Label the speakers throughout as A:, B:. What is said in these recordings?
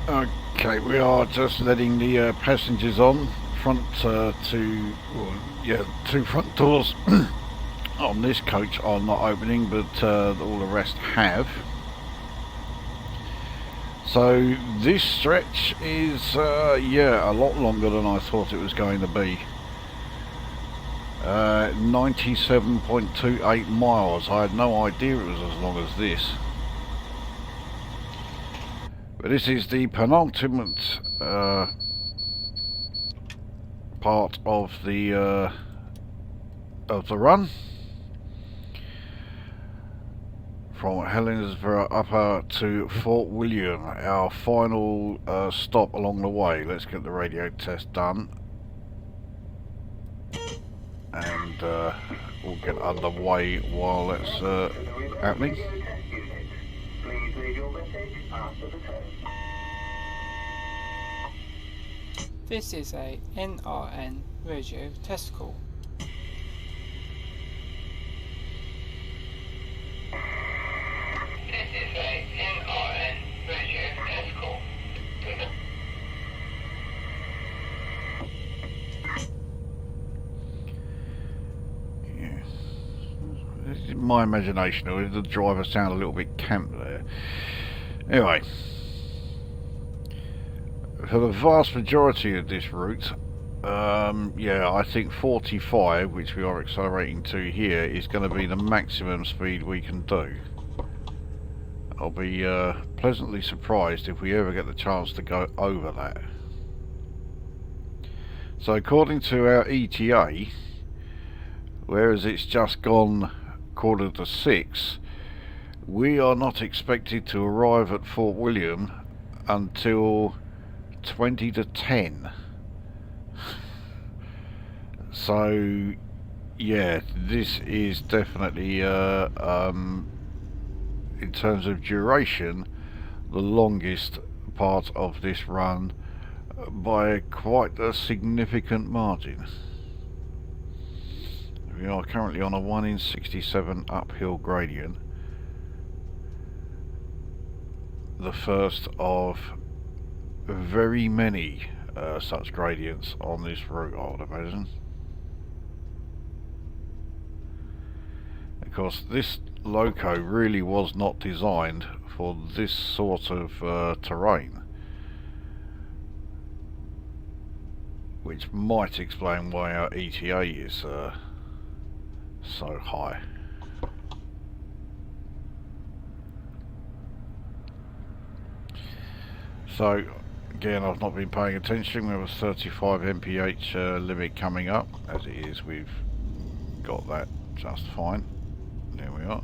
A: Okay, we are just letting the passengers on. Two front doors on this coach are not opening, but all the rest have. So this stretch is, a lot longer than I thought it was going to be. 97.28 miles. I had no idea it was as long as this. But this is the penultimate part of the run. From Helensburgh up to Fort William, our final stop along the way. Let's get the radio test done. And we'll get underway while that's happening.
B: This is a NRN radio test call.
C: This is a NRN radio test call.
A: Yes. This is my imagination, or did the driver sound a little bit camp there? Anyway. For the vast majority of this route, I think 45, which we are accelerating to here, is going to be the maximum speed we can do. I'll be pleasantly surprised if we ever get the chance to go over that. So according to our ETA, whereas it's just gone 5:45, we are not expected to arrive at Fort William until 20 to 10. So yeah, this is definitely in terms of duration the longest part of this run by quite a significant margin. We are currently on a 1 in 67 uphill gradient, the first of very many such gradients on this route, I would imagine. Of course, this loco really was not designed for this sort of terrain, which might explain why our ETA is so high. So again, I've not been paying attention. We have a 35 mph limit coming up. As it is, we've got that just fine. There we are.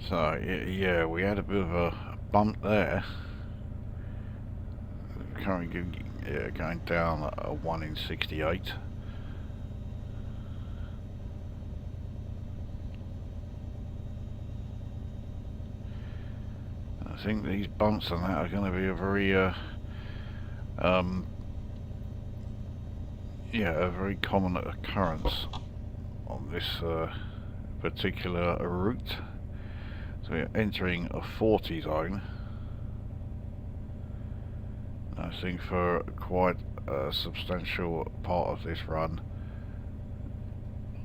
A: So yeah, we had a bit of a bump there. Currently going down a 1 in 68. I think these bumps and that are going to be a very a very common occurrence on this particular route. So we're entering a 40 zone. I think for quite a substantial part of this run,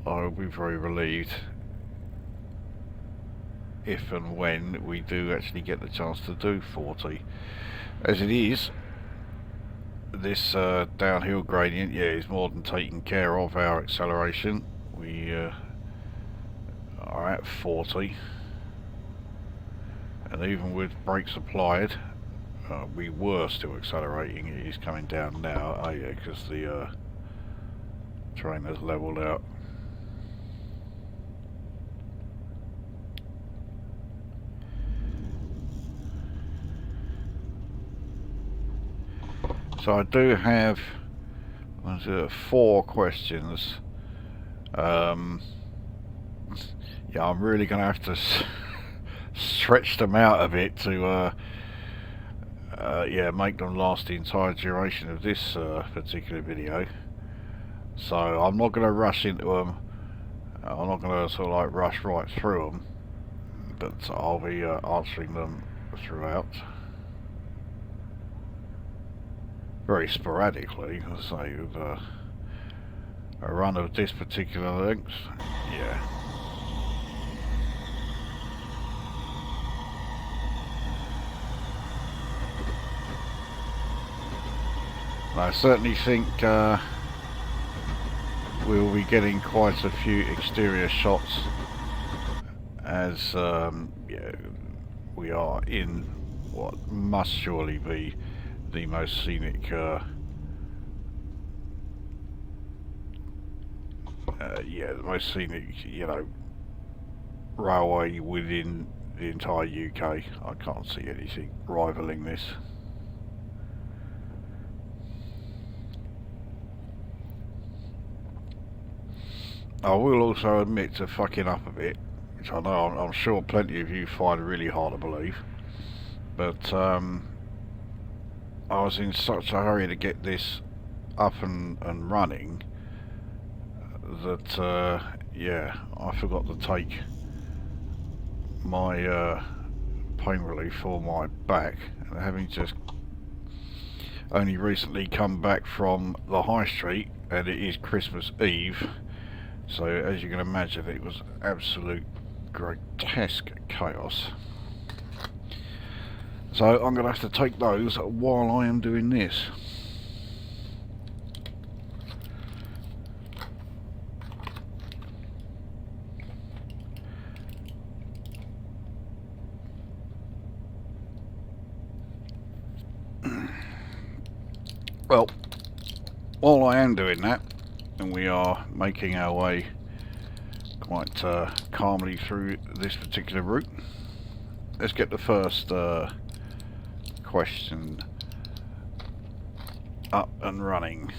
A: I will be very relieved if and when we do actually get the chance to do 40. As it is, this downhill gradient, is more than taking care of our acceleration. We are at 40. And even with brakes applied, we were still accelerating. It is coming down now, because the terrain has levelled out. So I do have 4 questions. Yeah, I'm really going to have to stretch them out a bit to yeah, make them last the entire duration of this particular video. So I'm not going to rush into them. I'm not going to sort of like rush right through them, but I'll be answering them throughout. Very sporadically, let's say, with a run of this particular length. Yeah. I certainly think we'll be getting quite a few exterior shots as yeah, we are in what must surely be the most scenic yeah, the most scenic, you know, railway within the entire UK. I can't see anything rivaling this. I will also admit to fucking up a bit, which I know I'm sure plenty of you find really hard to believe, but I was in such a hurry to get this up and running that yeah, I forgot to take my pain relief for my back, and having just only recently come back from the high street, and it is Christmas Eve. So, as you can imagine, it was absolute grotesque chaos. So, I'm going to have to take those while I am doing this. Well, while I am doing that, and we are making our way quite calmly through this particular route, let's get the first question up and running.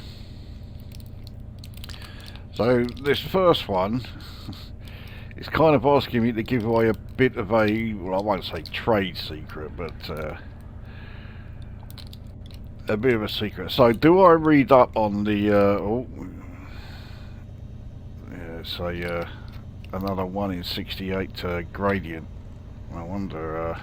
A: So this first one is kind of asking me to give away a bit of a, well, I won't say trade secret, but a bit of a secret. So do I read up on the oh, so another 1 in 68 gradient. I wonder,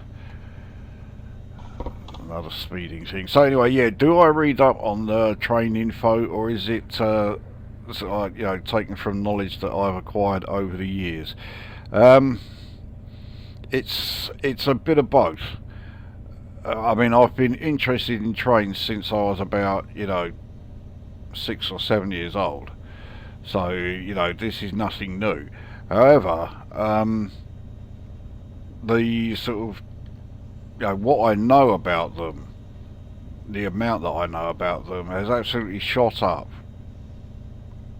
A: another speeding thing. So anyway, yeah, do I read up on the train info, or is it you know, taken from knowledge that I've acquired over the years? It's a bit of both. I mean, I've been interested in trains since I was about, you know, 6 or 7 years old. So, you know, this is nothing new. However, the sort of, you know, what I know about them, the amount that I know about them has absolutely shot up.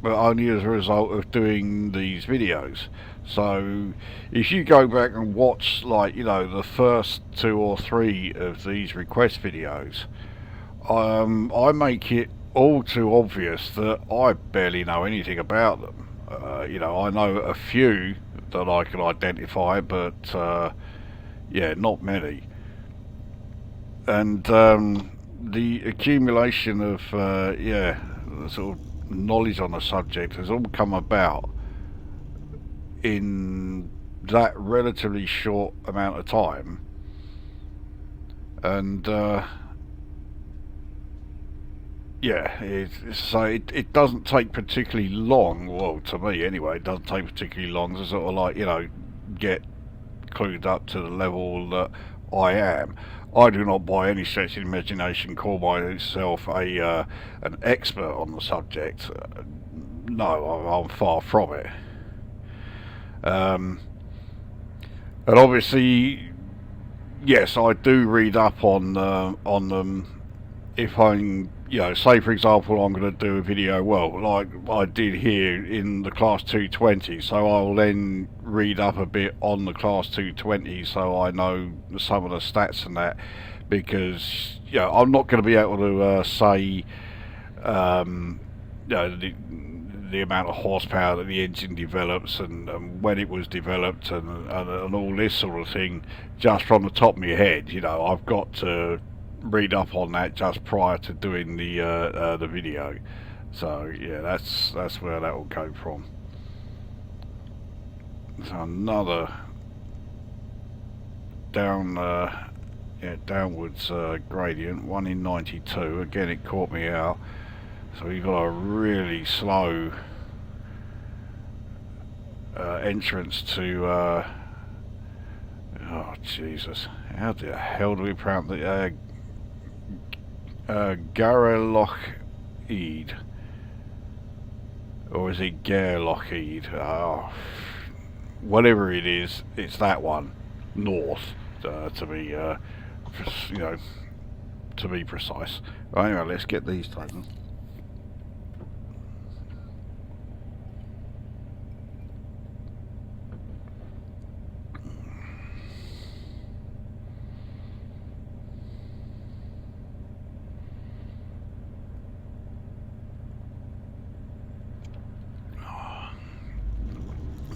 A: But only as a result of doing these videos. So, if you go back and watch, like, you know, the first 2 or 3 of these request videos, I make it all too obvious that I barely know anything about them. You know, I know a few that I can identify, but yeah, not many. And the accumulation of yeah, sort of knowledge on the subject has all come about in that relatively short amount of time, and yeah, so it doesn't take particularly long, well, to me anyway, it doesn't take particularly long to sort of, like, you know, get clued up to the level that I am. I do not by any stretch of the imagination call myself an expert on the subject. No, I'm far from it. And obviously, yes, I do read up on them if I'm you know, say for example I'm going to do a video, well, like I did here in the Class 220, so I'll then read up a bit on the Class 220 so I know some of the stats and that, because, you know, I'm not going to be able to say, you know, the amount of horsepower that the engine develops and when it was developed and all this sort of thing just from the top of my head. You know, I've got to read up on that just prior to doing the video. So yeah, that's where that will go from. So another downwards gradient, 1 in 92. Again, it caught me out. So we've got a really slow entrance to, oh Jesus, how the hell do we pronounce it? Garlocheed, or is it Garlocheed? Oh, whatever it is, it's that one, north, to be, you know, to be precise. Right, anyway, let's get these taken.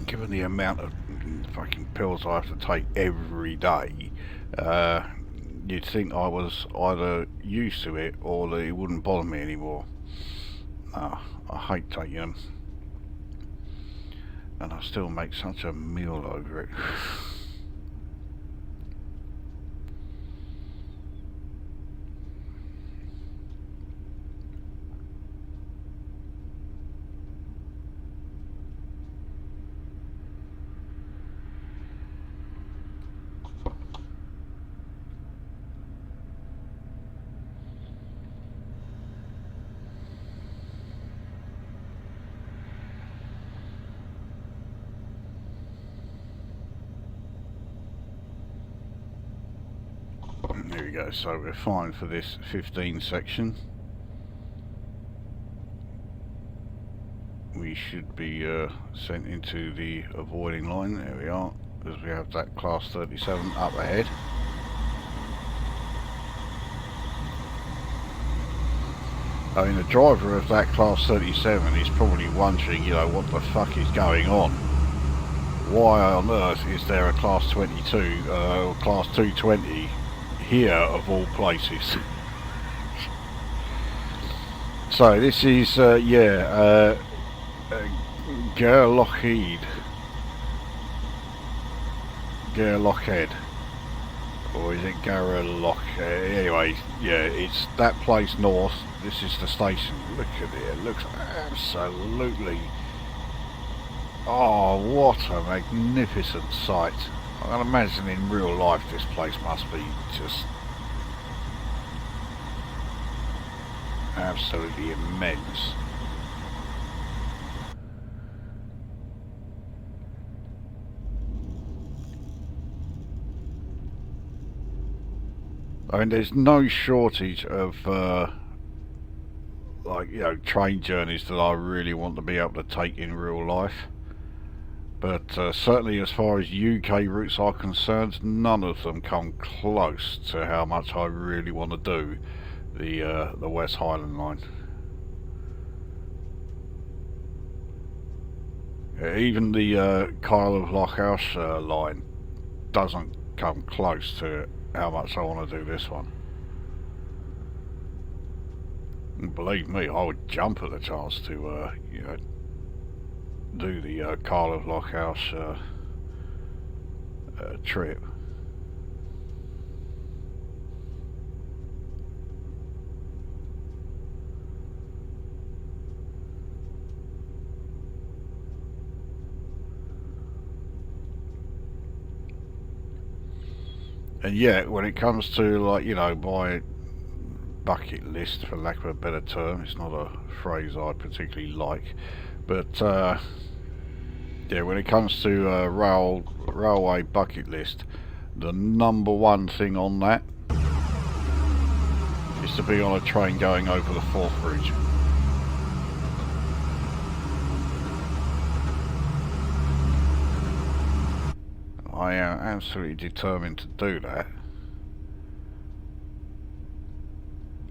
A: Given the amount of fucking pills I have to take every day, you'd think I was either used to it or that it wouldn't bother me anymore. I hate taking them, and I still make such a meal over it. There we go, so we're fine for this 15 section. We should be sent into the avoiding line. There we are, as we have that Class 37 up ahead. I mean, the driver of that Class 37 is probably wondering, you know, what the fuck is going on? Why on earth is there a Class 22 or Class 220 here of all places? So this is Garlocheed, or is it Garloch? Anyway, yeah, it's that place north. This is the station. Look at it, it looks absolutely, oh, what a magnificent sight. I can imagine in real life this place must be just absolutely immense. I mean, there's no shortage of like, you know, train journeys that I really want to be able to take in real life. But certainly as far as UK routes are concerned, none of them come close to how much I really want to do the West Highland line. Even the Kyle of Lochhouse line doesn't come close to how much I want to do this one. And believe me, I would jump at the chance to you know, do the Kyle of Lochhouse trip. And yeah, when it comes to, like, you know, my bucket list, for lack of a better term, it's not a phrase I particularly like, but yeah, when it comes to railway bucket list, the number one thing on that is to be on a train going over the Forth Bridge. I am absolutely determined to do that.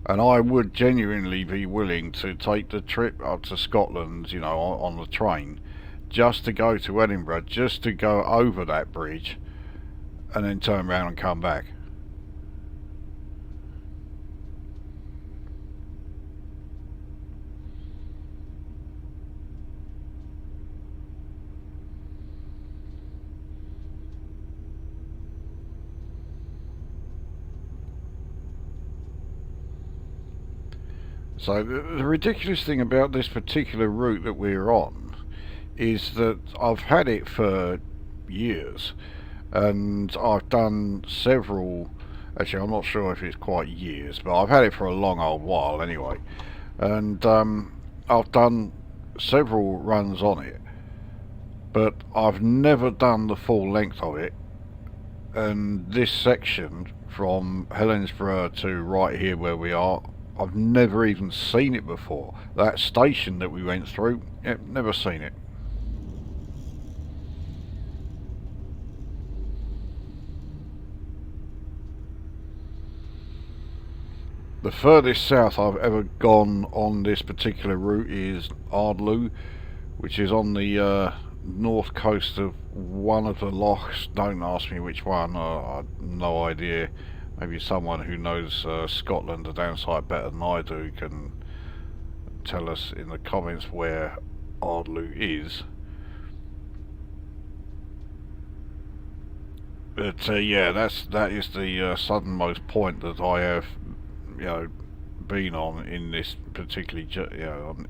A: And I would genuinely be willing to take the trip up to Scotland, you know, on the train, just to go to Edinburgh, just to go over that bridge, and then turn around and come back. So the ridiculous thing about this particular route that we're on is that I've had it for years, and I've done several, actually I'm not sure if it's quite years, but I've had it for a long old while anyway, and I've done several runs on it, but I've never done the full length of it. And this section from Helensburgh to right here where we are, I've never even seen it before. That station that we went through, yep, never seen it. The furthest south I've ever gone on this particular route is Ardlew, which is on the north coast of one of the lochs. Don't ask me which one, I've no idea. Maybe someone who knows Scotland, the downside, better than I do can tell us in the comments where Ardlew is. But yeah, that is the southernmost point that I have, you know, been on in this particular,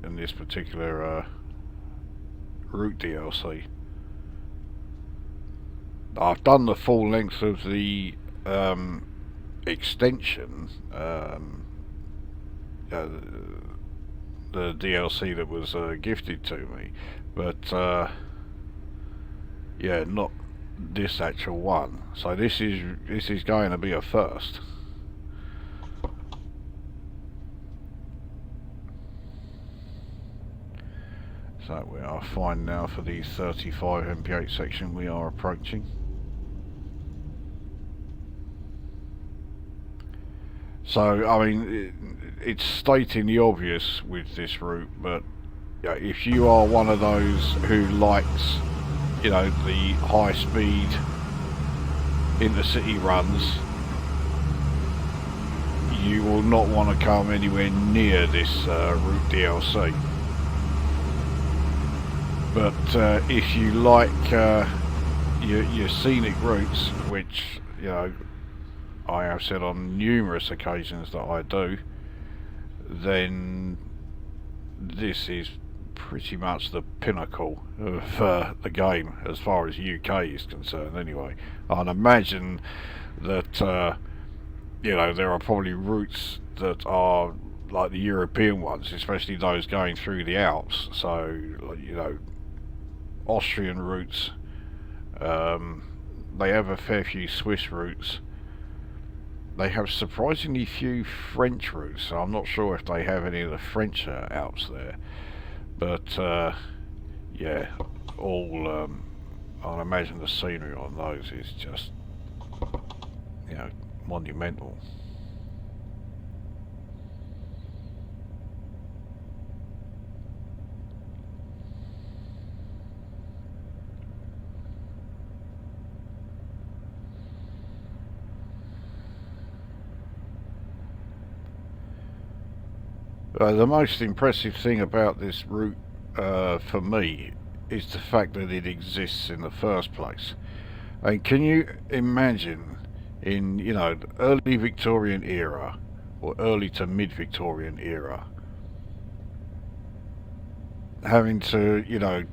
A: in this particular route DLC. I've done the full length of the extension, the DLC that was gifted to me, but yeah, not this actual one. So this is going to be a first. So we are fine now for the 35 MP8 section we are approaching. So, I mean, it's stating the obvious with this route, but you know, if you are one of those who likes, you know, the high speed intercity runs, you will not want to come anywhere near this route DLC. But if you like your scenic routes, which, you know, I have said on numerous occasions that I do, then this is pretty much the pinnacle of the game as far as UK is concerned anyway. I'd imagine that you know, there are probably routes that are like the European ones, especially those going through the Alps, so, you know, Austrian routes, they have a fair few Swiss routes. They have surprisingly few French routes, so I'm not sure if they have any of the French Alps there. But yeah, all I'd imagine the scenery on those is just, you know, monumental. The most impressive thing about this route for me is the fact that it exists in the first place. And can you imagine in, you know, the early Victorian era or early to mid-Victorian era having to, you know,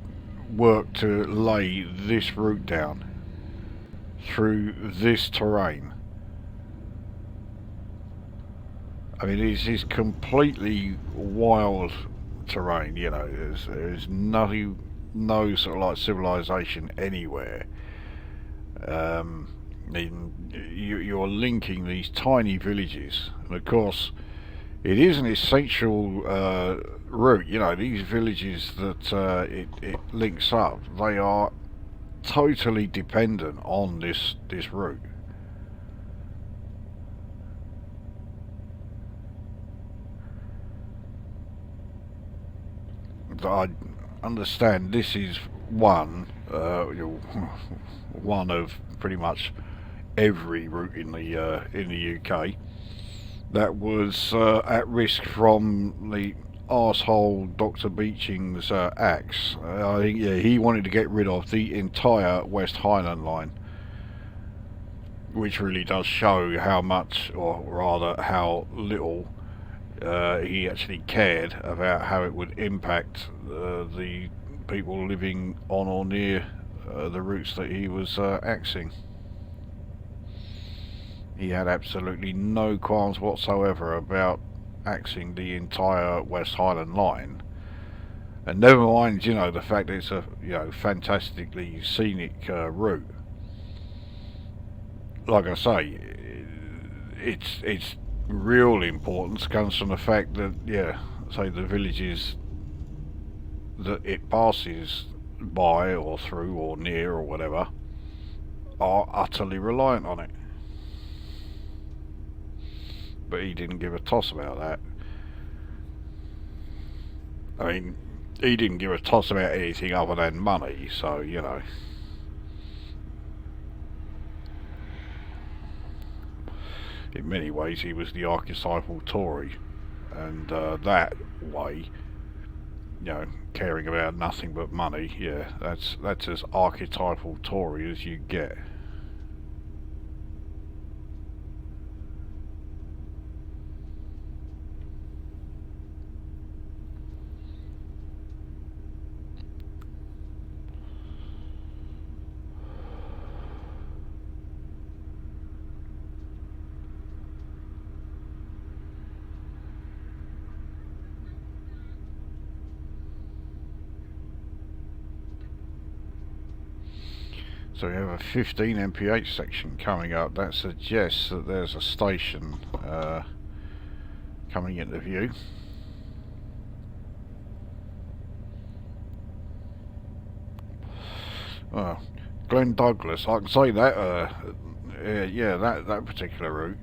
A: work to lay this route down through this terrain? I mean, this is completely wild terrain, you know, there's no sort of like civilization anywhere. You're linking these tiny villages, and of course, It is an essential route. You know, these villages that it links up, they are totally dependent on this route. I understand this is one one of pretty much every route in the UK that was at risk from the arsehole Dr. Beeching's axe. I think, yeah, he wanted to get rid of the entire West Highland line, which really does show how much, or rather how little, he actually cared about how it would impact the people living on or near the routes that he was axing. He had absolutely no qualms whatsoever about axing the entire West Highland line, and never mind, you know, the fact that it's a, you know, fantastically scenic route. Like I say, its real importance comes from the fact that, yeah, say the villages that it passes by or through or near or whatever are utterly reliant on it. But he didn't give a toss about that. I mean, he didn't give a toss about anything other than money, so, you know. In many ways, he was the archetypal Tory, and that way, you know, caring about nothing but money, yeah, that's as archetypal Tory as you get. So we have a 15 mph section coming up. That suggests that there's a station coming into view. Glen Douglas, I can say that, yeah, that particular route,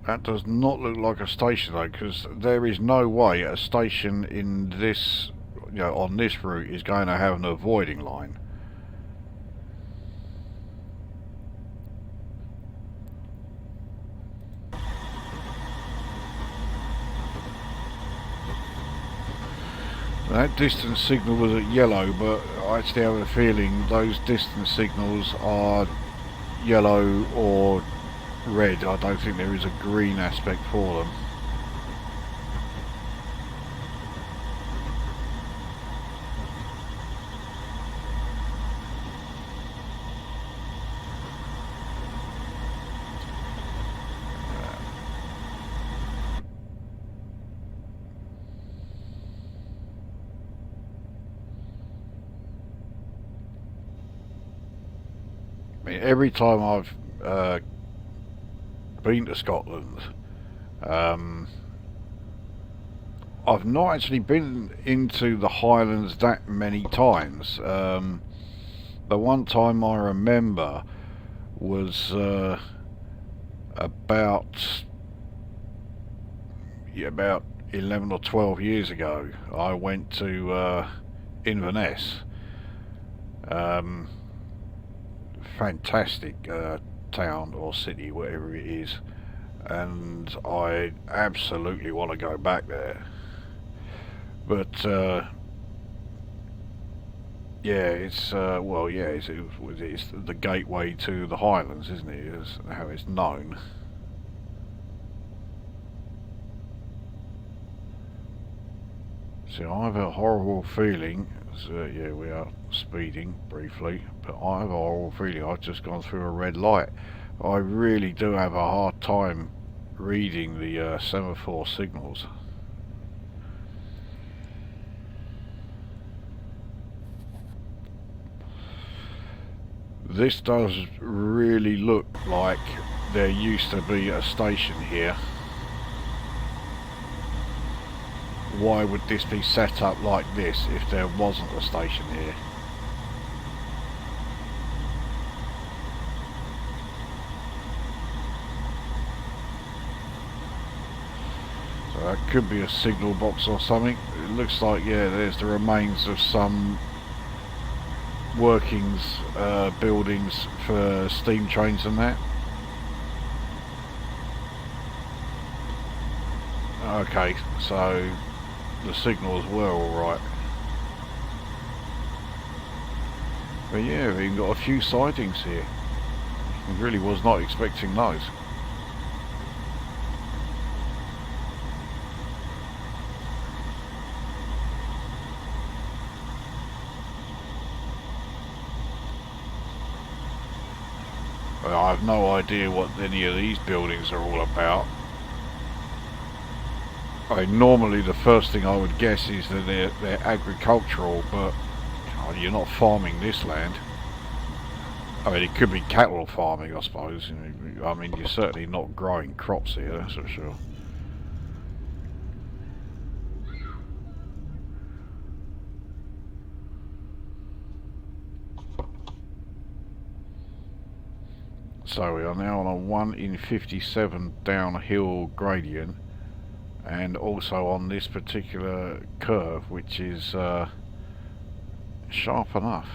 A: that does not look like a station though, because there is no way a station in this, you know, on this route is going to have an avoiding line. That distance signal was at yellow, but I actually have a feeling those distance signals are yellow or red. I don't think there is a green aspect for them. Every time I've been to Scotland, I've not actually been into the Highlands that many times. The one time I remember was about 11 or 12 years ago. I went to Inverness. Fantastic town or city, whatever it is, and I absolutely want to go back there. But yeah, it's well, yeah, it's the gateway to the Highlands, isn't it? Is how it's known. So I have a horrible feeling. So yeah, we are speeding briefly, but I have a horrible feeling I've just gone through a red light. I really do have a hard time reading the semaphore signals. This does really look like there used to be a station here. why would this be set up like this if there wasn't a station here? So that could be a signal box or something. It looks like, yeah, there's the remains of some workings, buildings for steam trains and that. Okay, so the signals were alright. But yeah, we've even got a few sightings here. I really was not expecting those. I have no idea what any of these buildings are all about. Normally the first thing I would guess is that they're agricultural, but you're not farming this land. I mean, it could be cattle farming, I suppose. I mean, you're certainly not growing crops here, that's for sure. So we are now on a 1 in 57 downhill gradient, and also on this particular curve, which is sharp enough.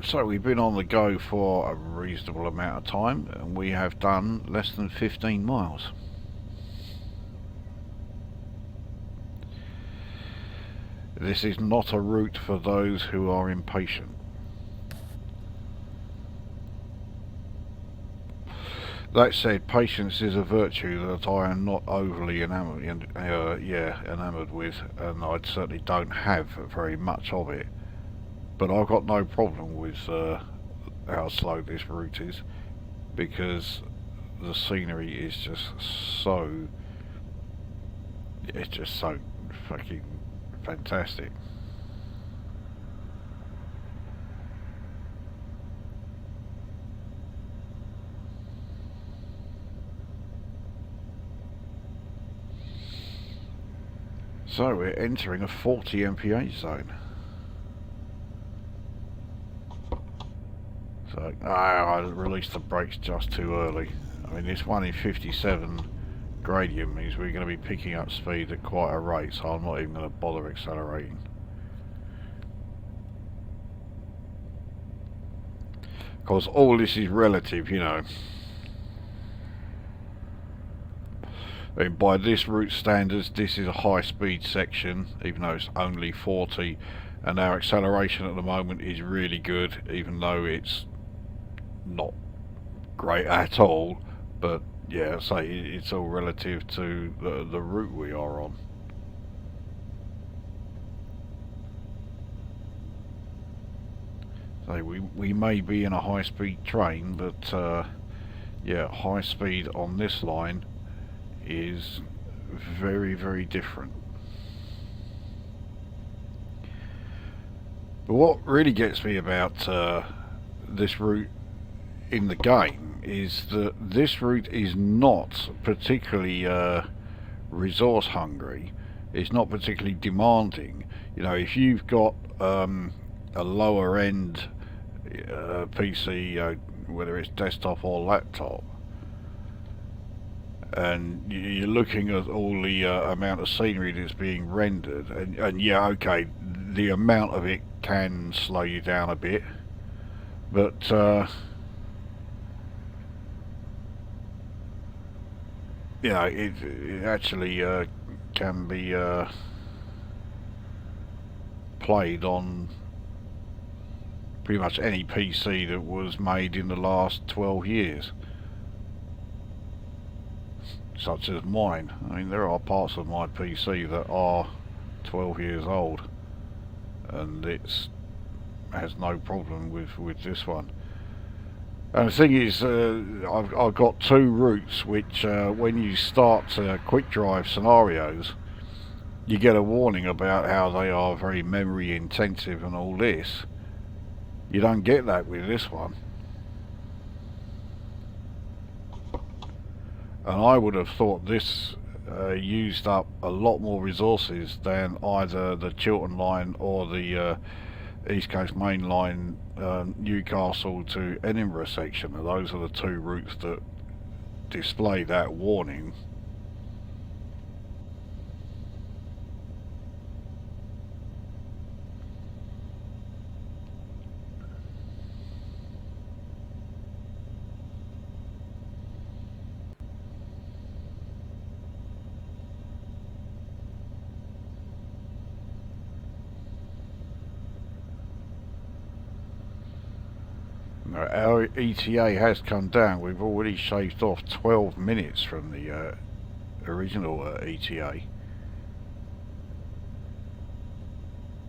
A: So we've been on the go for a reasonable amount of time, and we have done less than 15 miles. This is not a route for those who are impatient. That said, patience is a virtue that I am not overly enamoured with, and I certainly don't have very much of it. But I've got no problem with how slow this route is, because the scenery is just so, it's just so fucking fantastic. So we're entering a 40 mph zone. So, I released the brakes just too early. I mean, this 1 in 57 gradient means we're going to be picking up speed at quite a rate, so I'm not even going to bother accelerating. Of course, all this is relative, you know. I mean, by this route standards, this is a high-speed section, even though it's only 40, and our acceleration at the moment is really good, even though it's not great at all. But yeah, say it's all relative to the route we are on. So we may be in a high-speed train, but yeah, high speed on this line is very, very different. But what really gets me about this route in the game is that this route is not particularly resource hungry. It's not particularly demanding. You know, if you've got a lower end PC, whether it's desktop or laptop, and you're looking at all the amount of scenery that's being rendered, and yeah, okay, the amount of it can slow you down a bit, but you know, it actually can be played on pretty much any PC that was made in the last 12 years, such as mine. I mean, there are parts of my PC that are 12 years old, and it's has no problem with this one. And the thing is, I've got two routes which, when you start quick drive scenarios, you get a warning about how they are very memory intensive and all this. You don't get that with this one. And I would have thought this used up a lot more resources than either the Chiltern line or the East Coast Main Line, Newcastle to Edinburgh section. And those are the two routes that display that warning. Our ETA has come down. We've already shaved off 12 minutes from the original ETA.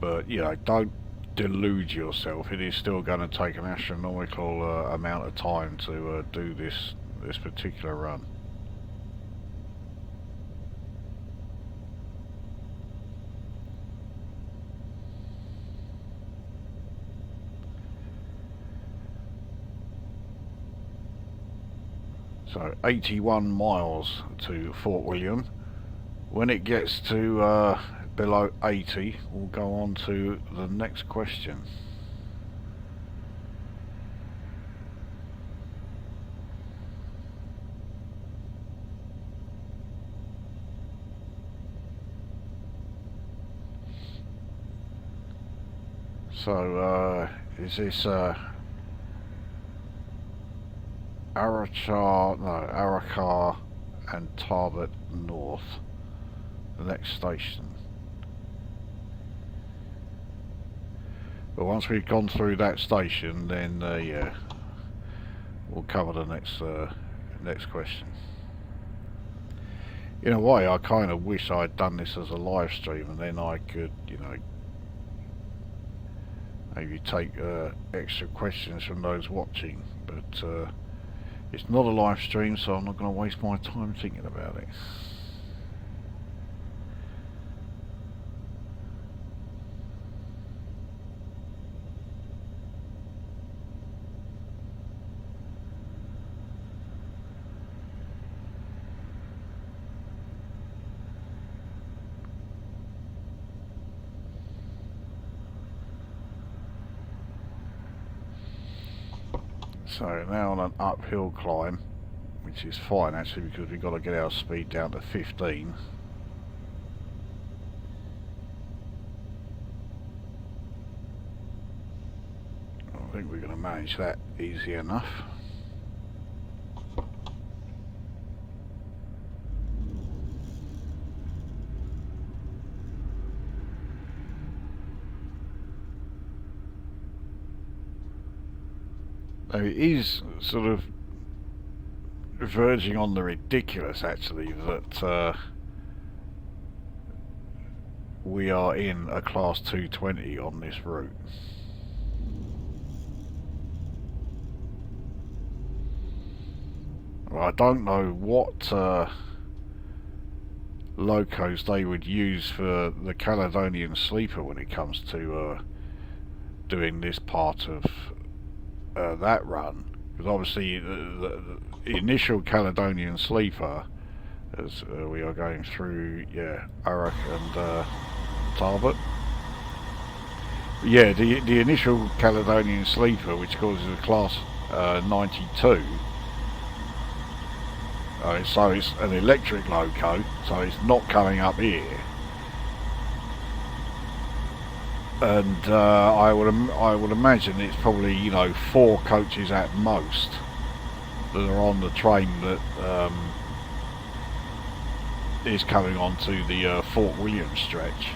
A: But, you know, don't delude yourself. It is still going to take an astronomical amount of time to do this particular run. So 81 miles to Fort William. When it gets to below 80, we'll go on to the next question. So is this Arachar and Tarbert North, the next station. But once we've gone through that station, then yeah, we'll cover the next question. In a way, I kind of wish I'd done this as a live stream, and then I could, you know, maybe take extra questions from those watching. But it's not a live stream, so I'm not going to waste my time thinking about it. So now on an uphill climb, which is fine actually, because we've got to get our speed down to 15. I think we're going to manage that easy enough. Now it is sort of verging on the ridiculous actually that we are in a class 220 on this route. Well, I don't know what locos they would use for the Caledonian Sleeper when it comes to doing this part of that run, because obviously the initial Caledonian Sleeper, as we are going through, yeah, Arach and Tarbert. Yeah, the initial Caledonian Sleeper, which causes a class 92. So it's an electric loco, so it's not coming up here. And I would imagine it's probably, you know, 4 coaches at most that are on the train that is coming onto the Fort William stretch.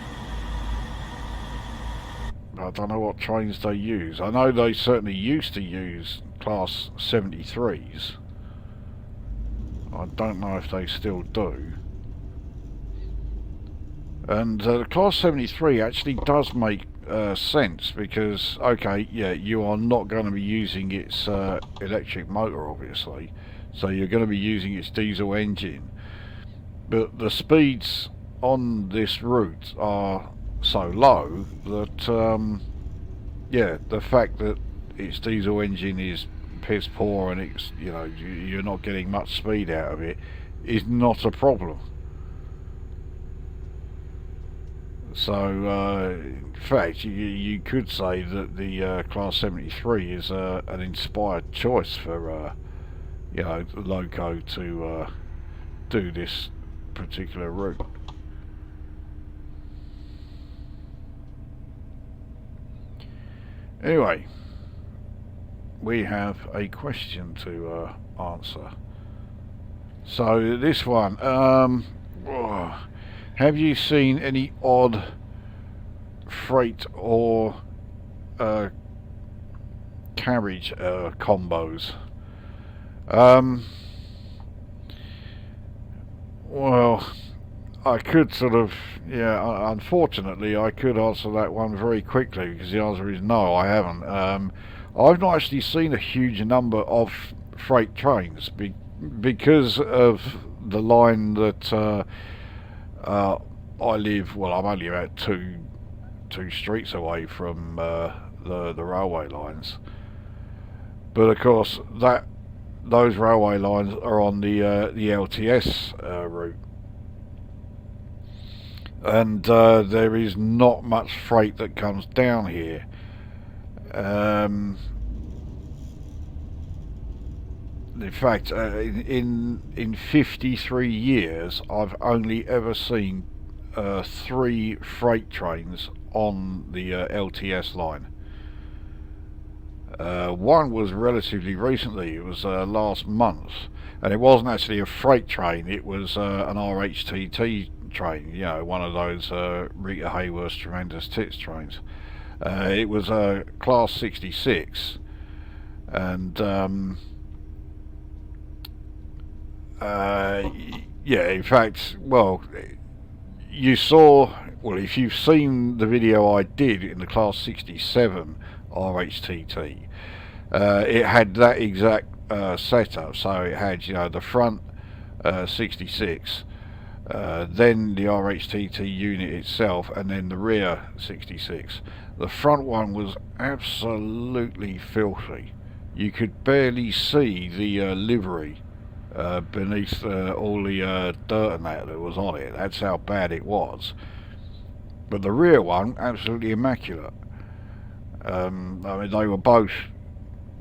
A: I don't know what trains they use. I know they certainly used to use class 73s. I don't know if they still do. And the class 73 actually does make sense, because okay, yeah, you are not going to be using its electric motor, obviously, so you're going to be using its diesel engine, but the speeds on this route are so low that yeah, the fact that its diesel engine is piss poor and it's, you know, you're not getting much speed out of it is not a problem. So in fact you could say that the Class 73 is an inspired choice for you know, the loco to do this particular route. Anyway, we have a question to answer. So this one, have you seen any odd freight or carriage combos? Well, I could sort of, yeah, unfortunately I could answer that one very quickly, because the answer is no, I haven't. I've not actually seen a huge number of freight trains because of the line that I live. Well, I'm only about two streets away from the railway lines, but of course those railway lines are on the LTS route, and there is not much freight that comes down here. In fact, in 53 years, I've only ever seen 3 freight trains on the LTS line. One was relatively recently. It was last month, and it wasn't actually a freight train. It was an RHTT train. You know, one of those Rita Hayworth's Tremendous Tits trains. It was a Class 66, and yeah, in fact, well, you saw, well, if you've seen the video I did in the Class 67 RHTT, it had that exact setup. So it had, you know, the front 66, then the RHTT unit itself, and then the rear 66. The front one was absolutely filthy. You could barely see the livery beneath all the dirt and that was on it. That's how bad it was. But the rear one, absolutely immaculate. I mean, they were both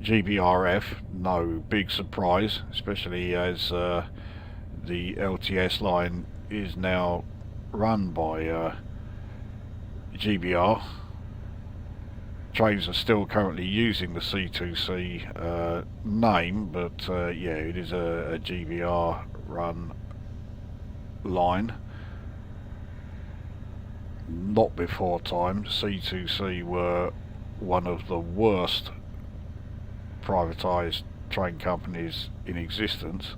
A: GBRF, no big surprise, especially as the LTS line is now run by GBR. Trains are still currently using the C2C name, but yeah, it is a GBR run line. Not before time. C2C were one of the worst privatised train companies in existence.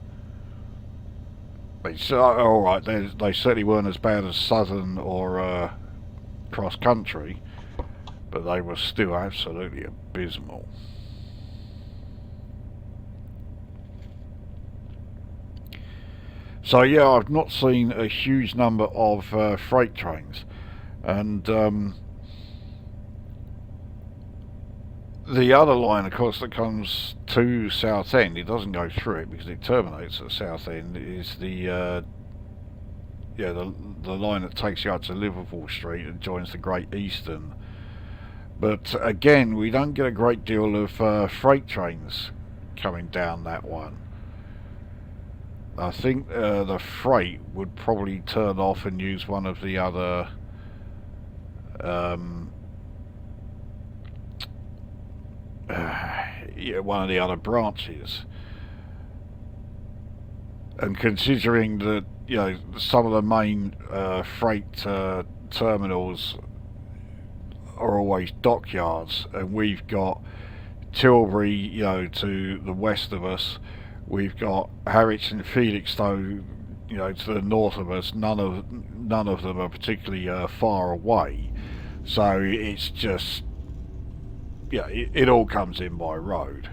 A: Alright, they certainly weren't as bad as Southern or CrossCountry, but they were still absolutely abysmal. So yeah, I've not seen a huge number of freight trains, and the other line, of course, that comes to Southend, it doesn't go through it because it terminates at Southend, is the yeah, the line that takes you up to Liverpool Street and joins the Great Eastern. But again, we don't get a great deal of freight trains coming down that one. I think the freight would probably turn off and use one of the other yeah, one of the other branches. And considering that, you know, some of the main freight terminals are always dockyards, and we've got Tilbury, you know, to the west of us. We've got Harwich and Felixstowe, you know, to the north of us. None of them are particularly far away. So it's just, yeah, it all comes in by road.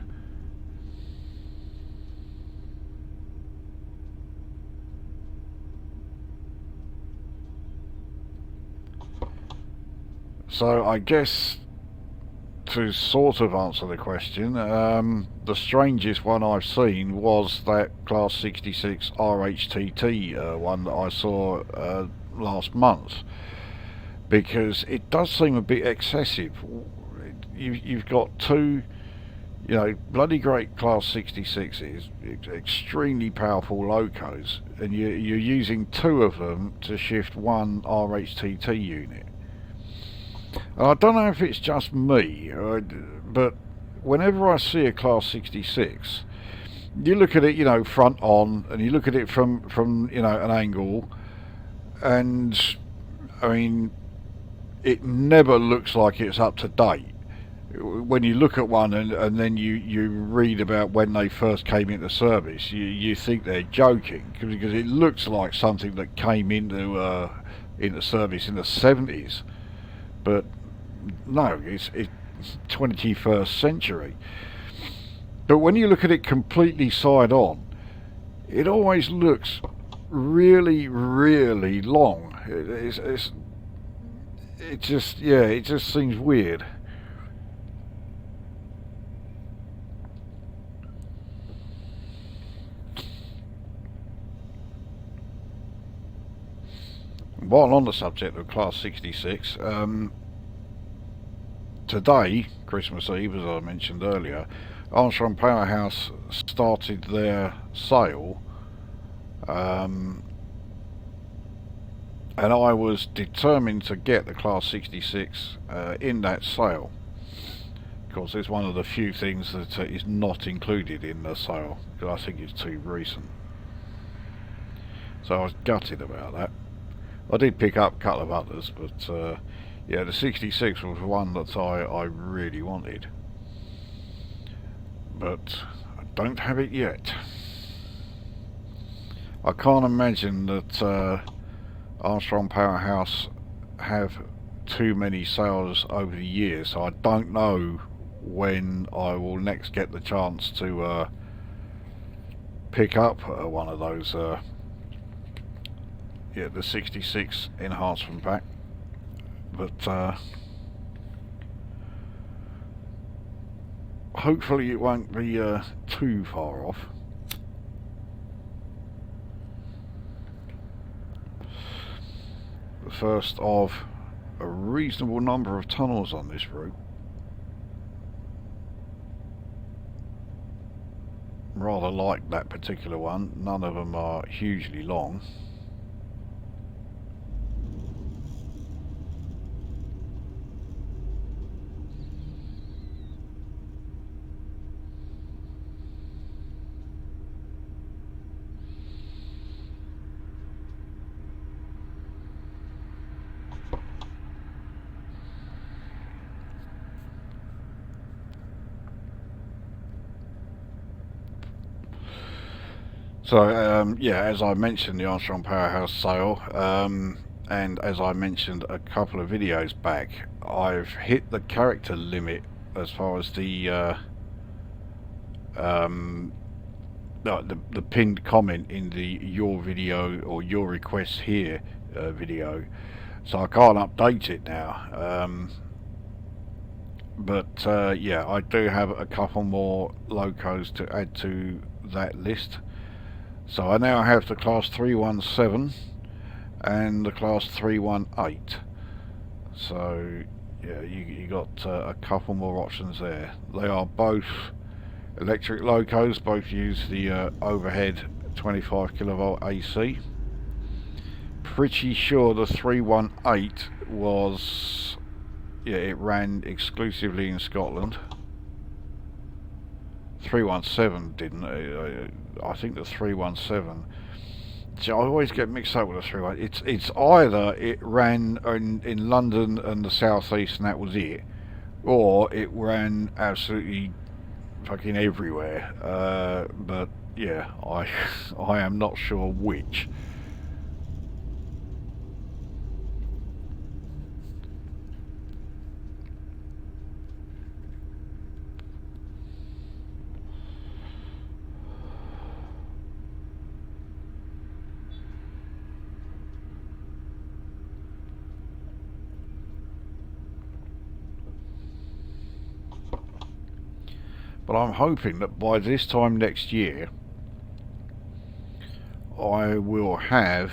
A: So I guess to sort of answer the question, the strangest one I've seen was that Class 66 RHTT one that I saw last month, because it does seem a bit excessive. You've got two, you know, bloody great Class 66s, extremely powerful locos, and you're using two of them to shift one RHTT unit. And I don't know if it's just me, but whenever I see a Class 66, you look at it, you know, front on, and you look at it from you know, an angle, and I mean, it never looks like it's up to date. When you look at one and then you read about when they first came into service, you think they're joking, because it looks like something that came into service in the 70s. But no, it's 21st century. But when you look at it completely side on, it always looks really, really long. It just seems weird. While on the subject of Class 66, today, Christmas Eve, as I mentioned earlier, Armstrong Powerhouse started their sale, and I was determined to get the Class 66 in that sale. Of course, it's one of the few things that is not included in the sale, because I think it's too recent. So I was gutted about that. I did pick up a couple of others, but yeah, the 66 was one that I really wanted. But I don't have it yet. I can't imagine that Armstrong Powerhouse have too many sales over the years, so I don't know when I will next get the chance to pick up one of those, yeah, the 66 enhancement pack. But hopefully it won't be too far off. The first of a reasonable number of tunnels on this route. Rather like that particular one. None of them are hugely long. So yeah, as I mentioned, the Armstrong Powerhouse sale, and as I mentioned a couple of videos back, I've hit the character limit as far as the pinned comment in the your video or your request here video, so I can't update it now. But yeah, I do have a couple more locos to add to that list. So I now have the Class 317 and the Class 318. So yeah, you got a couple more options there. They are both electric locos, both use the overhead 25 kilovolt AC. Pretty sure the 318 was, yeah, it ran exclusively in Scotland. 317 didn't. I think the 317. See, I always get mixed up with the 318. It's either it ran in London and the southeast and that was it, or it ran absolutely fucking everywhere. But yeah, I am not sure which. But I'm hoping that by this time next year I will have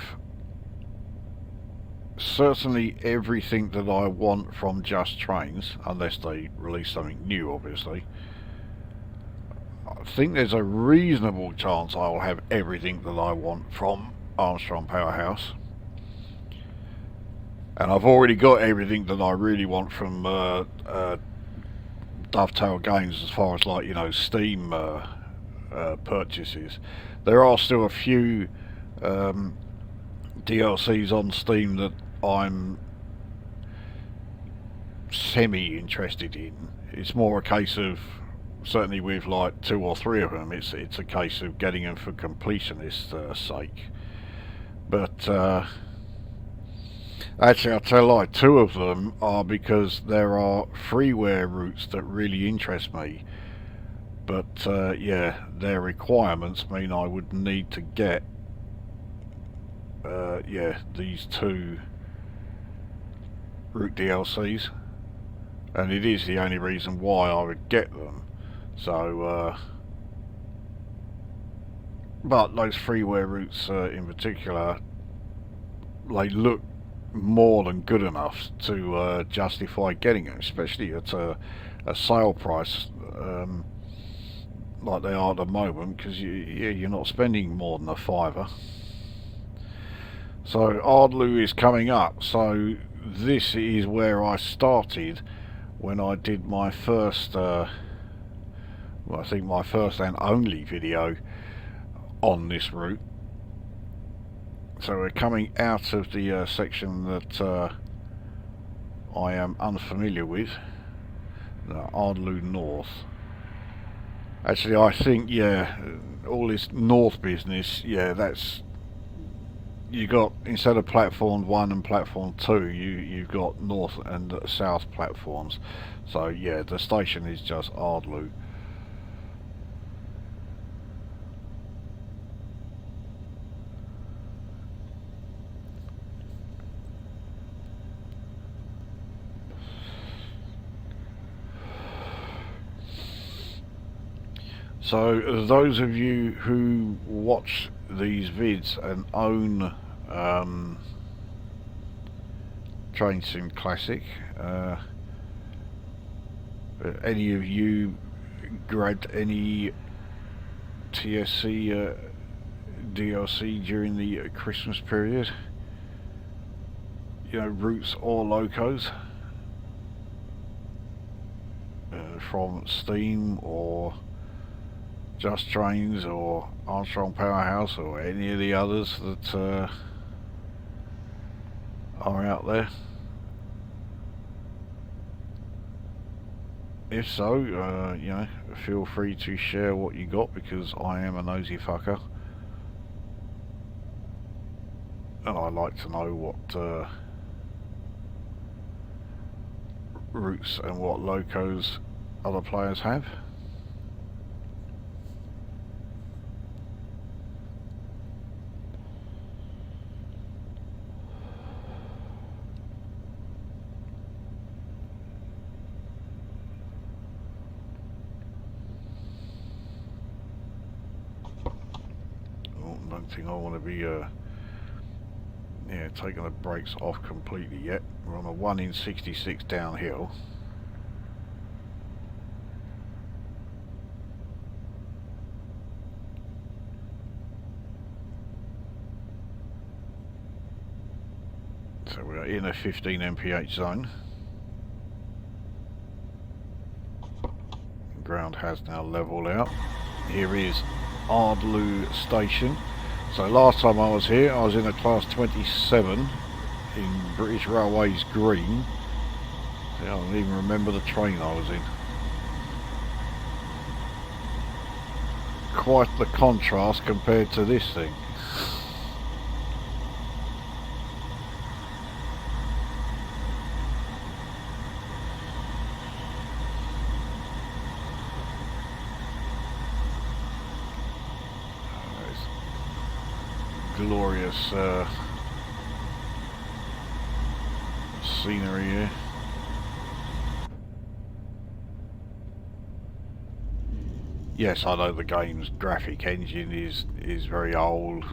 A: certainly everything that I want from Just Trains, unless they release something new, obviously. I think there's a reasonable chance I'll have everything that I want from Armstrong Powerhouse. And I've already got everything that I really want from Dovetail Games, as far as, like, you know, Steam purchases. There are still a few DLCs on Steam that I'm semi-interested in. It's more a case of, certainly with like 2 or 3 of them, it's a case of getting them for completionist sake. But actually, I'll tell you, like, 2 of them are because there are freeware routes that really interest me. But yeah, their requirements mean I would need to get yeah, these 2 route DLCs, and it is the only reason why I would get them. So but those freeware routes in particular, they look more than good enough to justify getting them, especially at a sale price like they are at the moment, because you're not spending more than a £5. So Ardlew is coming up, so this is where I started when I did my first, well, I think my first and only video on this route. So we're coming out of the section that I am unfamiliar with, the Ardlew North. Actually, I think, yeah, all this north business, yeah, that's, you got, instead of platform 1 and platform 2, you've got north and south platforms. So yeah, the station is just Ardlew. So those of you who watch these vids and own Train Sim Classic, any of you grabbed any TSC DLC during the Christmas period? You know, routes or locos from Steam or Just Trains or Armstrong Powerhouse or any of the others that are out there? If so, you know, feel free to share what you got, because I am a nosy fucker and I like to know what routes and what locos other players have. Don't think I want to be yeah, taking the brakes off completely yet. We're on a 1 in 66 downhill. So we're in a 15 mph zone. The ground has now leveled out. Here is Ardlew Station. So last time I was here, I was in a class 27 in British Railways Green. I don't even remember the train I was in. Quite the contrast compared to this thing. Glorious scenery here. yes, I know the game's graphic engine is very old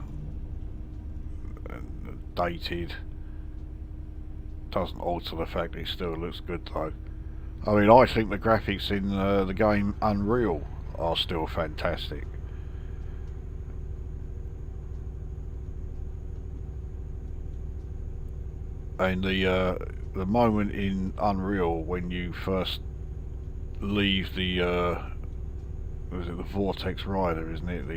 A: and dated. Doesn't alter the fact it still looks good though. I mean, I think the graphics in the game Unreal are still fantastic. And the moment in Unreal when you first leave the was it the Vortex Rider, isn't it,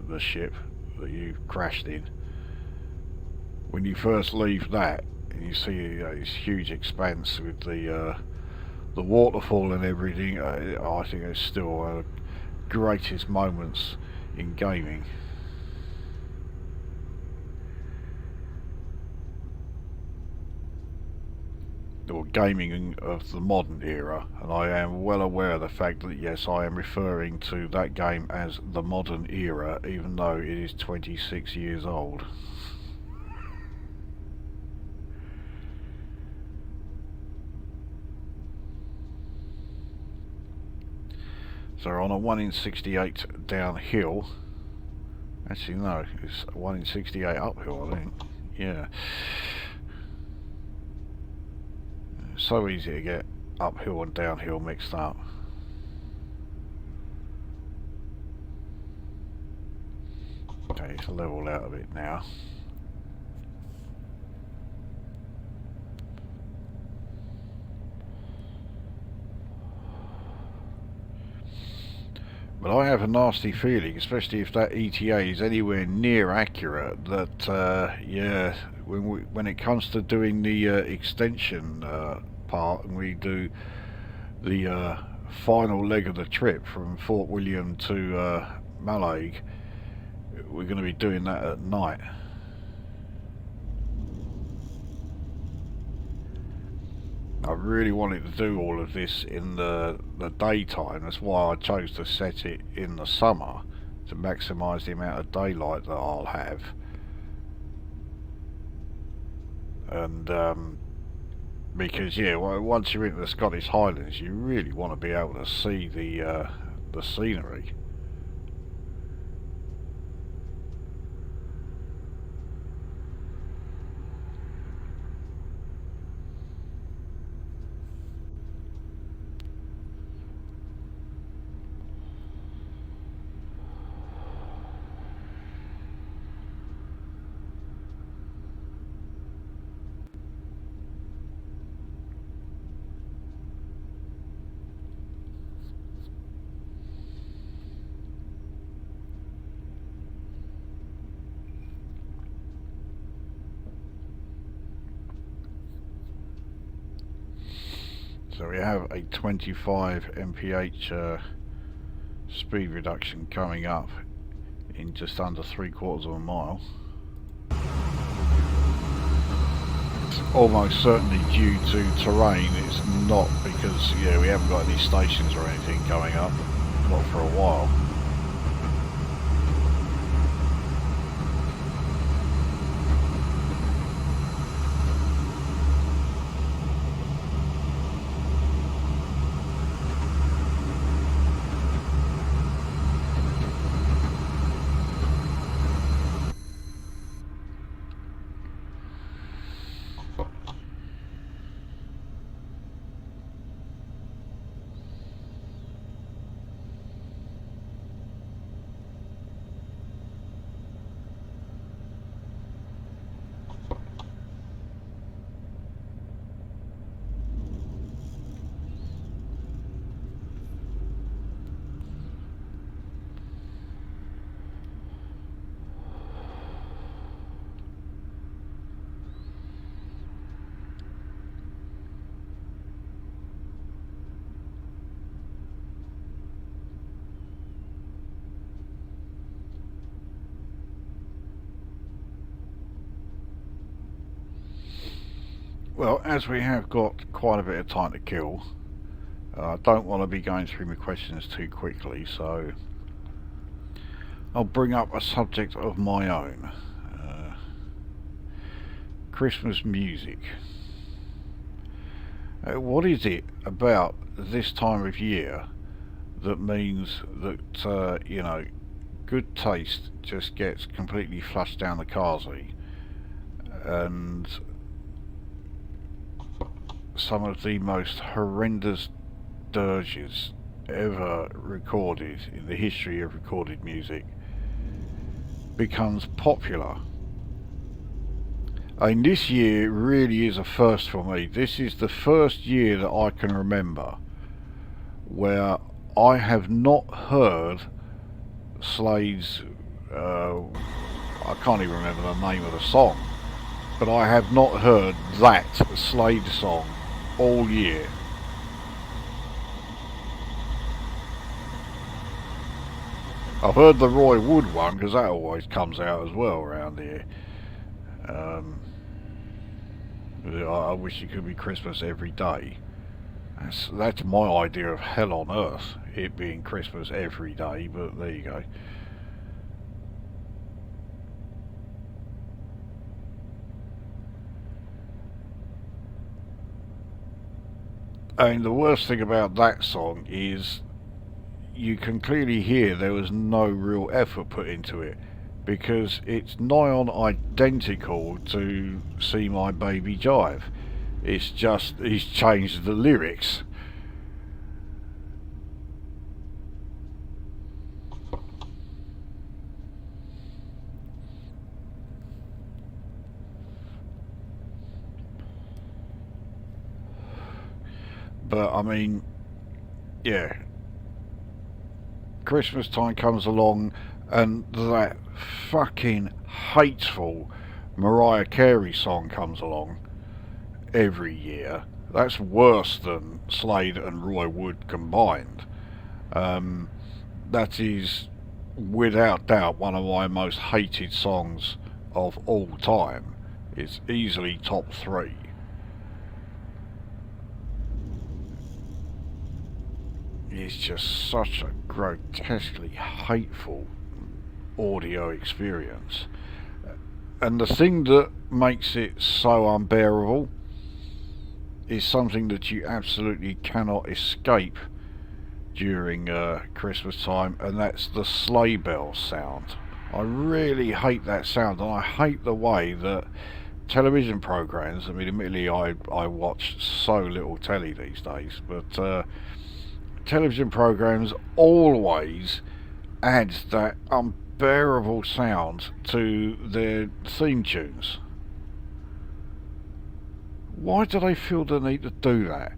A: the ship that you crashed in? When you first leave that and you see this huge expanse with the waterfall and everything, I think it's still one of the greatest moments in gaming. Or gaming of the modern era, and I am well aware of the fact that yes, I am referring to that game as the modern era, even though it is 26 years old. So on a 1 in 68 downhill, actually no, it's a 1 in 68 uphill, I think. Yeah. So easy to get uphill and downhill mixed up. Okay, it's leveled out a bit now. But I have a nasty feeling, especially if that ETA is anywhere near accurate, that yeah, when it comes to doing the extension part, and we do the final leg of the trip from Fort William to Mallaig, we're going to be doing that at night. I really wanted to do all of this in the daytime. That's why I chose to set it in the summer, to maximise the amount of daylight that I'll have. And because yeah, well, once you're into the Scottish Highlands, you really want to be able to see the scenery. So we have a 25 mph speed reduction coming up in just under 3/4 of a mile. It's almost certainly due to terrain. It's not because yeah, we haven't got any stations or anything going up, not for a while. Well, as we have got quite a bit of time to kill, I don't want to be going through my questions too quickly, so I'll bring up a subject of my own. Christmas music. What is it about this time of year that means that, you know, good taste just gets completely flushed down the carsey, and some of the most horrendous dirges ever recorded in the history of recorded music becomes popular. And this year really is a first for me. This is the first year that I can remember where I have not heard Slade's, I can't even remember the name of the song, but I have not heard that Slade song all year. I've heard the Roy Wood one, because that always comes out as well around here. I wish it could be Christmas every day. That's my idea of hell on earth, it being Christmas every day, but there you go. And the worst thing about that song is you can clearly hear there was no real effort put into it, because it's nigh on identical to See My Baby Jive. It's just he's changed the lyrics. But I mean, yeah, Christmas time comes along and that fucking hateful Mariah Carey song comes along every year. That's worse than Slade and Roy Wood combined. That is without doubt one of my most hated songs of all time. It's easily top 3. It's just such a grotesquely hateful audio experience. And the thing that makes it so unbearable is something that you absolutely cannot escape during Christmas time, and that's the sleigh bell sound. I really hate that sound, and I hate the way that television programs, I mean, admittedly I watch so little telly these days, but television programs always add that unbearable sound to their theme tunes. Why do they feel the need to do that?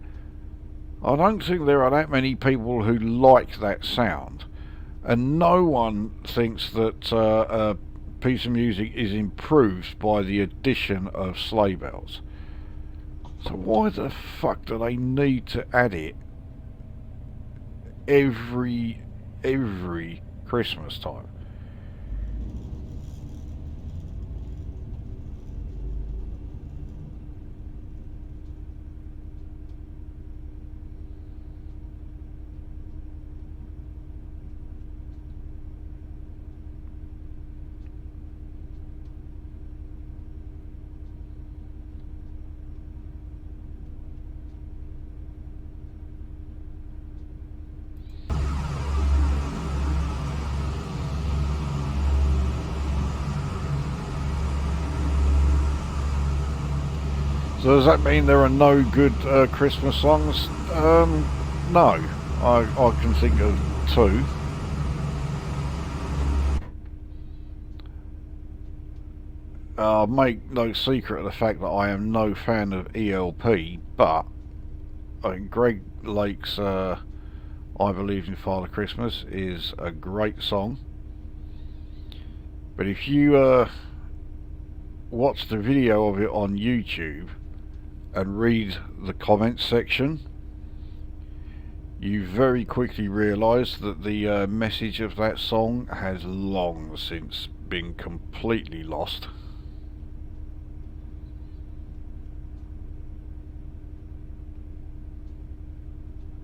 A: I don't think there are that many people who like that sound, and no one thinks that a piece of music is improved by the addition of sleigh bells. So why the fuck do they need to add it every Christmas time? So does that mean there are no good Christmas songs? No. I can think of 2. I'll make no secret of the fact that I am no fan of ELP, but I think Greg Lake's I Believe in Father Christmas is a great song. But if you watch the video of it on YouTube and read the comments section, you very quickly realise that the message of that song has long since been completely lost.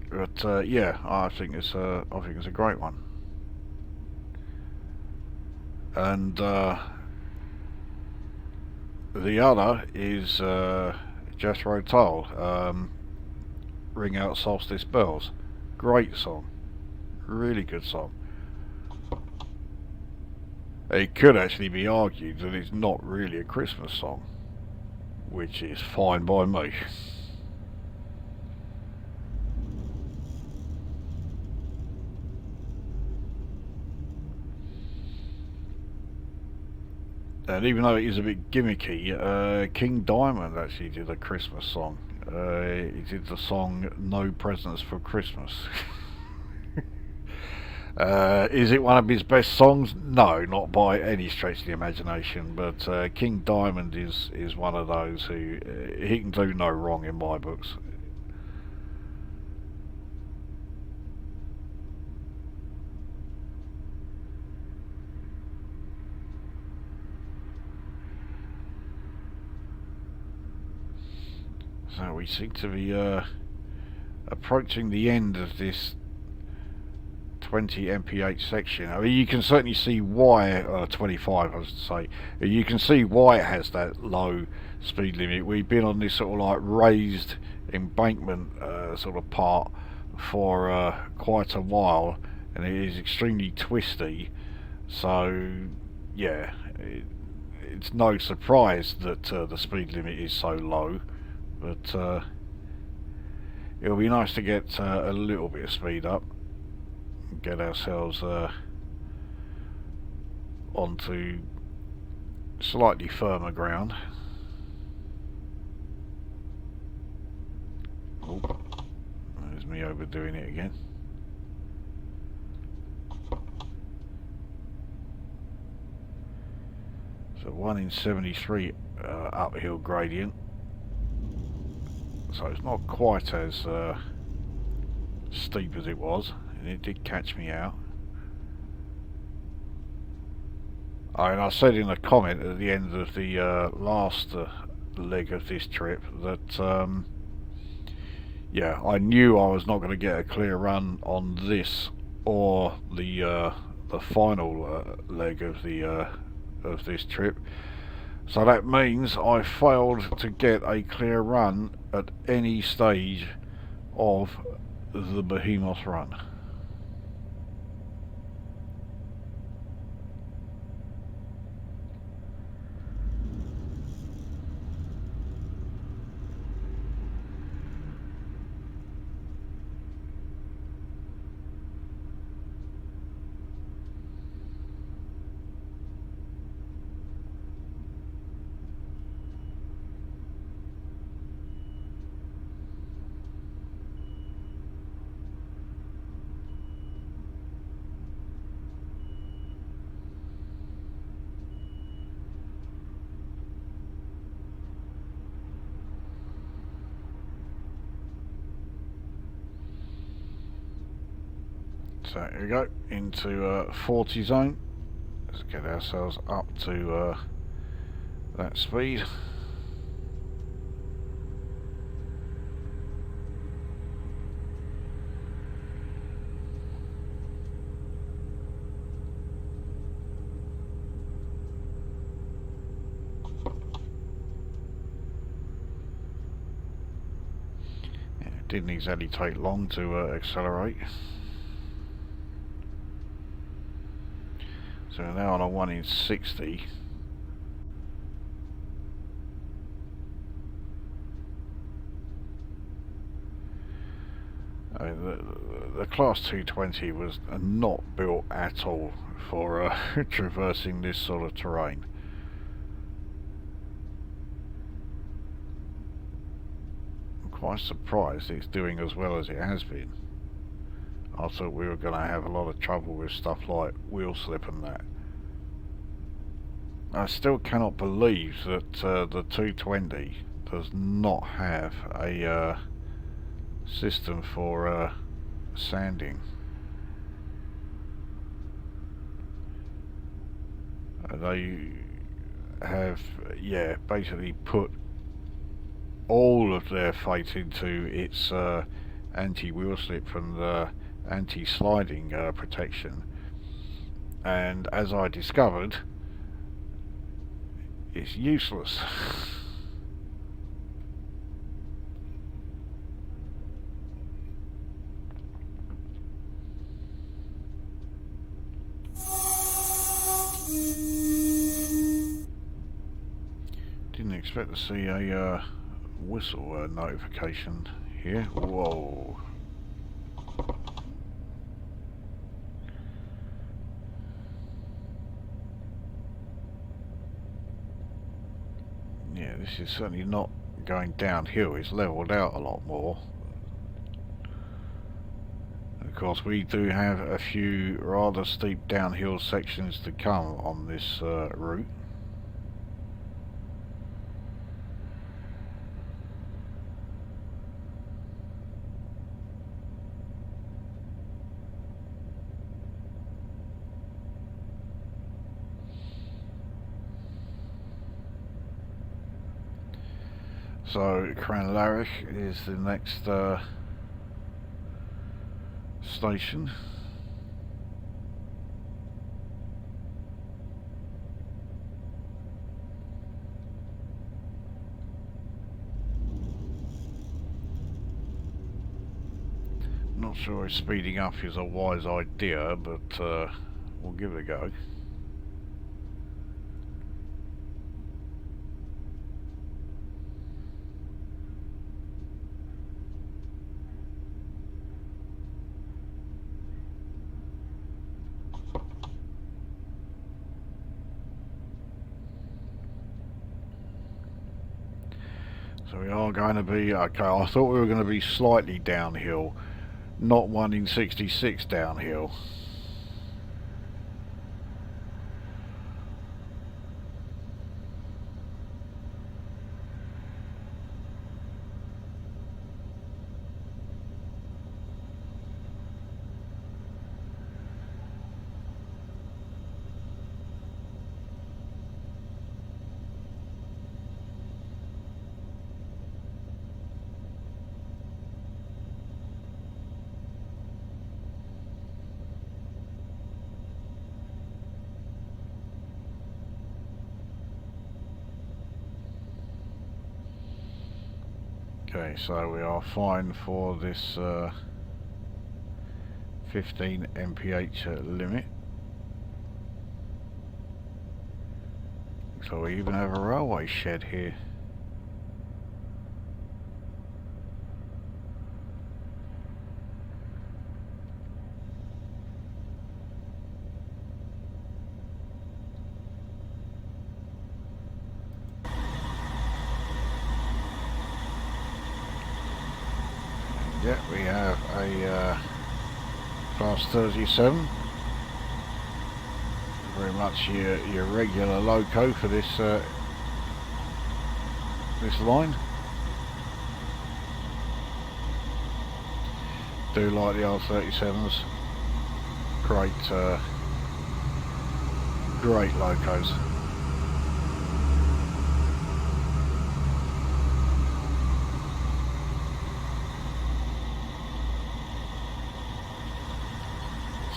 A: But yeah, I think it's a great one. And the other is Jethro Tull, Ring Out Solstice Bells. Great song. Really good song. It could actually be argued that it's not really a Christmas song, which is fine by me. And even though it is a bit gimmicky, King Diamond actually did a Christmas song. He did the song No Presents for Christmas. Is it one of his best songs? No, not by any stretch of the imagination, but King Diamond is one of those who, he can do no wrong in my books. So we seem to be approaching the end of this 20 mph section. I mean, you can certainly see why, 25 I should say, you can see why it has that low speed limit. We've been on this sort of like raised embankment sort of part for quite a while, and it is extremely twisty, so yeah, it's no surprise that the speed limit is so low. But it'll be nice to get a little bit of speed up and get ourselves onto slightly firmer ground. Oh, there's me overdoing it again. So 1 in 73 uphill gradient. So it's not quite as steep as it was, and it did catch me out. And I said in a comment at the end of the last leg of this trip that yeah, I knew I was not going to get a clear run on this or the final leg of this trip. So that means I failed to get a clear run at any stage of the Behemoth Run. So here we go, into 40 zone. Let's get ourselves up to that speed. Yeah, it didn't exactly take long to accelerate. So we're now on a 1 in 60. I mean, the Class 220 was not built at all for traversing this sort of terrain. I'm quite surprised it's doing as well as it has been. I thought we were going to have a lot of trouble with stuff like wheel slip and that. I still cannot believe that the 220 does not have a system for sanding. They have, yeah, basically put all of their fate into its anti-wheel slip and anti-sliding protection, and as I discovered, it's useless. expect to see a whistle notification here. Whoa. Yeah, this is certainly not going downhill, it's levelled out a lot more. Of course, we do have a few rather steep downhill sections to come on this route. So Cranlarich is the next station. Not sure if speeding up is a wise idea, but we'll give it a go. So we are going to be, okay, I thought we were going to be slightly downhill, not 1 in 66 downhill. Okay, so we are fine for this 15 mph limit. So we even have a railway shed here. Yeah, we have a class 37, very much your regular loco for this this line. Do like the R37s, great great locos.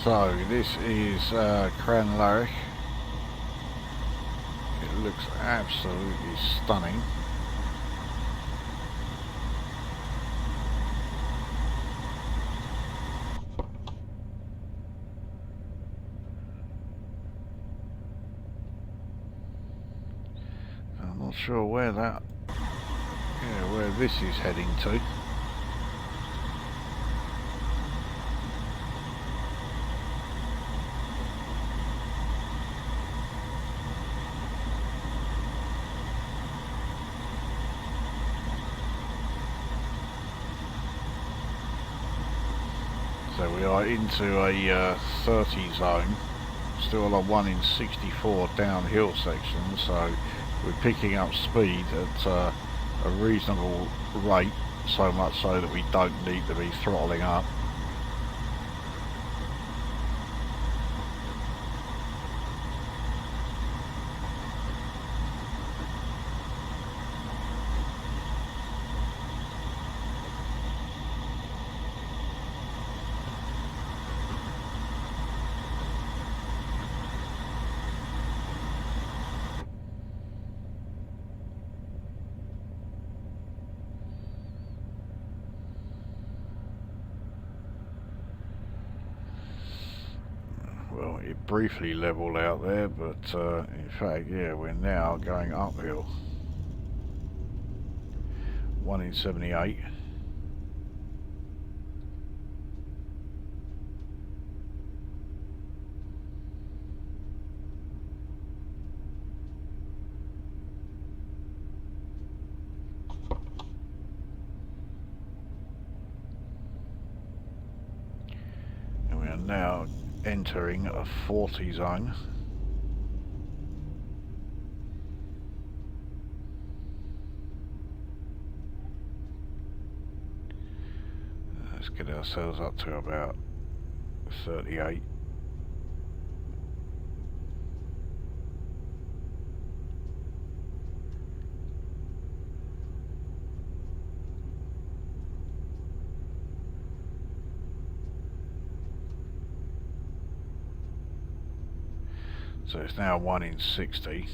A: So this is Cranlarich. It looks absolutely stunning. I'm not sure where that, where this is heading to. So we are into a 30 zone, still a 1 in 64 downhill section, so we're picking up speed at a reasonable rate, so much so that we don't need to be throttling up. Well, it briefly levelled out there, but in fact, yeah, we're now going uphill. 1 in 78. And we are now entering a 40 zone. Let's get ourselves up to about 38. So it's now 1 in 60.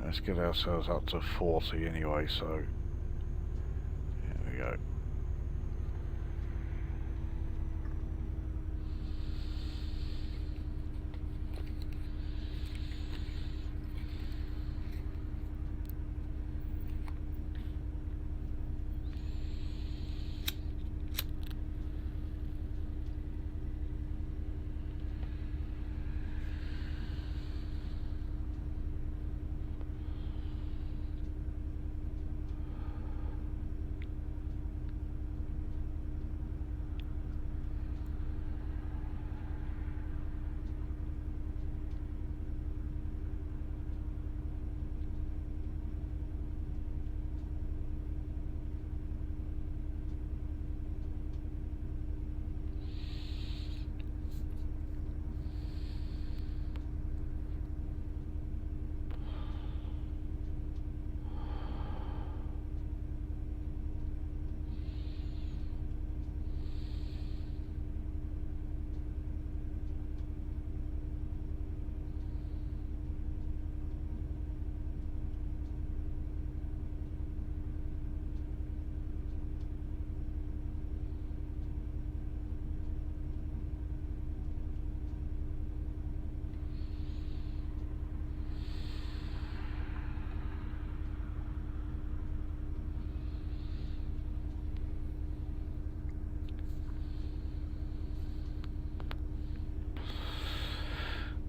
A: Let's get ourselves up to 40 anyway, so there we go.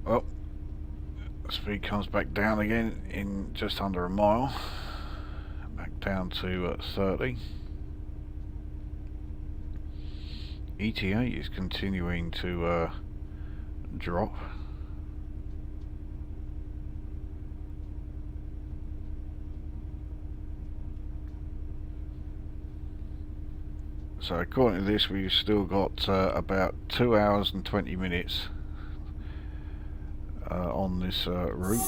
A: Well, speed comes back down again in just under a mile, back down to 30. ETA is continuing to drop. So according to this, we've still got about 2 hours and 20 minutes on this route.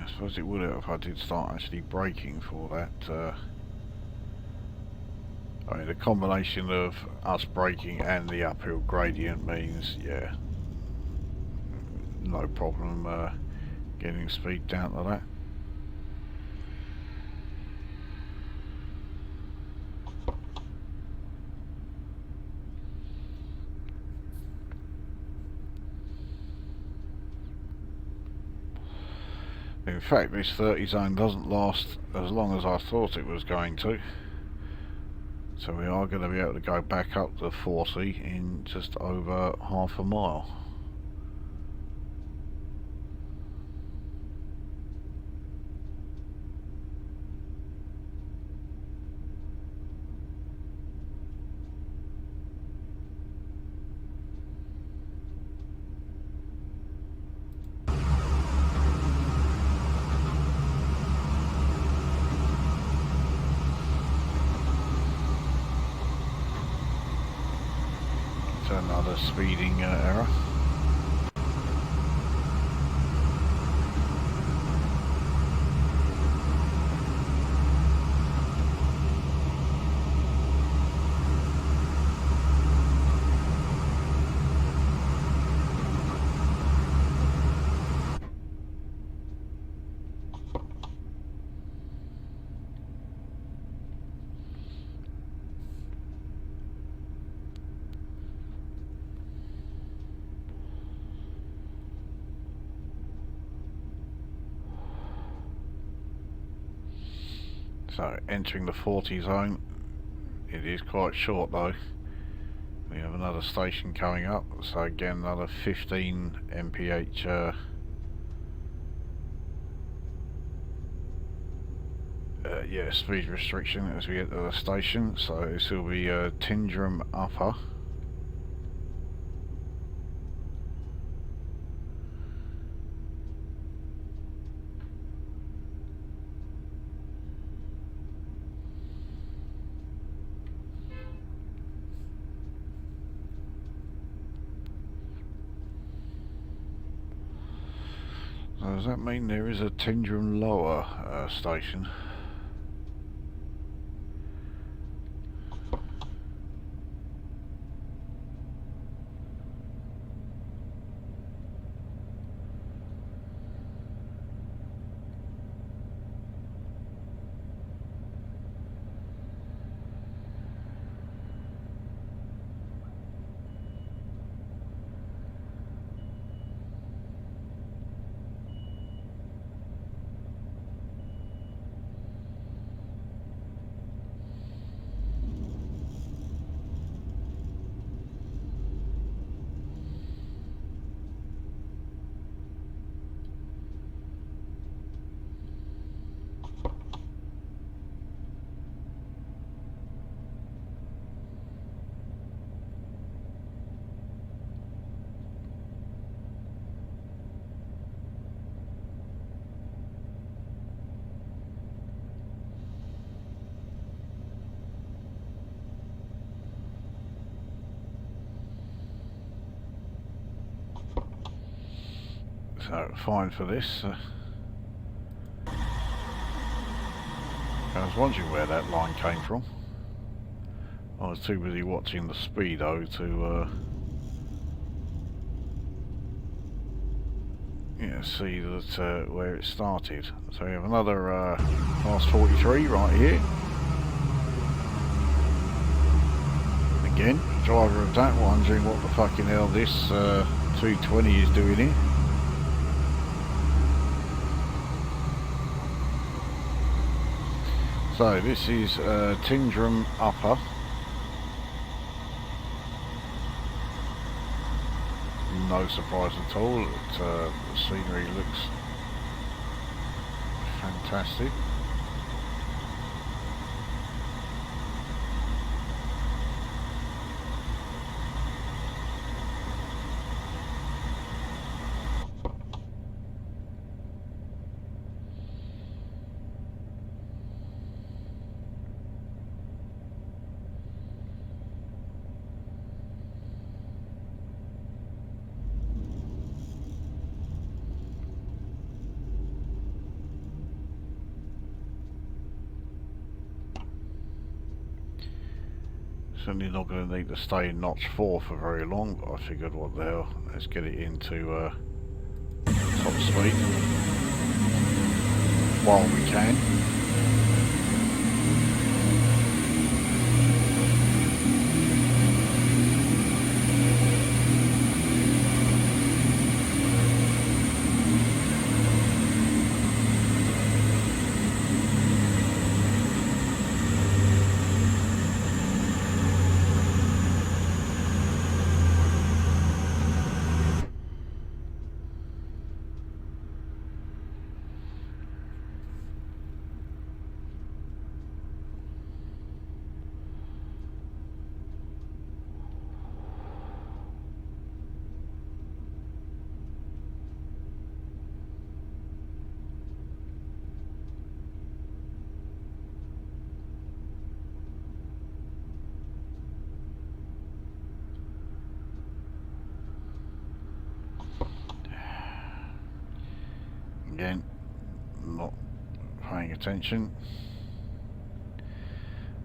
A: I suppose it would have if I did start actually braking for that. I mean, the combination of us braking and the uphill gradient means, yeah, no problem getting speed down to that. In fact, this 30 zone doesn't last as long as I thought it was going to. So we are going to be able to go back up to 40 in just over half a mile. It's another speeding error. So entering the 40 zone, it is quite short though. We have another station coming up, so again another 15 mph yeah, speed restriction as we get to the station. So this will be Tyndrum Upper. So does that mean there is a Tyndrum Lower station? So fine for this. I was wondering where that line came from. I was too busy watching the speedo to yeah, see that where it started. So we have another fast 43 right here. Again, driver of that wondering what the fucking hell this 220 is doing here. So this is Tyndrum Upper. No surprise at all. The scenery looks fantastic. Certainly not going to need to stay in notch 4 for very long, but I figured what the hell, let's get it into top speed while we can. Again, not paying attention.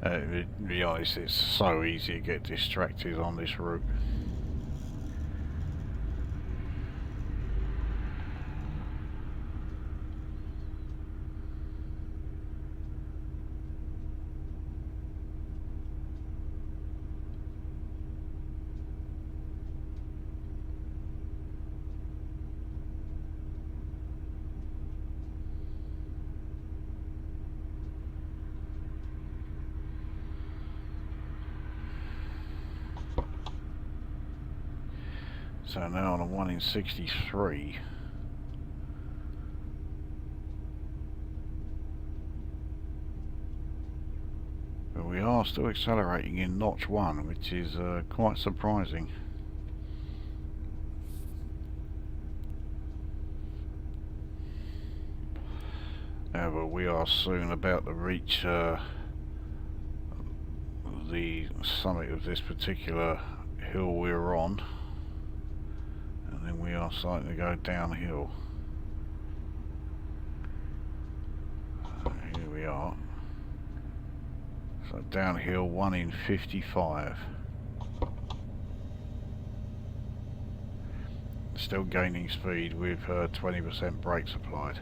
A: To be honest, it's so easy to get distracted on this route. So now on a 1 in 63. But we are still accelerating in notch 1, which is quite surprising. However, we are soon about to reach the summit of this particular hill we're on. And then we are starting to go downhill. Here we are. So downhill 1 in 55. Still gaining speed with 20% brakes applied.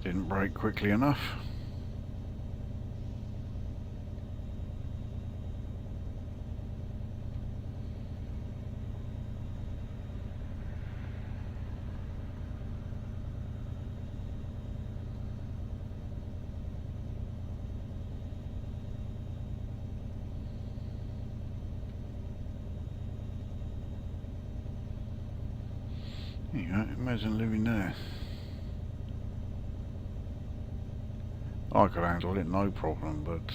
A: Didn't brake quickly enough. There you go, imagine living there. I could handle it, no problem, but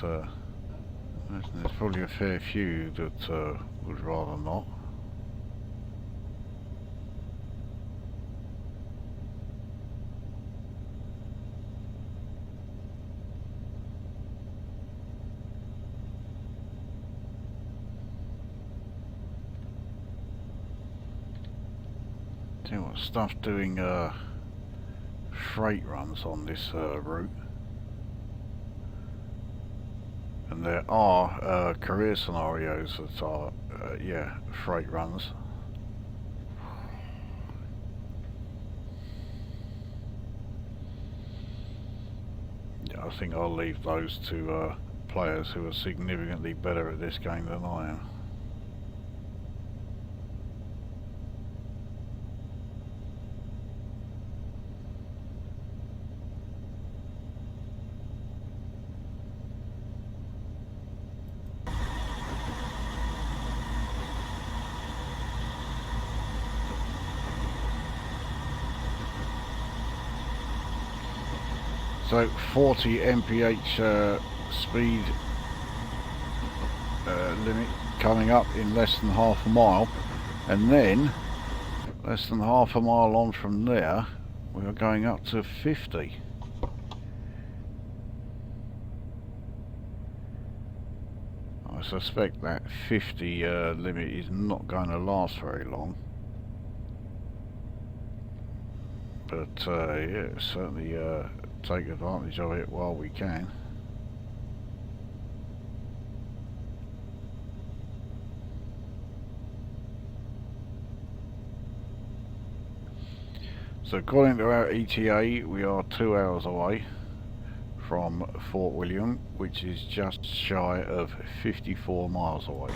A: there's probably a fair few that would rather not. Tell you what, stuff doing freight runs on this route. And there are career scenarios that are, yeah, freight runs. Yeah, I think I'll leave those to players who are significantly better at this game than I am. So 40 mph speed limit coming up in less than half a mile, and then less than half a mile on from there we are going up to 50. I suspect that 50 limit is not going to last very long, but yeah, certainly take advantage of it while we can. So according to our ETA, we are 2 hours away from Fort William, which is just shy of 54 miles away.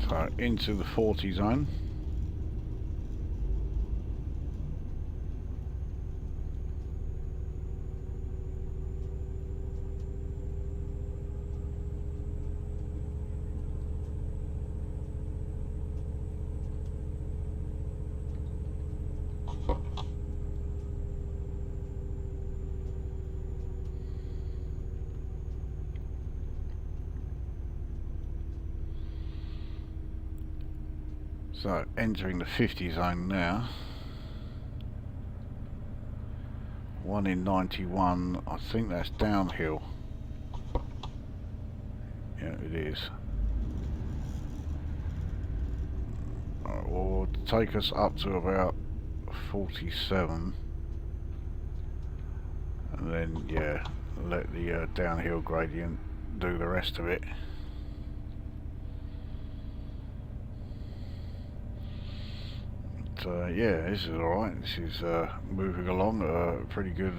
A: So into the 40 zone. So entering the 50 zone now. 1 in 91, I think that's downhill. Yeah, it is. Right, well, take us up to about 47, and then yeah, let the downhill gradient do the rest of it. Yeah, this is alright. This is moving along at a pretty good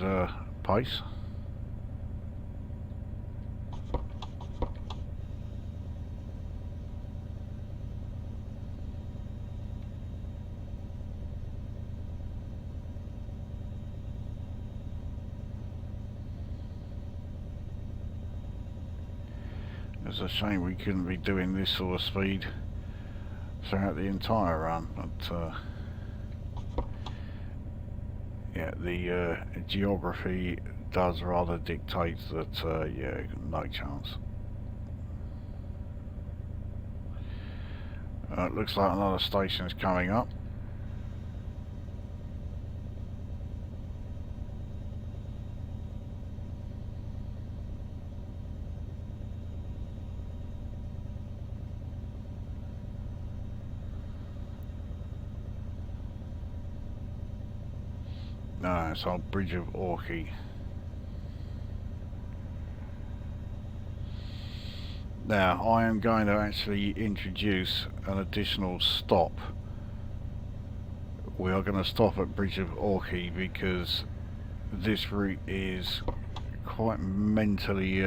A: pace. It's a shame we couldn't be doing this sort of speed throughout the entire run, but yeah, the geography does rather dictate that yeah, no chance. Looks like another station is coming up. No, it's our Bridge of Orkney. Now, I am going to actually introduce an additional stop. We are going to stop at Bridge of Orkney because this route is quite mentally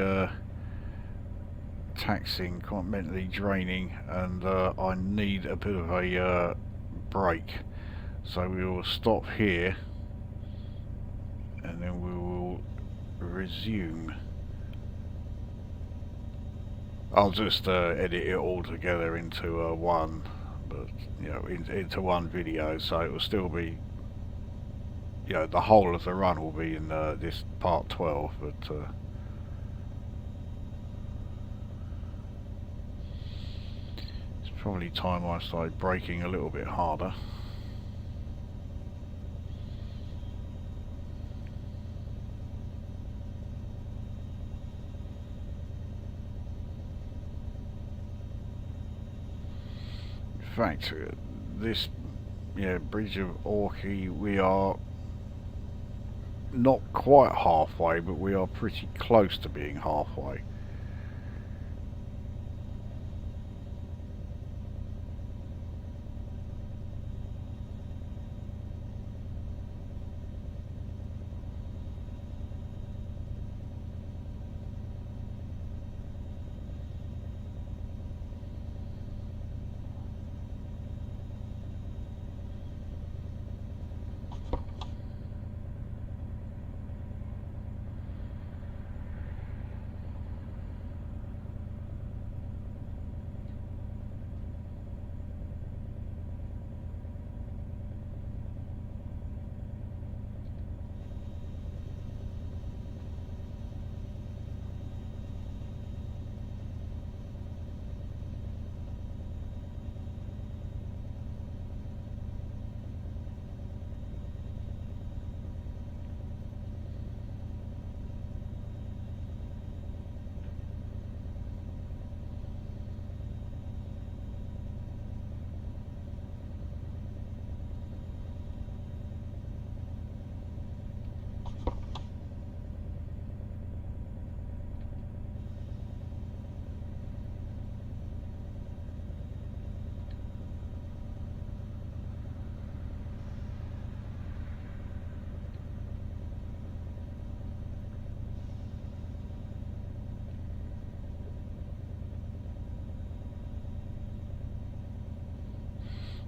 A: taxing, quite mentally draining, and I need a bit of a break. So we will stop here and then we will resume. I'll just edit it all together into one, but you know, into one video, so it will still be, you know, the whole of the run will be in this part 12, but it's probably time I started braking a little bit harder. In fact, this Bridge of Orkney, we are not quite halfway, but we are pretty close to being halfway.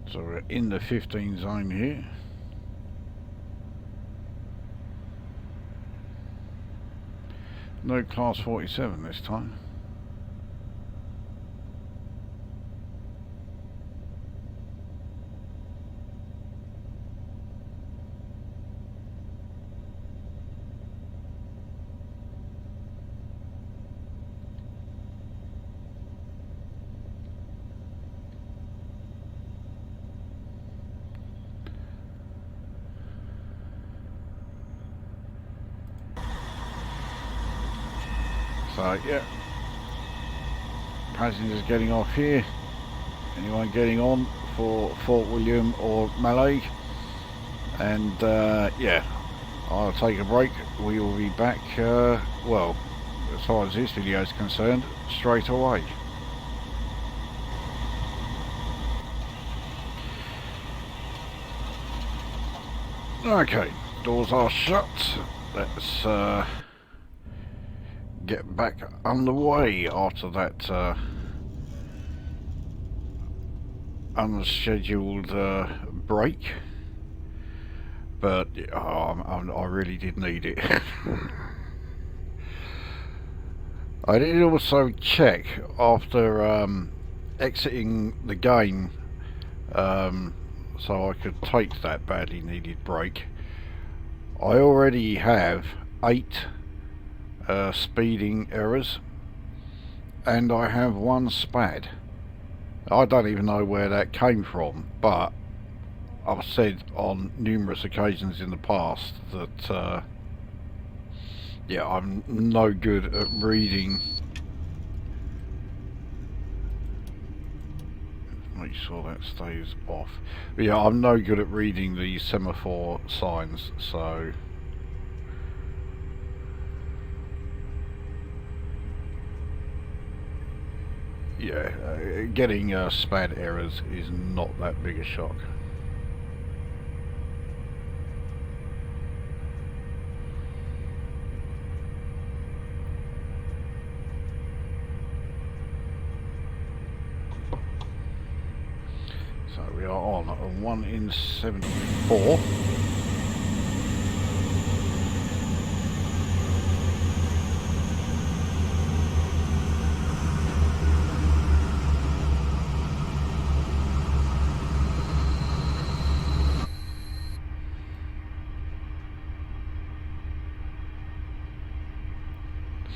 A: So we're in the 15 zone here. No class 47 this time. So yeah, passengers getting off here. Anyone getting on for Fort William or Mallaig? And yeah, I'll take a break. We will be back, well, as far as this video is concerned, straight away. Okay, doors are shut. Let's get back underway after that unscheduled break. But I really did need it. I did also check after exiting the game, so I could take that badly needed break. I already have 8 speeding errors, and I have 1 SPAD. I don't even know where that came from, but I've said on numerous occasions in the past that yeah, I'm no good at reading. Make sure that stays off. But yeah, I'm no good at reading the semaphore signs, so yeah, getting SPAD errors is not that big a shock. So we are on a 1 in 74.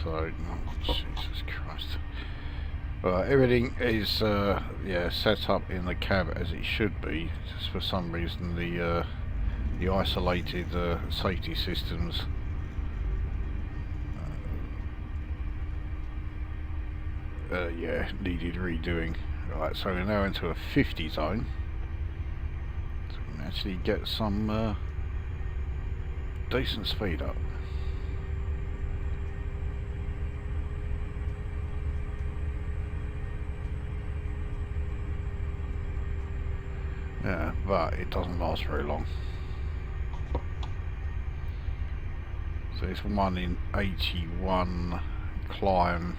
A: So, oh, Jesus Christ. Everything is yeah, set up in the cab as it should be. Just for some reason the isolated safety systems yeah, needed redoing. Right, so we're now into a 50 zone. So we can actually get some decent speed up. Yeah, but it doesn't last very long. So this 1 in 81 climb,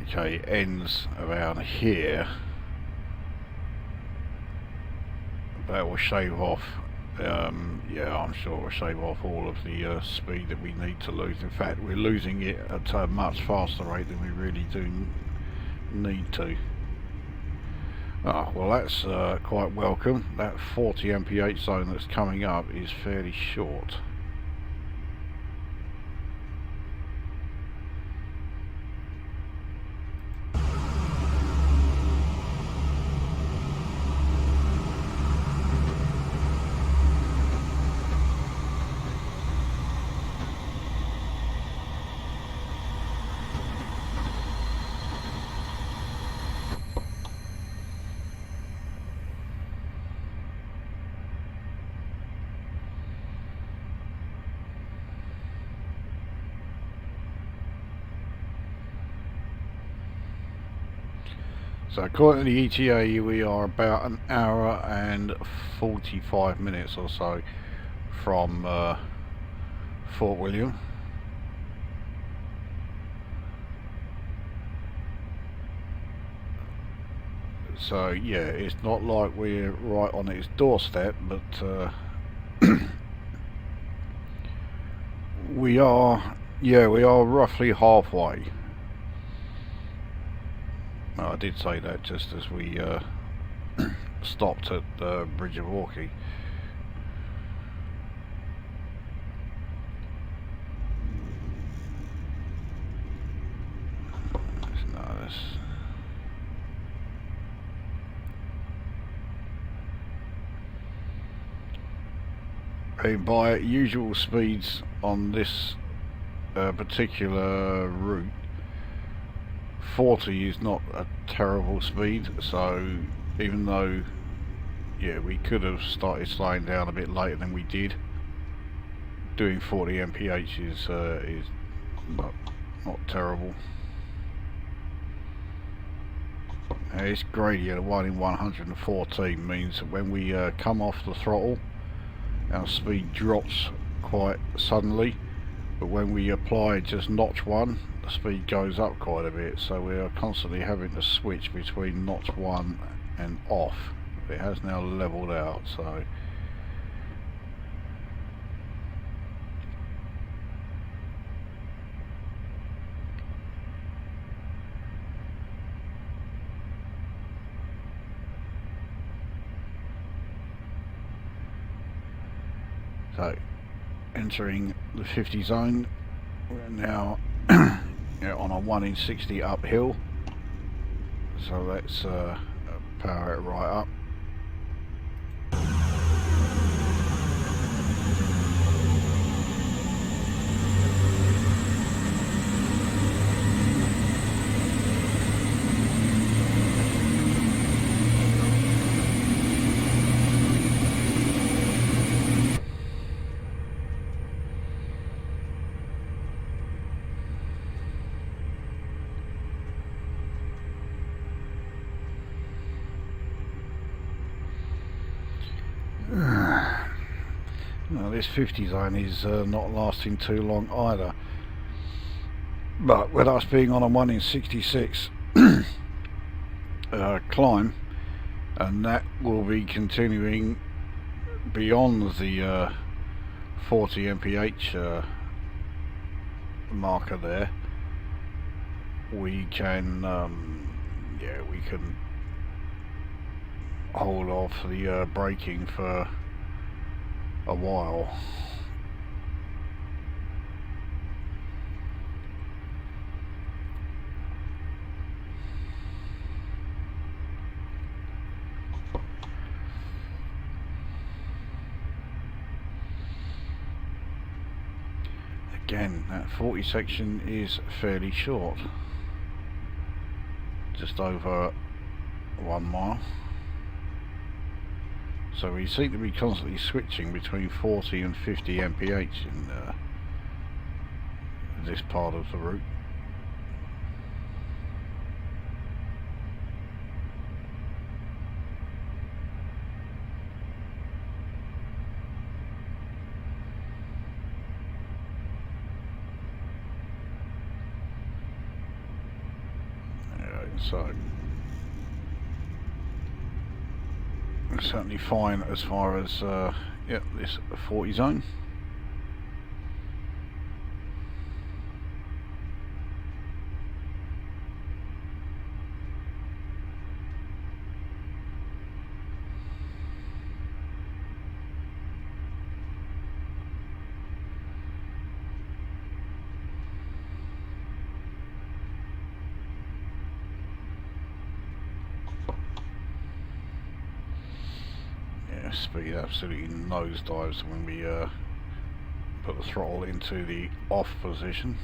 A: okay, ends around here. That will shave off, yeah, I'm sure it will shave off all of the speed that we need to lose. In fact, we're losing it at a much faster rate than we really do need to. Oh, well, that's quite welcome. That 40 mph zone that's coming up is fairly short. So according to the ETA, we are about an hour and 45 minutes or so from Fort William. So yeah, it's not like we're right on its doorstep, but we are, yeah, we are roughly halfway. Well, I did say that just as we stopped at the Bridge of Orkney. By usual speeds on this particular route, 40 is not a terrible speed, so even though, yeah, we could have started slowing down a bit later than we did, doing 40 mph is not terrible. This gradient of 1 in 114 means that when we come off the throttle, our speed drops quite suddenly, but when we apply just notch 1, the speed goes up quite a bit, so we are constantly having to switch between notch 1 and off. It has now leveled out, so entering the 50 zone. We're now on a 1 in 60 uphill, so let's power it right up. Now this 50 zone is not lasting too long either, but with us being on a 1 in 66 climb, and that will be continuing beyond the 40 mph marker there, we can we can hold off the braking for a while. Again, that 40 section is fairly short, just over 1 mile. So we seem to be constantly switching between 40 and 50 mph in this part of the route. So certainly fine as far as this 40 zone. Speed absolutely nosedives when we put the throttle into the off position.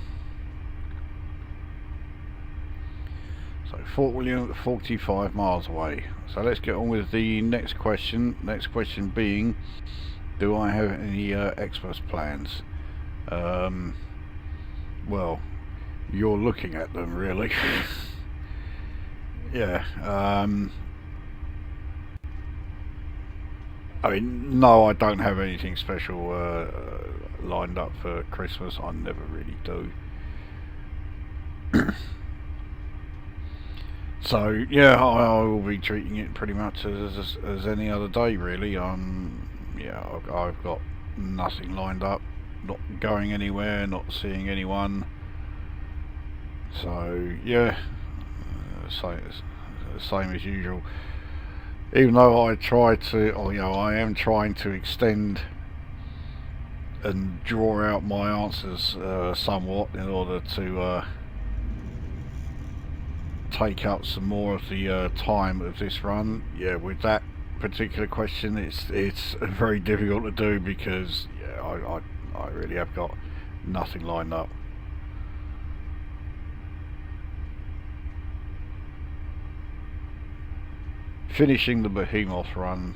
A: So Fort William, 45 miles away. So let's get on with the next question. Next question being, do I have any Xmas plans? Well, you're looking at them really. Yeah. I mean, no, I don't have anything special lined up for Christmas. I never really do. So yeah, I will be treating it pretty much as any other day really. Yeah, I've got nothing lined up, not going anywhere, not seeing anyone. So yeah, same as usual. Even though I try to, or I am trying to extend and draw out my answers somewhat in order to take up some more of the time of this run. Yeah, with that particular question, it's very difficult to do because I really have got nothing lined up. Finishing the Behemoth Run,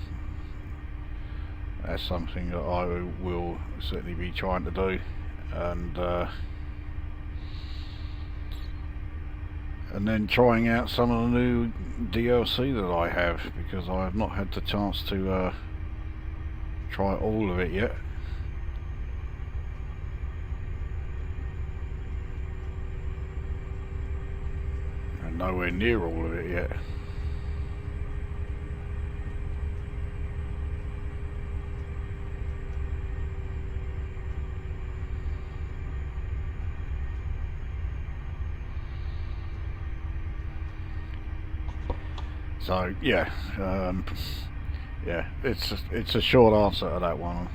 A: that's something that I will certainly be trying to do, and then trying out some of the new DLC that I have, because I have not had the chance to try all of it yet. And nowhere near all of it yet. So yeah, yeah, it's a short answer to that one.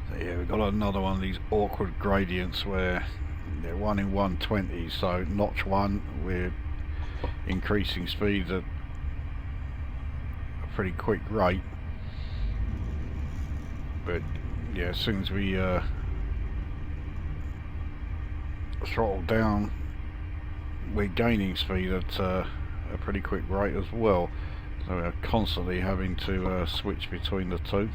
A: So yeah, we've got another one of these awkward gradients where they're 1 in 120. So notch 1, we're increasing speed at a pretty quick rate, but yeah, as soon as we throttle down, we're gaining speed at a pretty quick rate as well, so we're constantly having to switch between the two.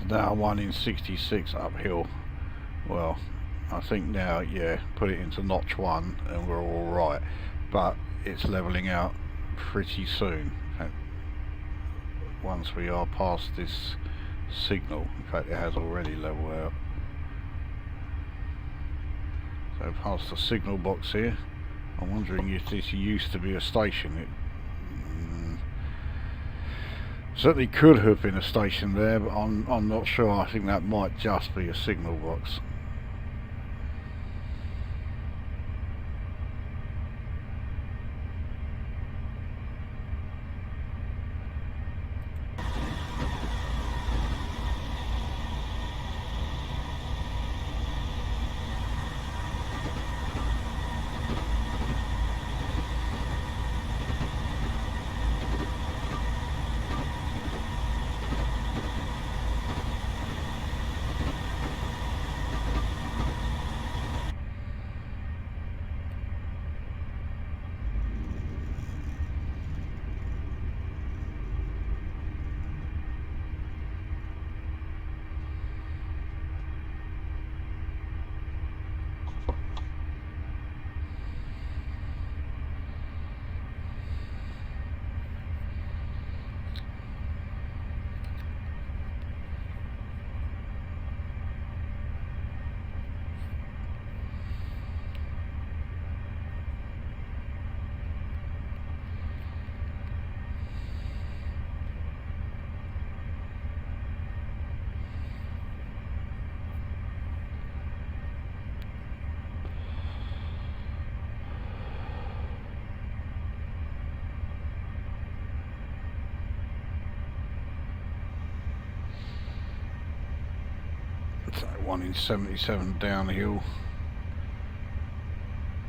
A: Now 1 in 66 uphill. Well, I think now, yeah, put it into notch 1 and we're all right, but it's leveling out pretty soon. In fact, once we are past this signal, in fact it has already leveled out. So past the signal box here, I'm wondering if this used to be a station. It certainly could have been a station there, but I'm not sure. I think that might just be a signal box. 1 in 77 downhill.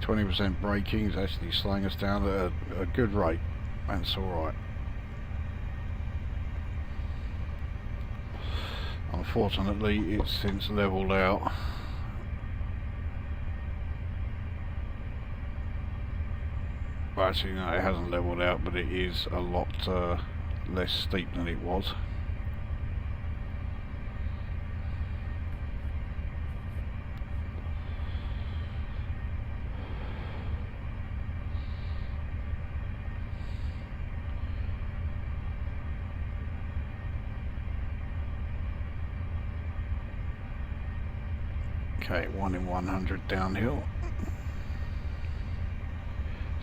A: 20% braking is actually slowing us down at a good rate. That's alright. Unfortunately, it's since levelled out. Well, actually, no, it hasn't levelled out, but it is a lot less steep than it was. Okay, 1 in 100 downhill.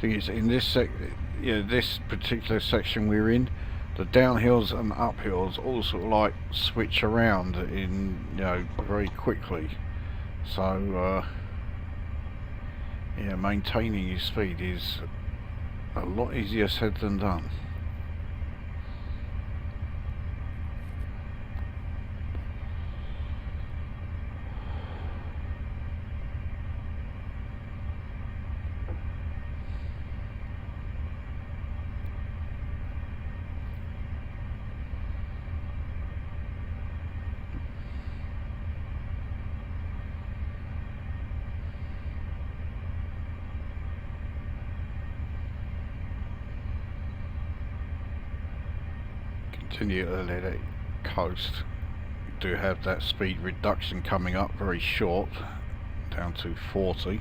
A: Thing is, in this this particular section we're in, the downhills and uphills all sort of like switch around in, you know, very quickly. So yeah, maintaining your speed is a lot easier said than done. Continue to let it coast. We do have that speed reduction coming up very short, down to 40.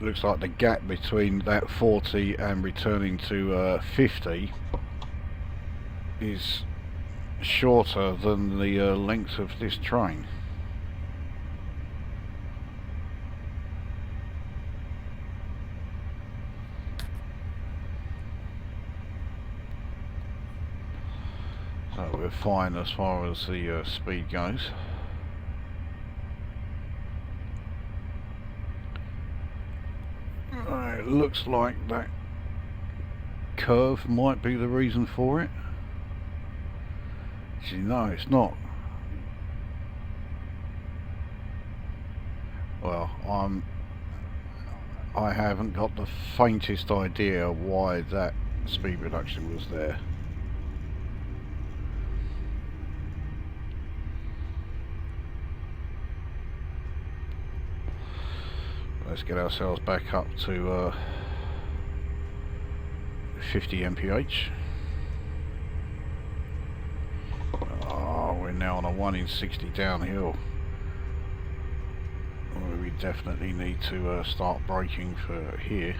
A: Looks like the gap between that 40 and returning to 50 is shorter than the length of this train. So we're fine as far as the speed goes. It looks like that curve might be the reason for it. Actually, no, it's not. Well, I haven't got the faintest idea why that speed reduction was there. Let's get ourselves back up to 50 mph. Oh, we're now on a 1 in 60 downhill. Well, we definitely need to start braking for here.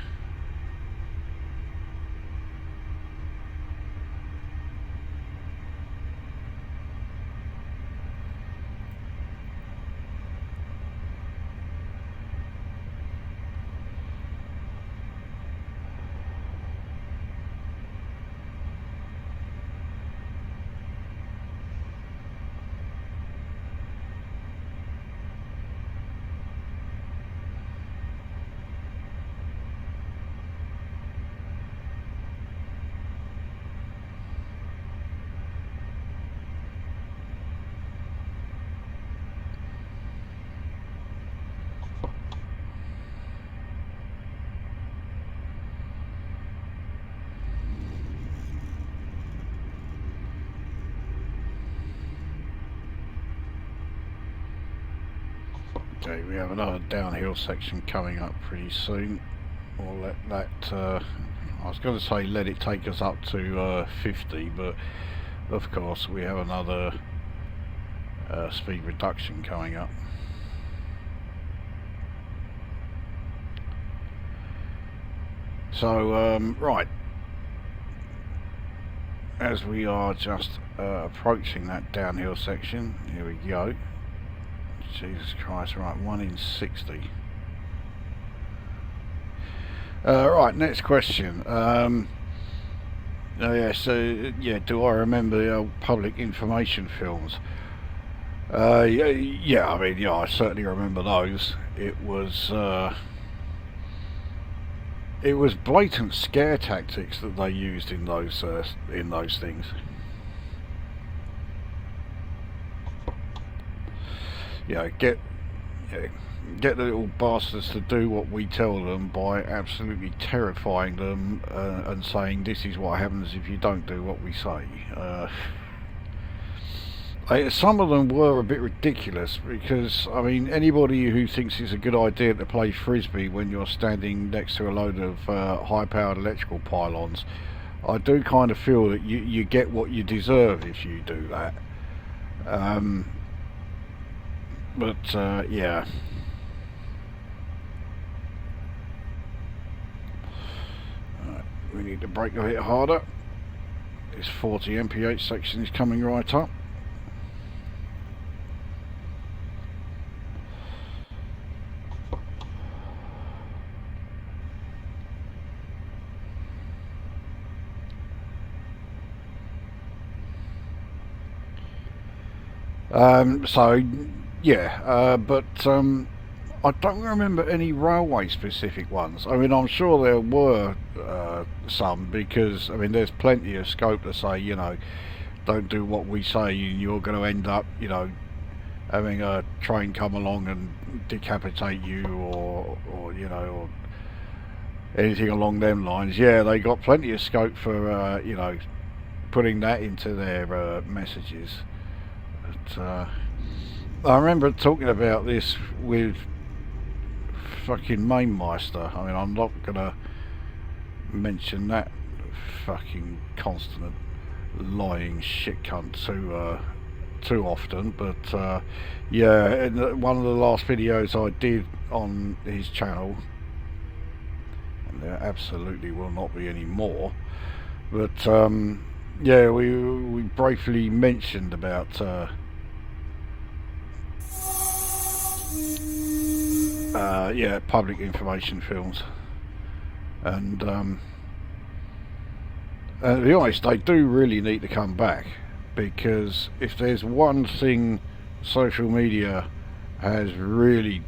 A: Okay, we have another downhill section coming up pretty soon. We'll let that, I was going to say let it take us up to 50, but of course we have another speed reduction coming up. So, right, as we are just approaching that downhill section, here we go. Jesus Christ, right, 1 in 60. Right, next question. Yeah, so, yeah, do I remember the old public information films? Yeah, I mean, yeah, I certainly remember those. It was blatant scare tactics that they used in those things. you know, get the little bastards to do what we tell them by absolutely terrifying them and saying this is what happens if you don't do what we say. Some of them were a bit ridiculous because, I mean, anybody who thinks it's a good idea to play frisbee when you're standing next to a load of high-powered electrical pylons, I do kind of feel that you get what you deserve if you do that. Yeah. Right, we need to brake a bit harder. This 40 mph section is coming right up. So yeah, but I don't remember any railway specific ones. I mean, I'm sure there were some, because I mean there's plenty of scope to say, you know, don't do what we say and you're going to end up, you know, having a train come along and decapitate you, or you know, or anything along them lines. Yeah, they got plenty of scope for you know, putting that into their messages. But I remember talking about this with fucking Mainmeister. I mean, I'm not gonna mention that fucking constant lying shit cunt too often, but yeah, in one of the last videos I did on his channel, and there absolutely will not be any more, but yeah, we briefly mentioned about yeah, public information films, and to be honest, they do really need to come back, because if there's one thing social media has really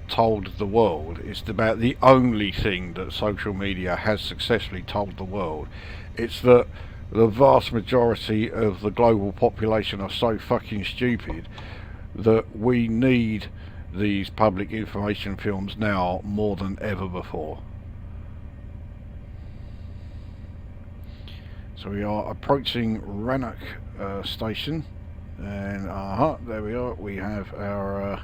A: told the world, it's about the only thing that social media has successfully told the world, it's that the vast majority of the global population are so fucking stupid that we need these public information films now more than ever before. So we are approaching Rannoch station, and there we are. We have our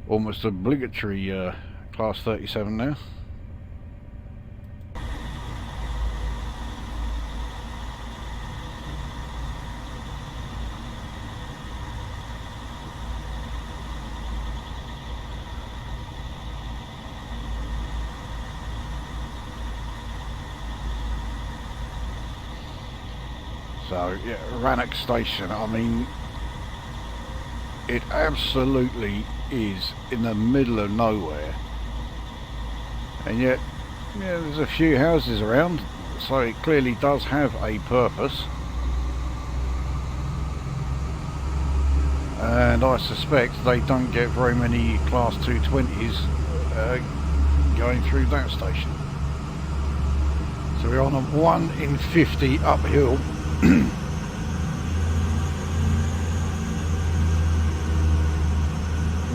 A: almost obligatory class 37 now. So yeah, Rannoch station, I mean, it absolutely is in the middle of nowhere, and yet, yeah, there's a few houses around, so it clearly does have a purpose, and I suspect they don't get very many class 220s going through that station. So we're on a 1 in 50 uphill.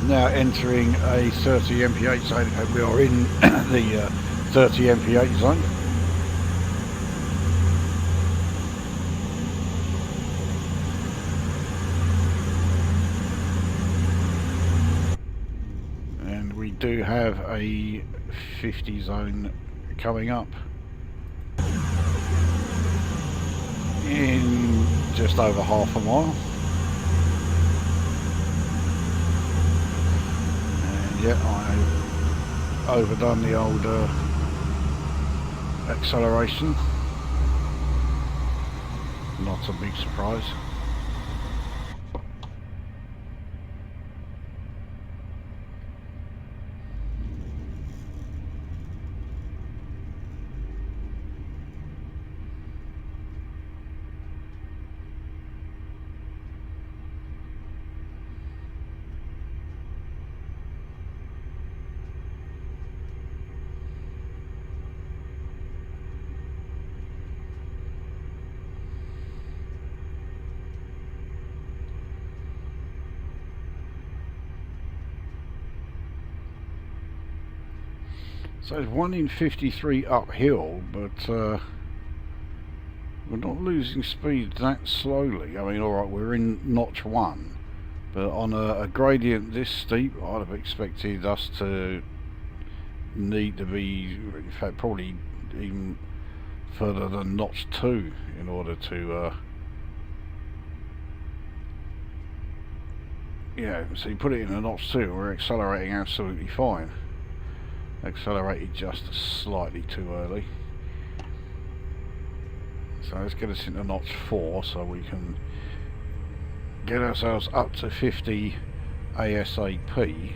A: Now entering a 30 mph zone. We are in the 30 mph zone. And we do have a 50 zone coming up in just over half a mile. And yeah, I've overdone the old acceleration. Not a big surprise. So it's 1 in 53 uphill, but we're not losing speed that slowly. I mean, alright, we're in notch 1, but on a gradient this steep, I'd have expected us to need to be, in fact, probably even further than notch 2 in order to yeah, so you put it in a notch 2, we're accelerating absolutely fine. Accelerated just slightly too early. So let's get us into notch 4 so we can get ourselves up to 50 ASAP.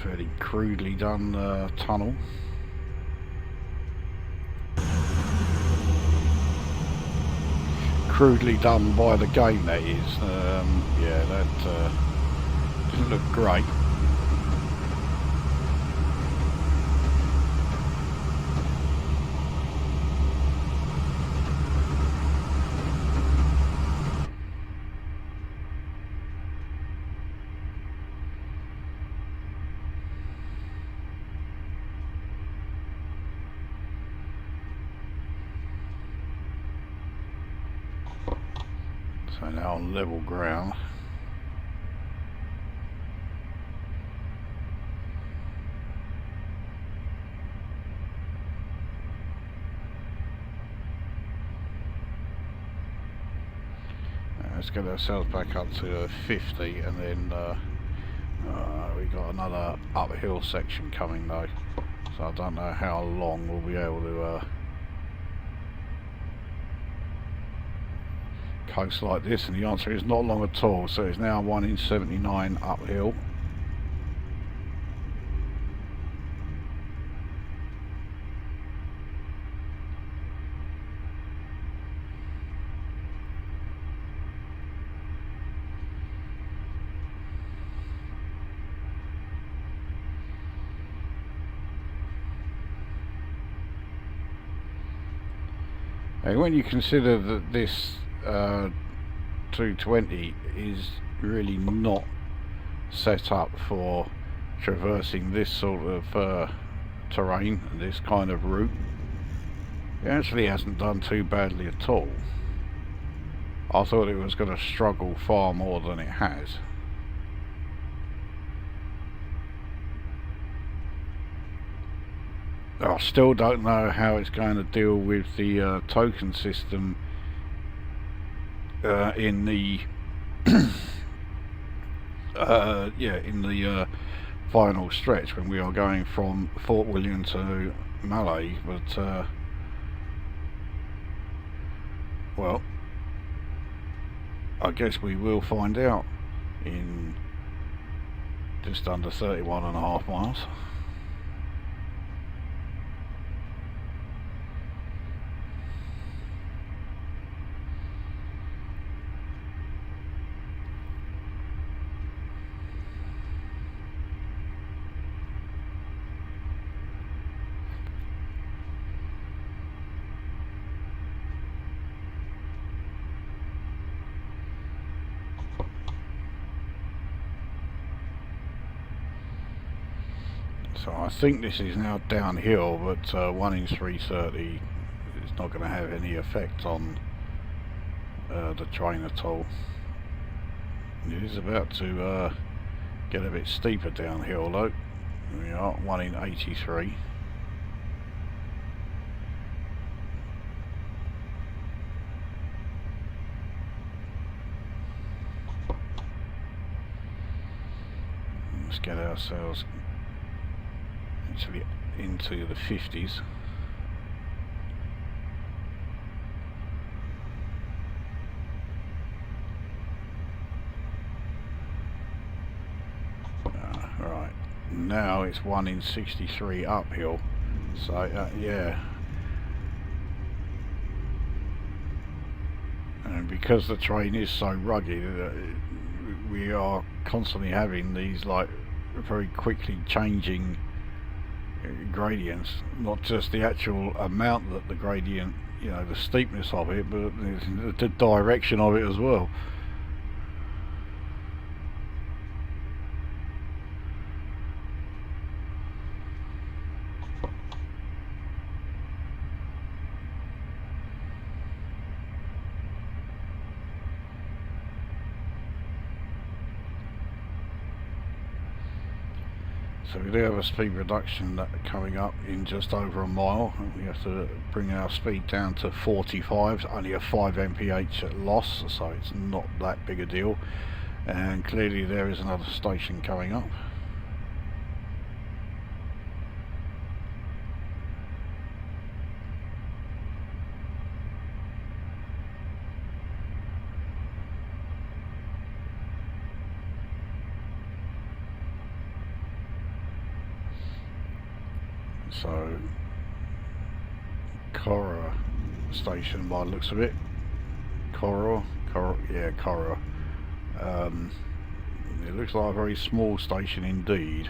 A: Fairly crudely done tunnel. Crudely done by the game, that is. Yeah, that didn't look great. So now on level ground. Let's get ourselves back up to 50, and then we got another uphill section coming though. So I don't know how long we'll be able to coast like this, and the answer is not long at all. So it's now 1 in 79 uphill. And when you consider that this 220 is really not set up for traversing this sort of terrain, this kind of route, it actually hasn't done too badly at all. I thought it was going to struggle far more than it has. I still don't know how it's going to deal with the token system in the in the final stretch when we are going from Fort William to Mallaig, but well, I guess we will find out in just under 31.5 miles. So I think this is now downhill, but 1 in 330 is not going to have any effect on the train at all. It is about to get a bit steeper downhill though. We are 1 in 83. Let's get ourselves actually into the 50s. Right, Now it's 1 in 63 uphill. So yeah. And because the terrain is so rugged, we are constantly having these like very quickly changing gradients, not just the actual amount that the gradient, you know, the steepness of it, but the direction of it as well. So we do have a speed reduction coming up in just over a mile. We have to bring our speed down to 45, only a 5 mph loss, so it's not that big a deal. And clearly there is another station coming up. So, Corra station by the looks of it. Corra. It looks like a very small station indeed.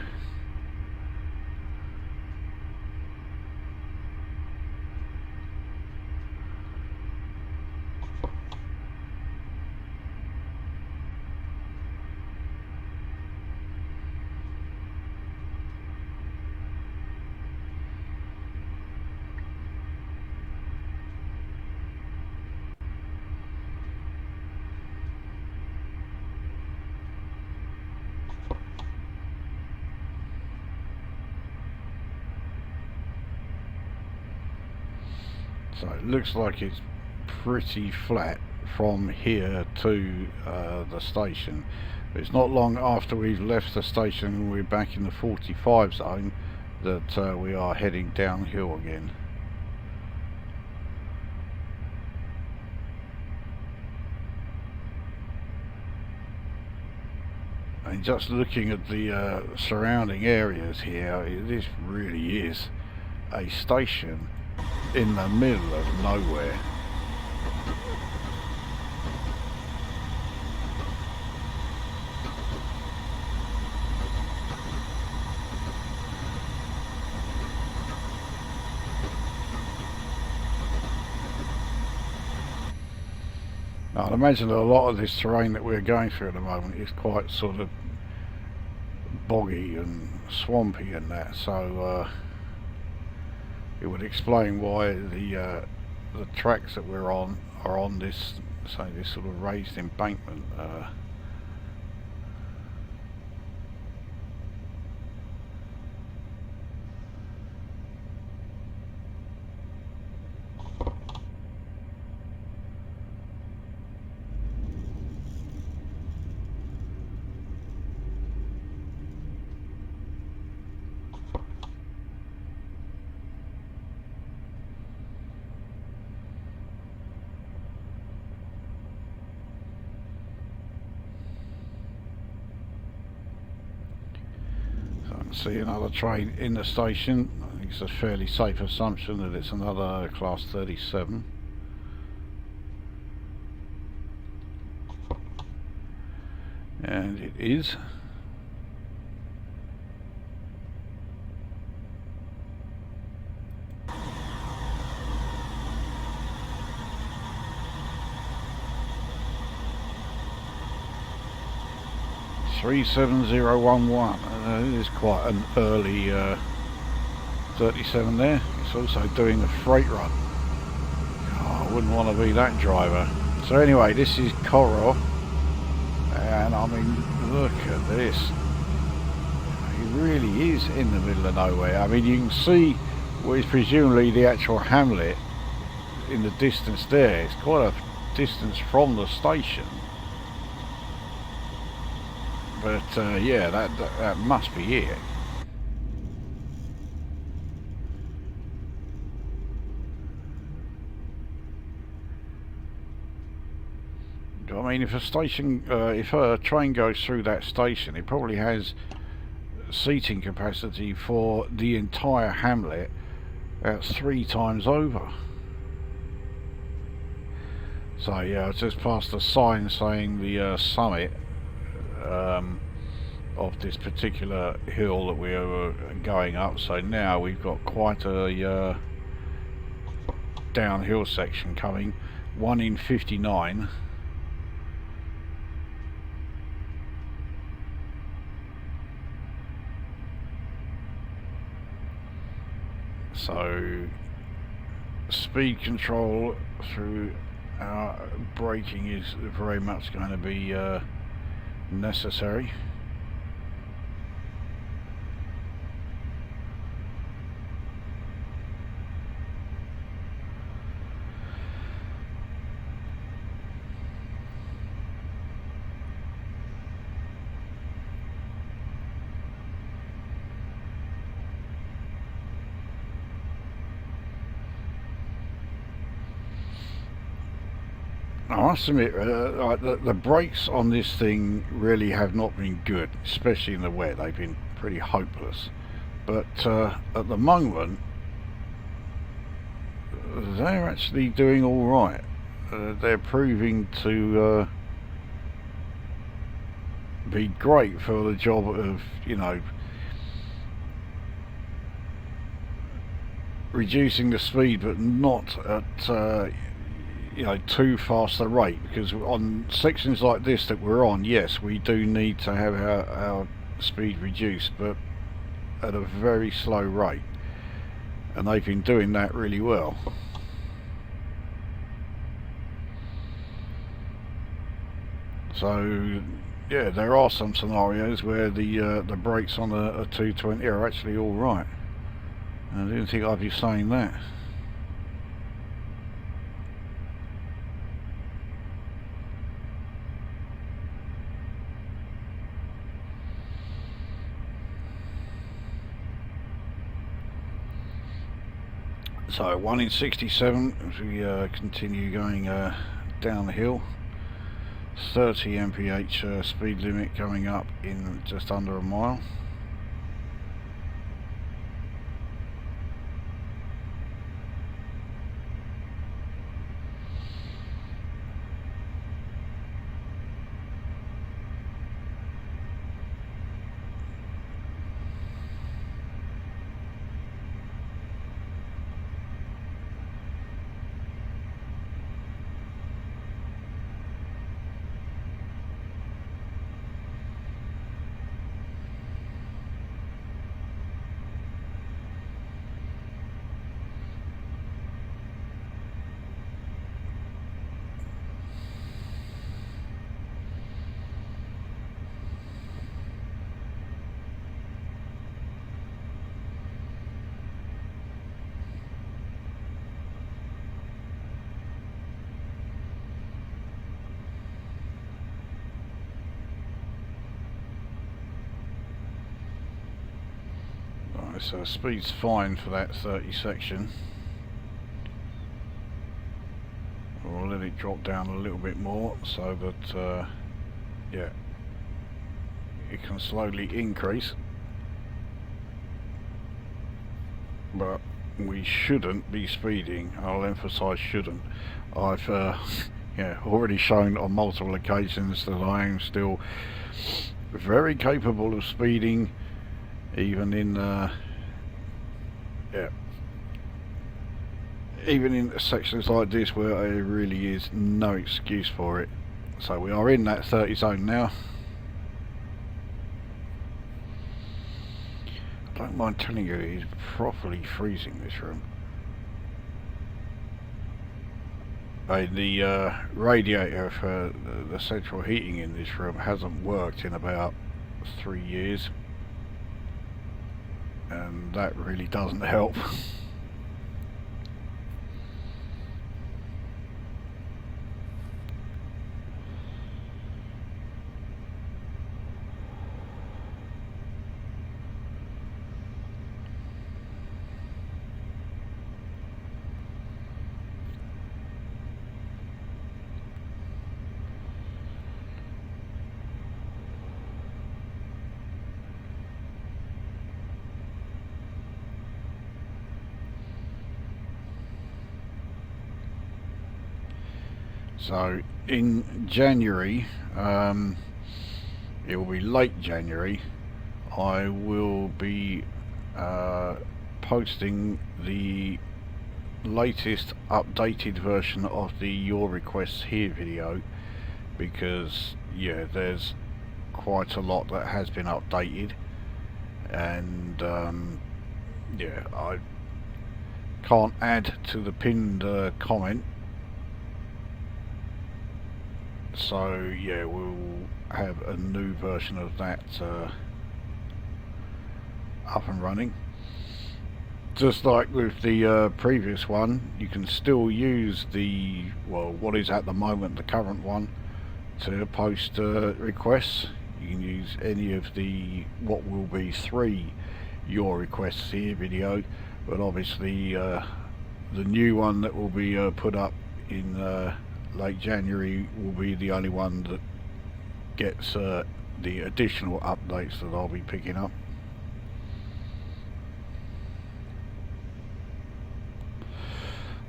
A: So it looks like it's pretty flat from here to the station. But it's not long after we've left the station and we're back in the 45 zone that we are heading downhill again. And just looking at the surrounding areas here, this really is a station in the middle of nowhere. I'd imagine that a lot of this terrain that we're going through at the moment is quite sort of boggy and swampy and that, so it would explain why the tracks that we're on are on this, say, this sort of raised embankment. See another train in the station. I think it's a fairly safe assumption that it's another class 37. And it is. It is quite an early 37 there. It's also doing a freight run. Oh, I wouldn't want to be that driver. So anyway, this is Cornwall, and I mean, look at this. It really is in the middle of nowhere. I mean, you can see what is presumably the actual hamlet in the distance there. It's quite a distance from the station. But yeah, that must be it. I mean, if a train goes through that station, it probably has seating capacity for the entire hamlet that's 3 times over. So yeah, I just passed a sign saying the summit of this particular hill that we were going up, so now we've got quite a downhill section coming, 1 in 59. So speed control through our braking is very much going to be necessary. I must admit, like the brakes on this thing really have not been good, especially in the wet. They've been pretty hopeless. But at the moment, they're actually doing all right. They're proving to be great for the job of, you know, reducing the speed, but not at you know, too fast a rate, because on sections like this that we're on, yes, we do need to have our speed reduced, but at a very slow rate, and they've been doing that really well. So yeah, there are some scenarios where the brakes on a 220 are actually all right. I didn't think I'd be saying that. So 1 in 67 as we continue going down the hill. 30 mph speed limit coming up in just under a mile. So speed's fine for that 30 section. We'll let it drop down a little bit more so that yeah, it can slowly increase, but we shouldn't be speeding. I'll emphasize shouldn't. I've yeah, already shown on multiple occasions that I am still very capable of speeding, even in yeah, even in sections like this where there really is no excuse for it. So we are in that 30 zone now. I don't mind telling you, it's properly freezing this room. The radiator for the central heating in this room hasn't worked in about 3 years, and that really doesn't help. So in January, it will be late January, I will be posting the latest updated version of the Your Requests Here video, because yeah, there's quite a lot that has been updated, and yeah, I can't add to the pinned comment, so yeah, we'll have a new version of that up and running. Just like with the previous one, you can still use the, well, what is at the moment the current one, to post requests. You can use any of the, what will be 3 Your Requests Here video, but obviously the new one that will be put up in late January will be the only one that gets the additional updates that I'll be picking up.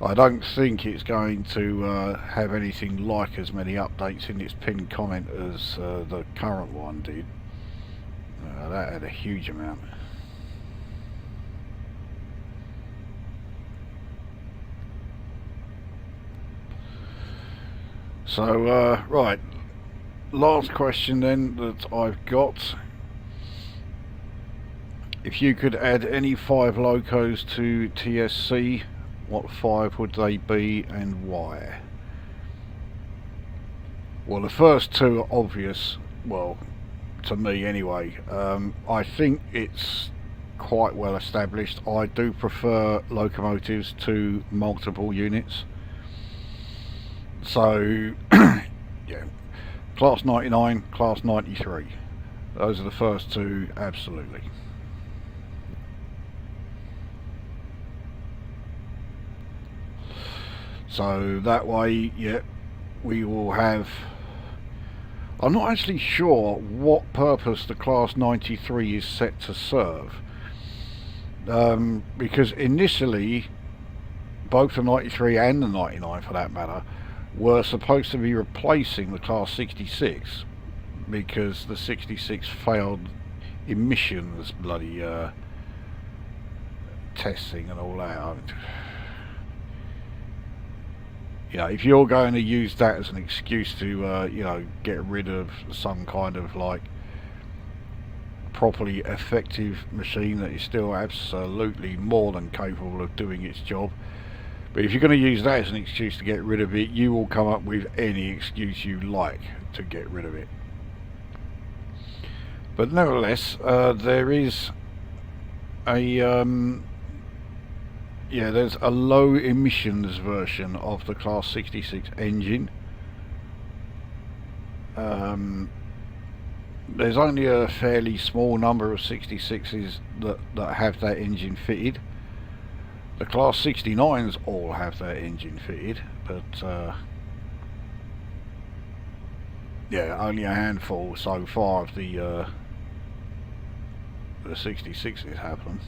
A: I don't think it's going to have anything like as many updates in its pinned comment as the current one did. That had a huge amount. So right, last question then that I've got. If you could add any 5 locos to TSC, what 5 would they be and why? Well, the first 2 are obvious, well, to me anyway. I think it's quite well established. I do prefer locomotives to multiple units. So, yeah, Class 99, Class 93. Those are the first 2, absolutely. So that way, yeah, we will have... I'm not actually sure what purpose the Class 93 is set to serve. Because initially, both the 93 and the 99 for that matter, were supposed to be replacing the Class 66, because the 66 failed emissions bloody testing and all that. You know, if you're going to use that as an excuse to, you know, get rid of some kind of like properly effective machine that is still absolutely more than capable of doing its job, but if you're going to use that as an excuse to get rid of it, you will come up with any excuse you like to get rid of it. But nevertheless, there is a yeah, there's a low emissions version of the Class 66 engine. There's only a fairly small number of 66s that have that engine fitted. The Class 69s all have that engine fitted, but yeah, only a handful so far of the 66s have them.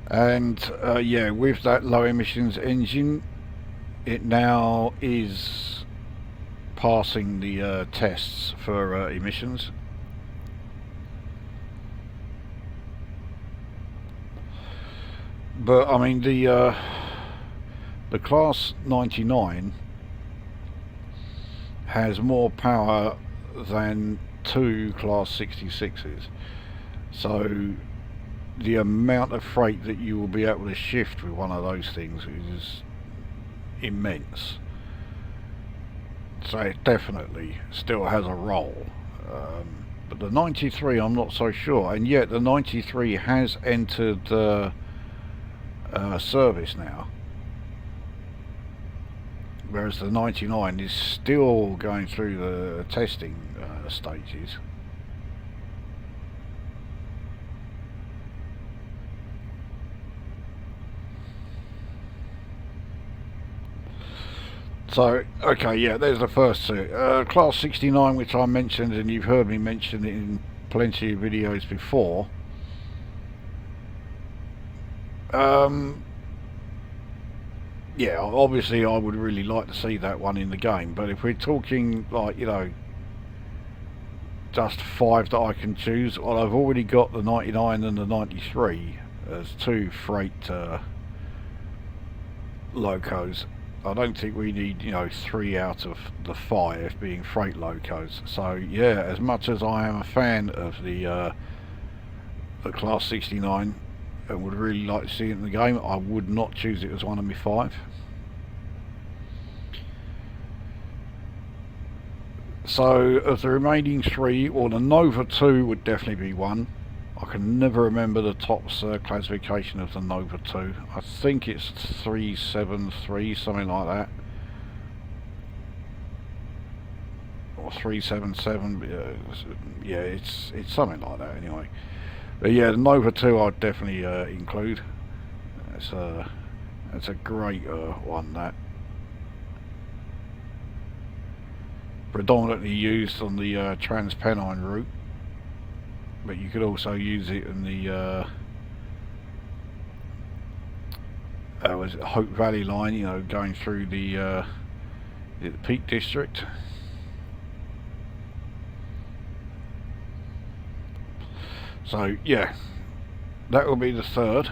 A: And yeah, with that low emissions engine, it now is passing the tests for emissions. But I mean, the Class 99 has more power than 2 Class 66s, so the amount of freight that you will be able to shift with one of those things is immense. So it definitely still has a role, but the 93 I'm not so sure, and yet the 93 has entered service now, whereas the 99 is still going through the testing stages. So, okay, yeah, there's the first 2. Class 69, which I mentioned, and you've heard me mention it in plenty of videos before. yeah, obviously I would really like to see that one in the game, but if we're talking like, you know, just 5 that I can choose, well, I've already got the 99 and the 93 as 2 freight locos. I don't think we need, you know, 3 out of the 5 being freight locos. So yeah, as much as I am a fan of the Class 69 and would really like to see it in the game, I would not choose it as one of my 5. So of the remaining 3, well, the Nova 2 would definitely be one. I can never remember the TOPS classification of the Nova 2. I think it's 373, something like that. Or 377, yeah, it's something like that anyway. But yeah, the Nova 2 I'd definitely include. That's a great one, that. Predominantly used on the Trans-Pennine route, but you could also use it in the was it Hope Valley line, you know, going through the Peak District. So yeah, that will be the 3rd.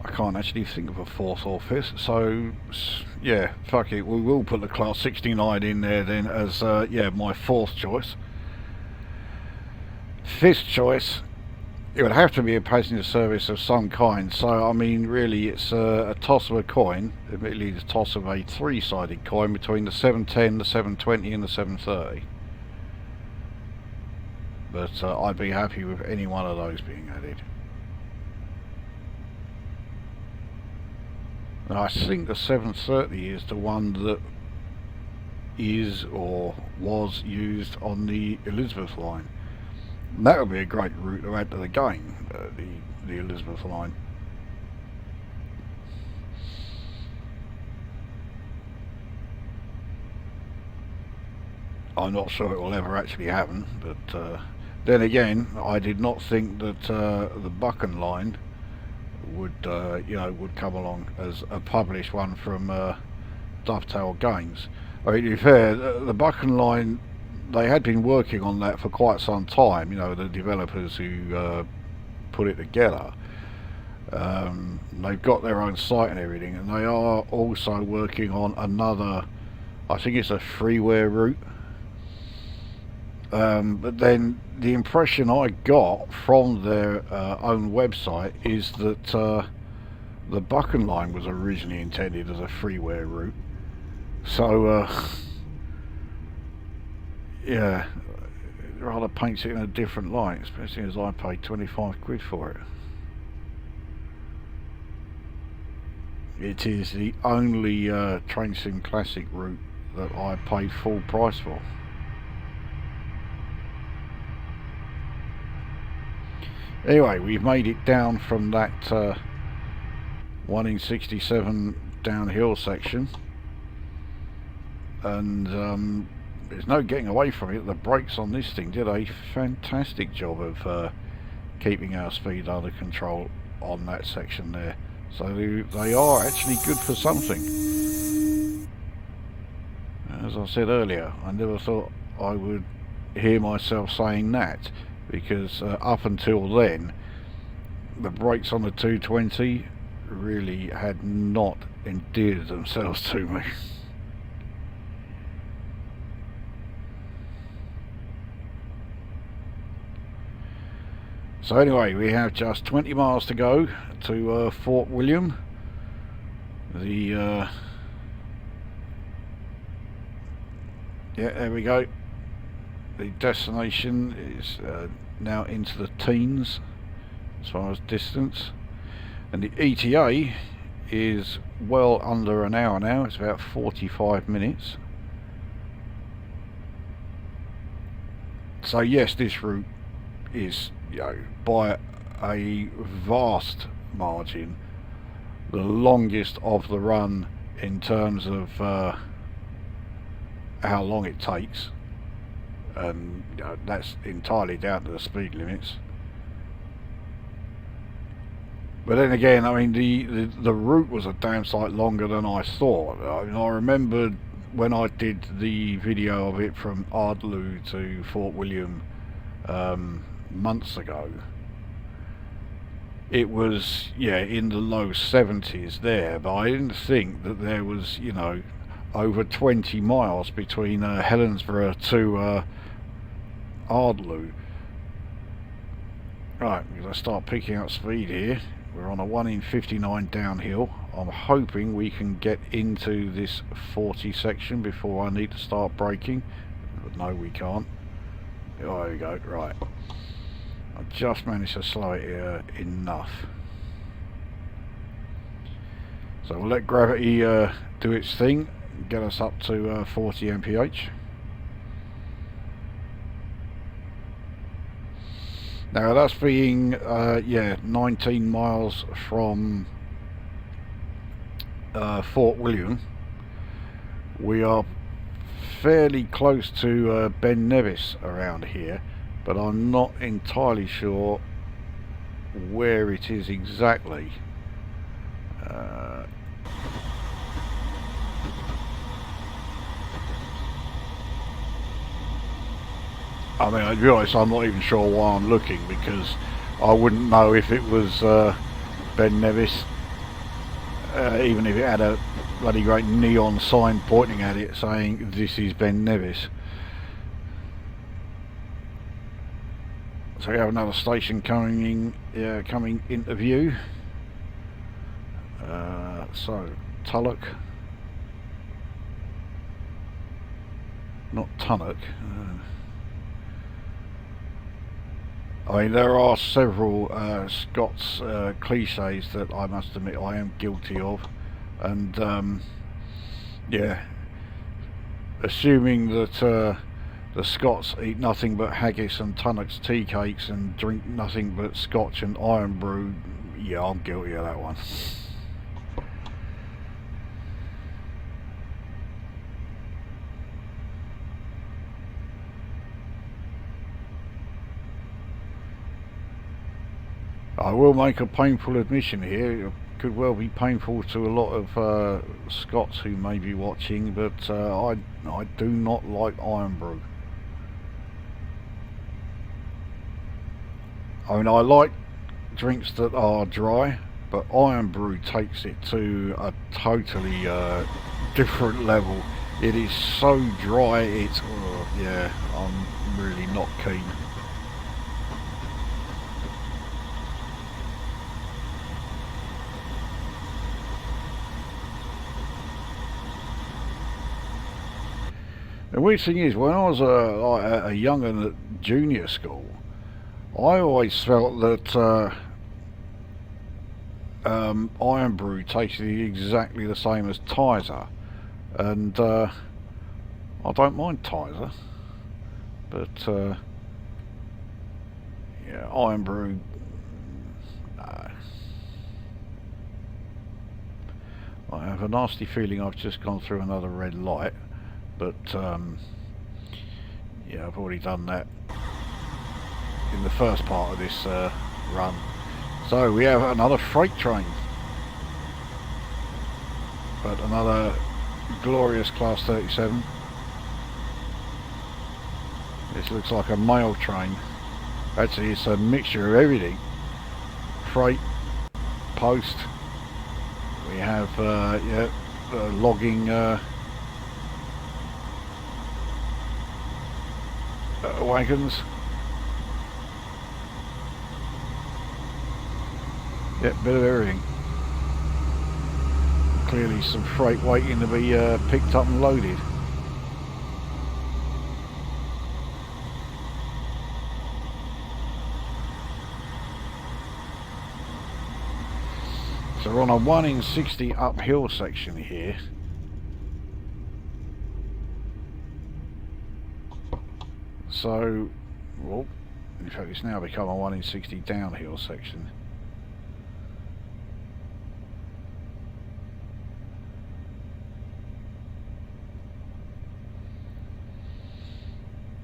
A: I can't actually think of a 4th or 5th, so yeah, fuck it, we will put the Class 69 in there then as yeah, my 4th choice. 5th choice, it would have to be a passenger service of some kind. So I mean, really, it's a toss of a coin, admittedly the toss of a 3-sided coin between the 710, the 720 and the 730. But I'd be happy with any one of those being added. And I think the 730 is the one that is or was used on the Elizabeth line. And that would be a great route to add to the game, the Elizabeth line. I'm not sure it will ever actually happen, but then again, I did not think that the Buchan line would you know, would come along as a published one from Dovetail Games. I mean, to be fair, the Buchan line, they had been working on that for quite some time, you know, the developers who put it together. They've got their own site and everything, and they are also working on another, I think it's a freeware route. But then the impression I got from their own website is that the Buchan line was originally intended as a freeware route. So yeah, it rather paints it in a different light, especially as I paid 25 quid for it. It is the only Train Sim Classic route that I paid full price for. Anyway, we've made it down from that 1 in 67 downhill section, and there's no getting away from it. The brakes on this thing did a fantastic job of keeping our speed under control on that section there. So they are actually good for something. As I said earlier, I never thought I would hear myself saying that, because up until then the brakes on the 220 really had not endeared themselves to me. So anyway, we have just 20 miles to go to Fort William. The yeah, there we go. The destination is now into the teens as far as distance, and the ETA is well under an hour now. It's about 45 minutes. So yes, this route is, you know, by a vast margin the longest of the run in terms of how long it takes, and you know, that's entirely down to the speed limits. But then again, I mean, the route was a damn sight longer than I thought. I mean, I remember when I did the video of it from Ardlew to Fort William months ago. It was, yeah, in the low 70s there, but I didn't think that there was, you know, over 20 miles between Helensburgh to Ardlew. Right, we're going to start picking up speed here. We're on a 1 in 59 downhill. I'm hoping we can get into this 40 section before I need to start braking. But no, we can't. Oh, there we go, right. I just managed to slow it enough. So we'll let gravity do its thing, get us up to 40 mph. Now that's being, yeah, 19 miles from Fort William. We are fairly close to Ben Nevis around here, but I'm not entirely sure where it is exactly. I mean, to be honest, I'm not even sure why I'm looking, because I wouldn't know if it was Ben Nevis, even if it had a bloody great neon sign pointing at it saying this is Ben Nevis. So we have another station coming into view. So Tulloch, not Tunnock. I mean, there are several Scots cliches that I must admit I am guilty of, and yeah, assuming that the Scots eat nothing but haggis and Tunnock's tea cakes and drink nothing but Scotch and iron brew, yeah, I'm guilty of that one. I will make a painful admission here. It could well be painful to a lot of Scots who may be watching, but I do not like iron brew. I mean, I like drinks that are dry, but iron brew takes it to a totally different level. It is so dry, it's, yeah, I'm really not keen. The weird thing is, when I was a young and at junior school, I always felt that iron brew tasted exactly the same as Tizer, and I don't mind Tizer, but yeah, iron brew, no. I have a nasty feeling I've just gone through another red light. But yeah, I've already done that in the first part of this run. So we have another freight train, but another glorious Class 37. This looks like a mail train. Actually, it's a mixture of everything. Freight, post. We have yeah, logging. Wagons. Yep, bit of everything. Clearly some freight waiting to be picked up and loaded. So we're on a 1 in 60 uphill section here. So, well, in fact it's now become a 1 in 60 downhill section.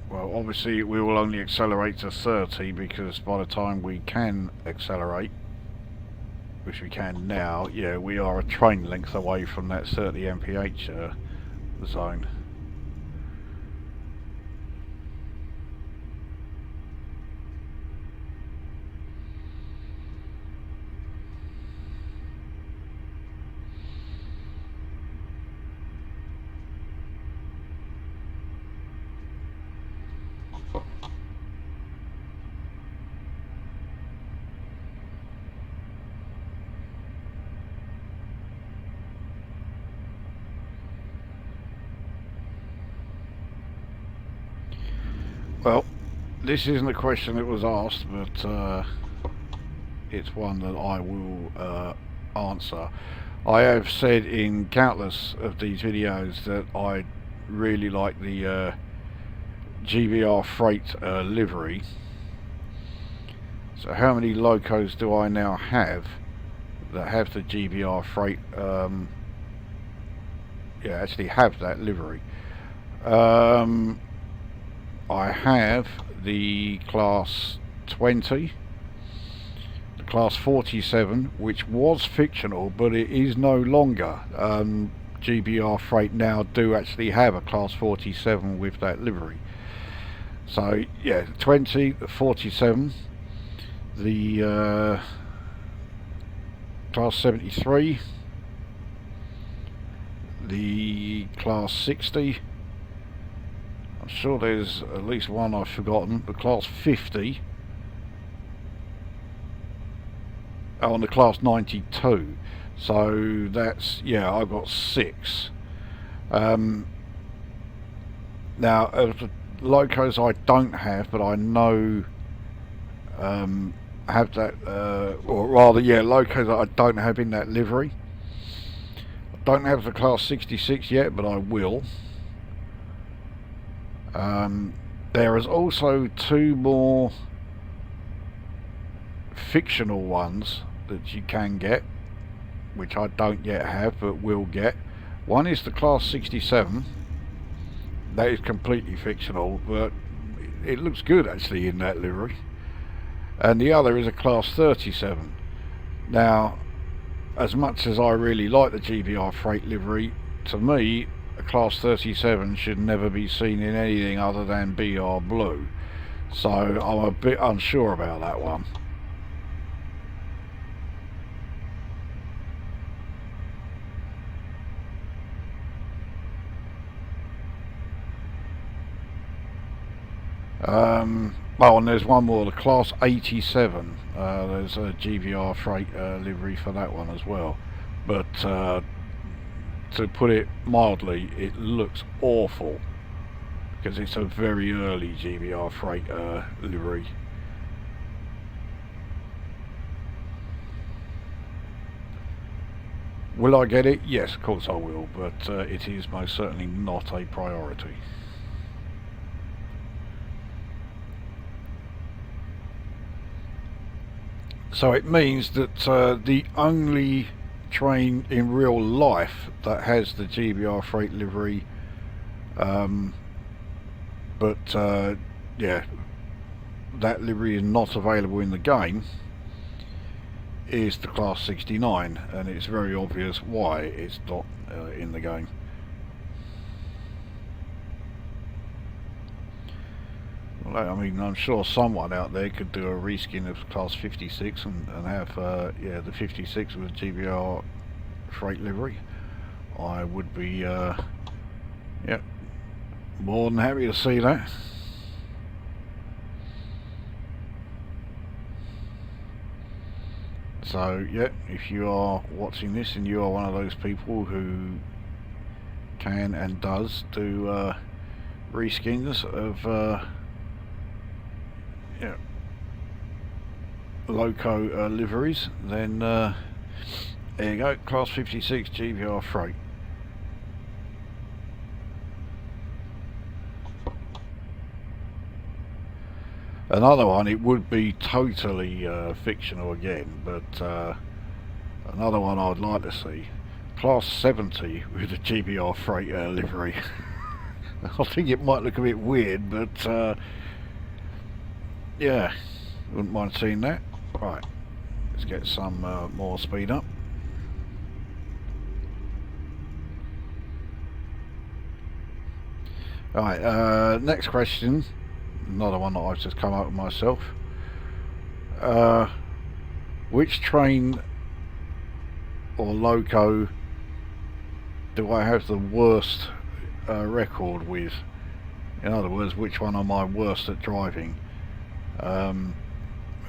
A: Well, obviously we will only accelerate to 30, because by the time we can accelerate, which we can now, yeah, we are a train length away from that 30 mph zone. Well, this isn't a question that was asked, but it's one that I will answer. I have said in countless of these videos that I really like the GBR freight livery. So how many locos do I now have that have the GBR freight, yeah, actually have that livery? I have the class 20, the class 47, which was fictional, but it is no longer. GBR freight now do actually have a class 47 with that livery. So yeah, 20, the 47, the class 73, the class 60, I'm sure there's at least one I've forgotten, the class 50, oh, and the class 92. So that's, yeah, I've got 6. Now, of the locos I don't have, but I know have that, or rather, yeah, locos that I don't have in that livery. I don't have the class 66 yet, but I will. There is also 2 more fictional ones that you can get, which I don't yet have but will get. One is the class 67. That is completely fictional, but it looks good actually in that livery. And the other is a class 37. Now, as much as I really like the GBR freight livery, to me a class 37 should never be seen in anything other than BR blue. So I'm a bit unsure about that one. Oh, and there's one more, the class 87. There's a GBR freight livery for that one as well. But to put it mildly, it looks awful because it's a very early GBR freight livery. Will I get it? Yes, of course I will, but it is most certainly not a priority. So it means that the only train in real life that has the GBR freight livery, but yeah, that livery is not available in the game, is the class 69, and it's very obvious why it's not in the game. Well, I mean, I'm sure someone out there could do a reskin of class 56 and have yeah, the 56 with GBR freight livery. I would be yeah, more than happy to see that. So yeah, if you are watching this and you are one of those people who can and does do reskins of yeah, loco liveries, then there you go, class 56 GBR freight. Another one, it would be totally fictional again, but another one I'd like to see, class 70 with a GBR freight livery. I think it might look a bit weird, but yeah, wouldn't mind seeing that. Right, Let's get some more speed up. Alright, next question. Another one that I've just come up with myself. Which train or loco do I have the worst record with? In other words, which one am I worst at driving?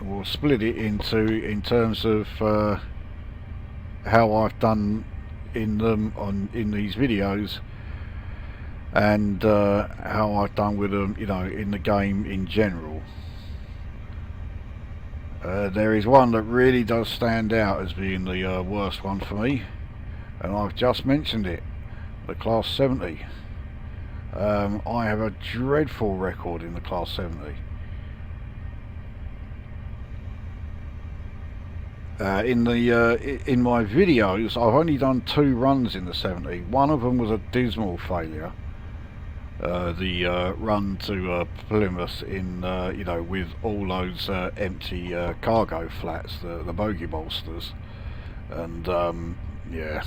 A: We'll split it in terms of how I've done in them in these videos, and how I've done with them, you know, in the game in general. There is one that really does stand out as being the worst one for me, and I've just mentioned it, the Class 70. I have a dreadful record in the Class 70. In my videos, I've only done 2 runs in the 70. One of them was a dismal failure. The run to Plymouth in, you know, with all those empty cargo flats, the bogey bolsters, and yeah,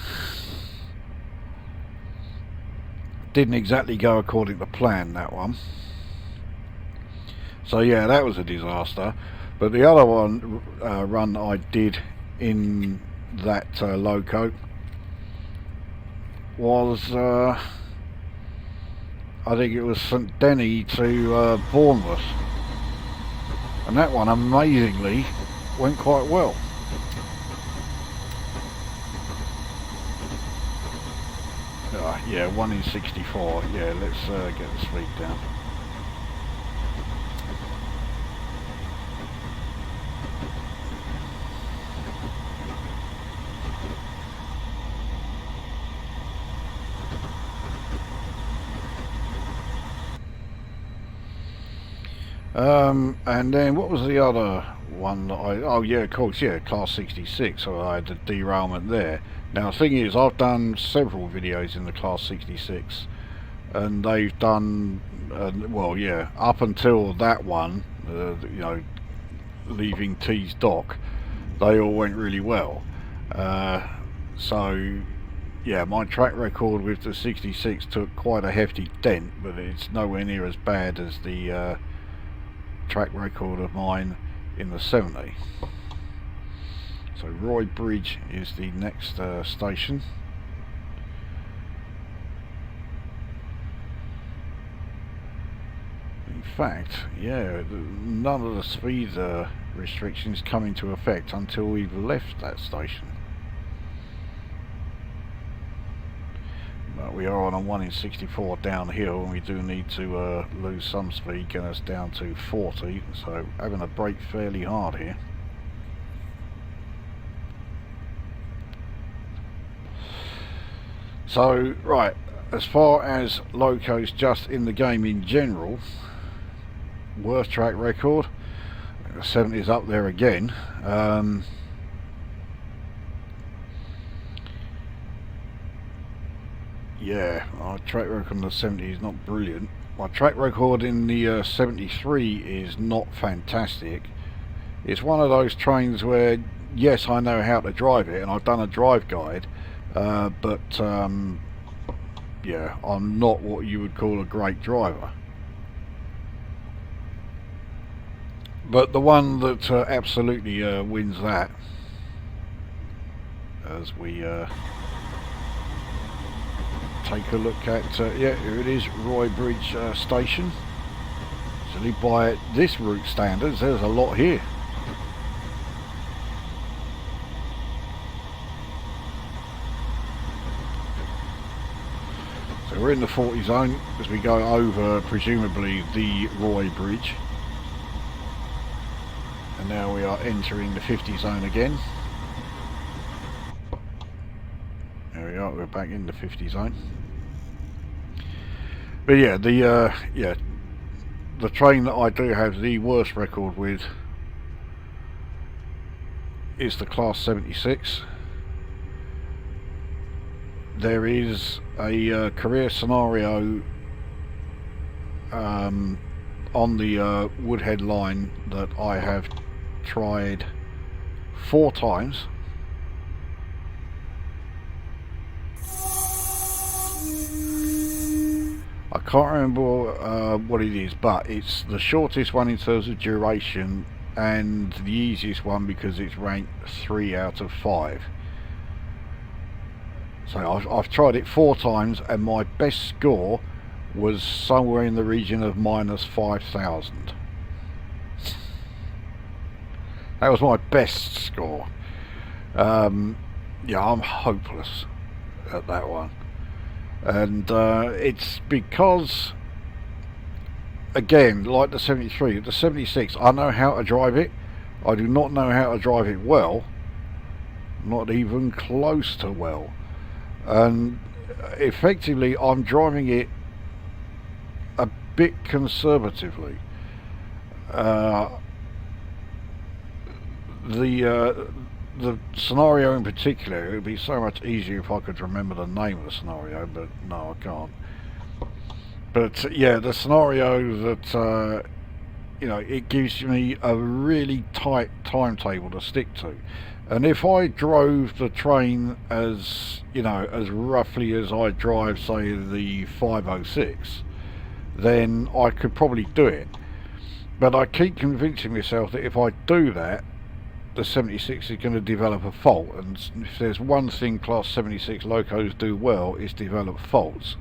A: didn't exactly go according to plan, that one. So yeah, that was a disaster. But the other one run that I did in that loco was I think it was St Denny to Bournemouth, and that one amazingly went quite well. Yeah, 1 in 64. Yeah, let's get the speed down. And then what was the other one that oh yeah, of course, yeah, Class 66, so I had the derailment there. Now the thing is, I've done several videos in the Class 66, and they've done, well yeah, up until that one, you know, leaving T's dock, they all went really well. So yeah, my track record with the 66 took quite a hefty dent, but it's nowhere near as bad as the track record of mine in the 70. So Roy Bridge is the next station. In fact, yeah, none of the speed restrictions come into effect until we've left that station. But we are on a 1 in 64 downhill, and we do need to lose some speed, get us down to 40, so having to brake fairly hard here. So, right, as far as locos just in the game in general, worst track record, 70 is up there again. Yeah, my track record in the 70 is not brilliant. My track record in the 73 is not fantastic. It's one of those trains where, yes, I know how to drive it, and I've done a drive guide, but yeah, I'm not what you would call a great driver. But the one that absolutely wins that, as we take a look at, yeah, here it is, Roy Bridge station. So by this route standards, there's a lot here. So we're in the 40 zone as we go over, presumably, the Roy Bridge. And now we are entering the 50 zone again. There we are, we're back in the 50 zone. But yeah, the train that I do have the worst record with is the Class 76. There is a career scenario on the Woodhead line that I have tried 4 times. I can't remember what it is, but it's the shortest one in terms of duration and the easiest one because it's ranked 3 out of 5. So I've tried it 4 times and my best score was somewhere in the region of -5,000. That was my best score. Yeah, I'm hopeless at that one. And it's because, again, like the 73, the 76, I know how to drive it. I do not know how to drive it well. Not even close to well. And effectively, I'm driving it a bit conservatively. The scenario in particular, it would be so much easier if I could remember the name of the scenario, but no, I can't. But yeah, the scenario that you know, it gives me a really tight timetable to stick to, and if I drove the train as, you know, as roughly as I drive, say, the 506, then I could probably do it. But I keep convincing myself that if I do that, the 76 is going to develop a fault, and if there's one thing Class 76 locos do well, is develop faults.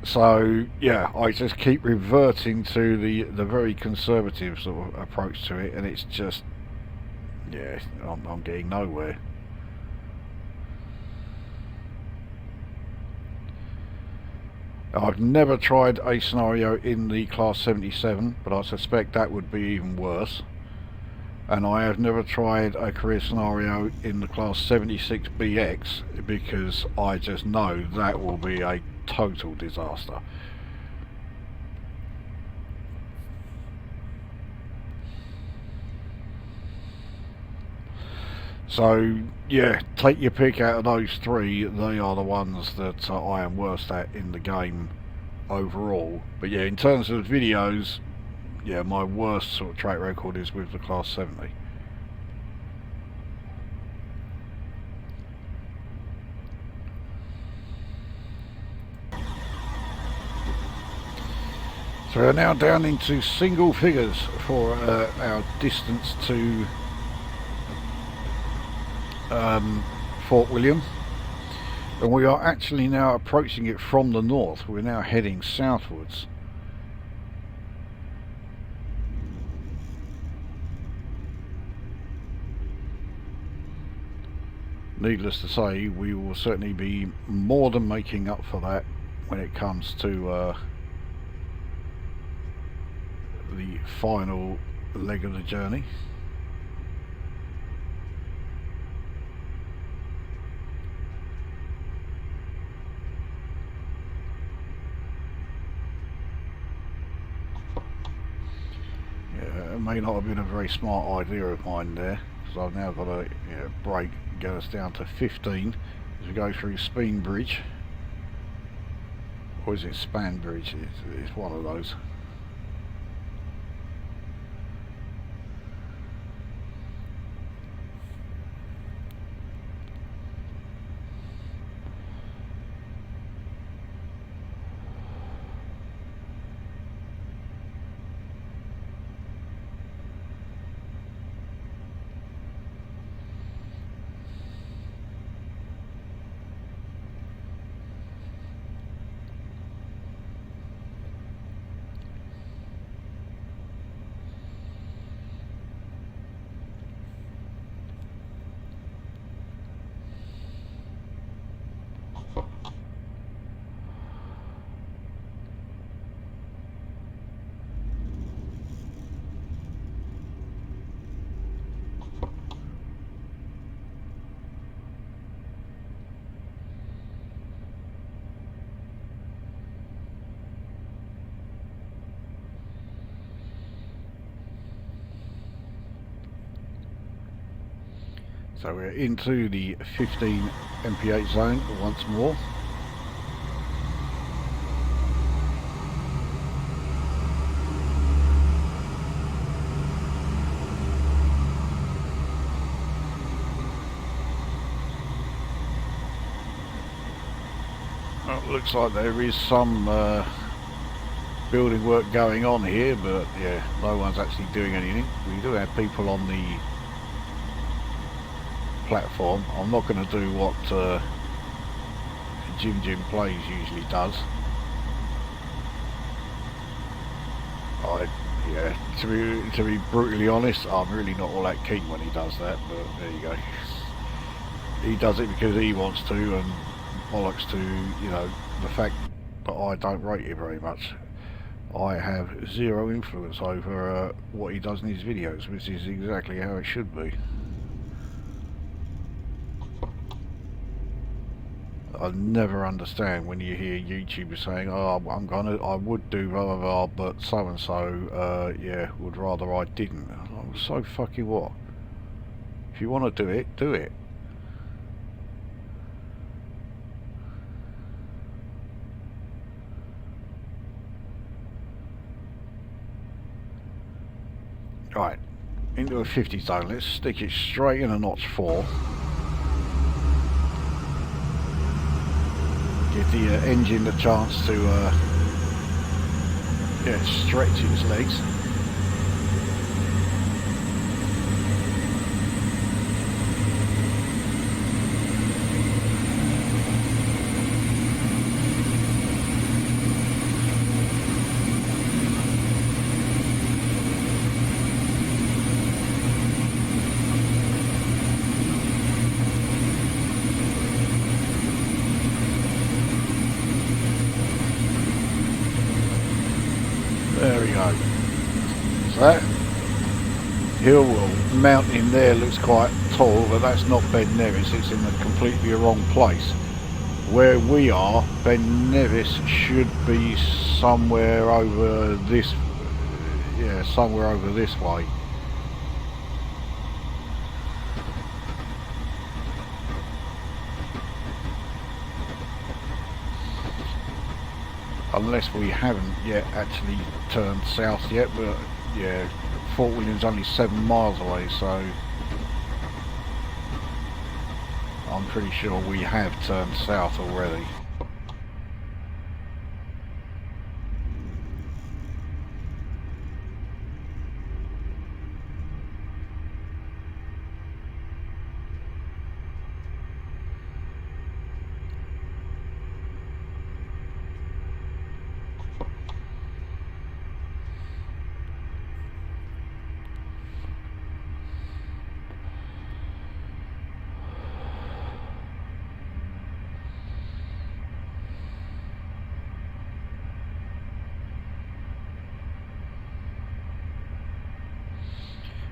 A: So yeah, I just keep reverting to the very conservative sort of approach to it, and it's just, yeah, I'm getting nowhere. I've never tried a scenario in the Class 77, but I suspect that would be even worse. And I have never tried a career scenario in the Class 76BX because I just know that will be a total disaster. So yeah, take your pick out of those 3. They are the ones that I am worst at in the game overall. But yeah, in terms of videos, yeah, my worst sort of track record is with the Class 70. So we're now down into single figures for our distance to Fort William, and we are actually now approaching it from the north. We're now heading southwards. Needless to say, we will certainly be more than making up for that when it comes to the final leg of the journey. It may not have been a very smart idea of mine there, because I've now got to brake, get us down to 15 as we go through Speen Bridge, or is it Span Bridge? It's one of those. So we're into the 15 mph zone once more. Well, looks like there is some building work going on here, but yeah, no one's actually doing anything. We do have people on the platform. I'm not going to do what Jim Plays usually does. Yeah, to be brutally honest, I'm really not all that keen when he does that, but there you go. He does it because he wants to, and bollocks to, you know, the fact that I don't rate it very much. I have zero influence over what he does in his videos, which is exactly how it should be. I never understand when you hear YouTubers saying, "Oh, I would do blah blah blah, but so and so, yeah, would rather I didn't." I'm so fucking what? If you want to do it, do it. Right, into a 50 zone. Let's stick it straight in a notch 4. Give the engine the chance to yeah, stretch its legs. There we go. So that hill mountain there looks quite tall, but that's not Ben Nevis. It's in the completely wrong place. Where we are, Ben Nevis should be somewhere over this, yeah, somewhere over this way. Unless we haven't yet actually turned south yet, but yeah, Fort William's only 7 miles away, so I'm pretty sure we have turned south already.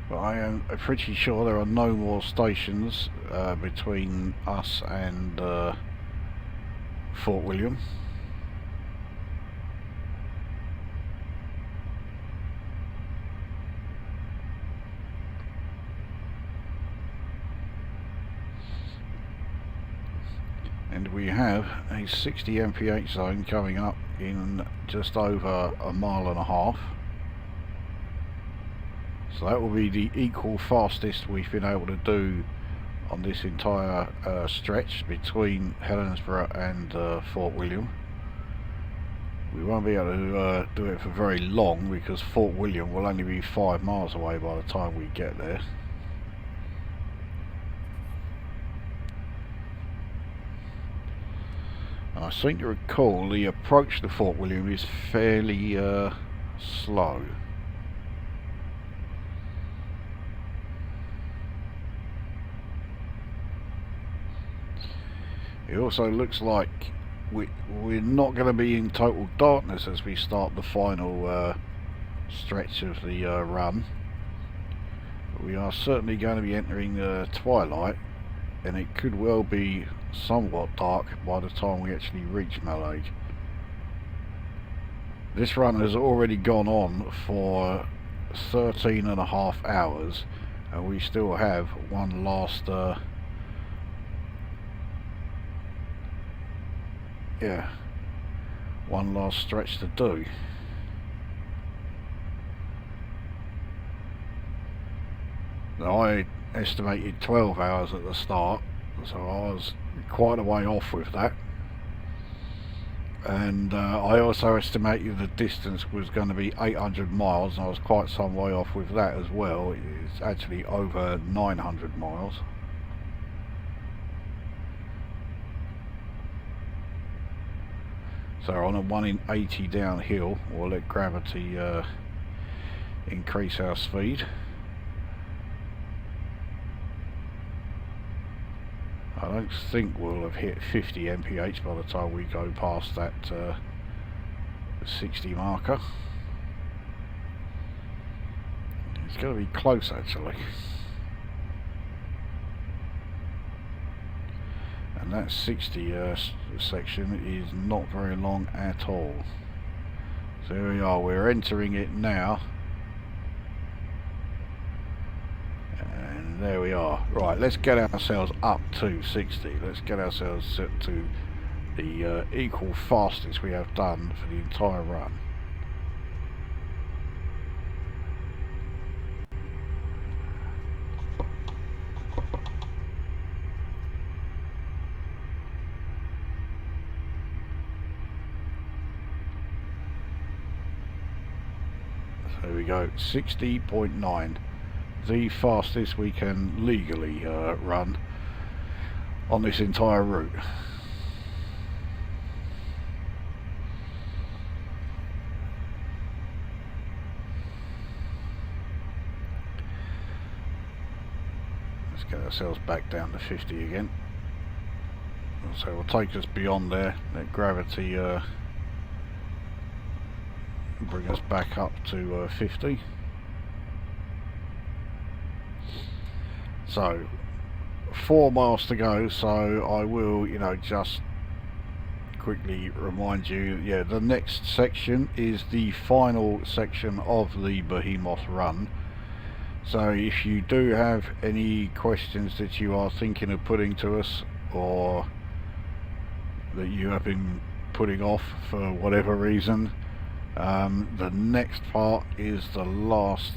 A: But I am pretty sure there are no more stations between us and Fort William. And we have a 60 mph zone coming up in just over a mile and a half. So that will be the equal fastest we've been able to do on this entire stretch between Helensburgh and Fort William. We won't be able to do it for very long because Fort William will only be 5 miles away by the time we get there. And I seem to recall the approach to Fort William is fairly slow. It also looks like we're not going to be in total darkness as we start the final stretch of the run. But we are certainly going to be entering twilight, and it could well be somewhat dark by the time we actually reach Mallaig. This run has already gone on for 13.5 hours, and we still have one last one last stretch to do. Now I estimated 12 hours at the start, so I was quite a way off with that. And I also estimated the distance was going to be 800 miles, and I was quite some way off with that as well. It's actually over 900 miles. So on a 1 in 80 downhill, we'll let gravity increase our speed. I don't think we'll have hit 50 mph by the time we go past that 60 marker. It's going to be close actually. And that 60 section is not very long at all. So here we are, we're entering it now. And there we are. Right, let's get ourselves up to 60. Let's get ourselves set to the equal fastest we have done for the entire run. There we go, 60.9, the fastest we can legally run on this entire route. Let's get ourselves back down to 50 again. So we'll take us beyond there, let gravity bring us back up to 50. So 4 miles to go, so I will, you know, just quickly remind you, yeah, the next section is the final section of the Behemoth Run. So if you do have any questions that you are thinking of putting to us, or that you have been putting off for whatever reason, the next part is the last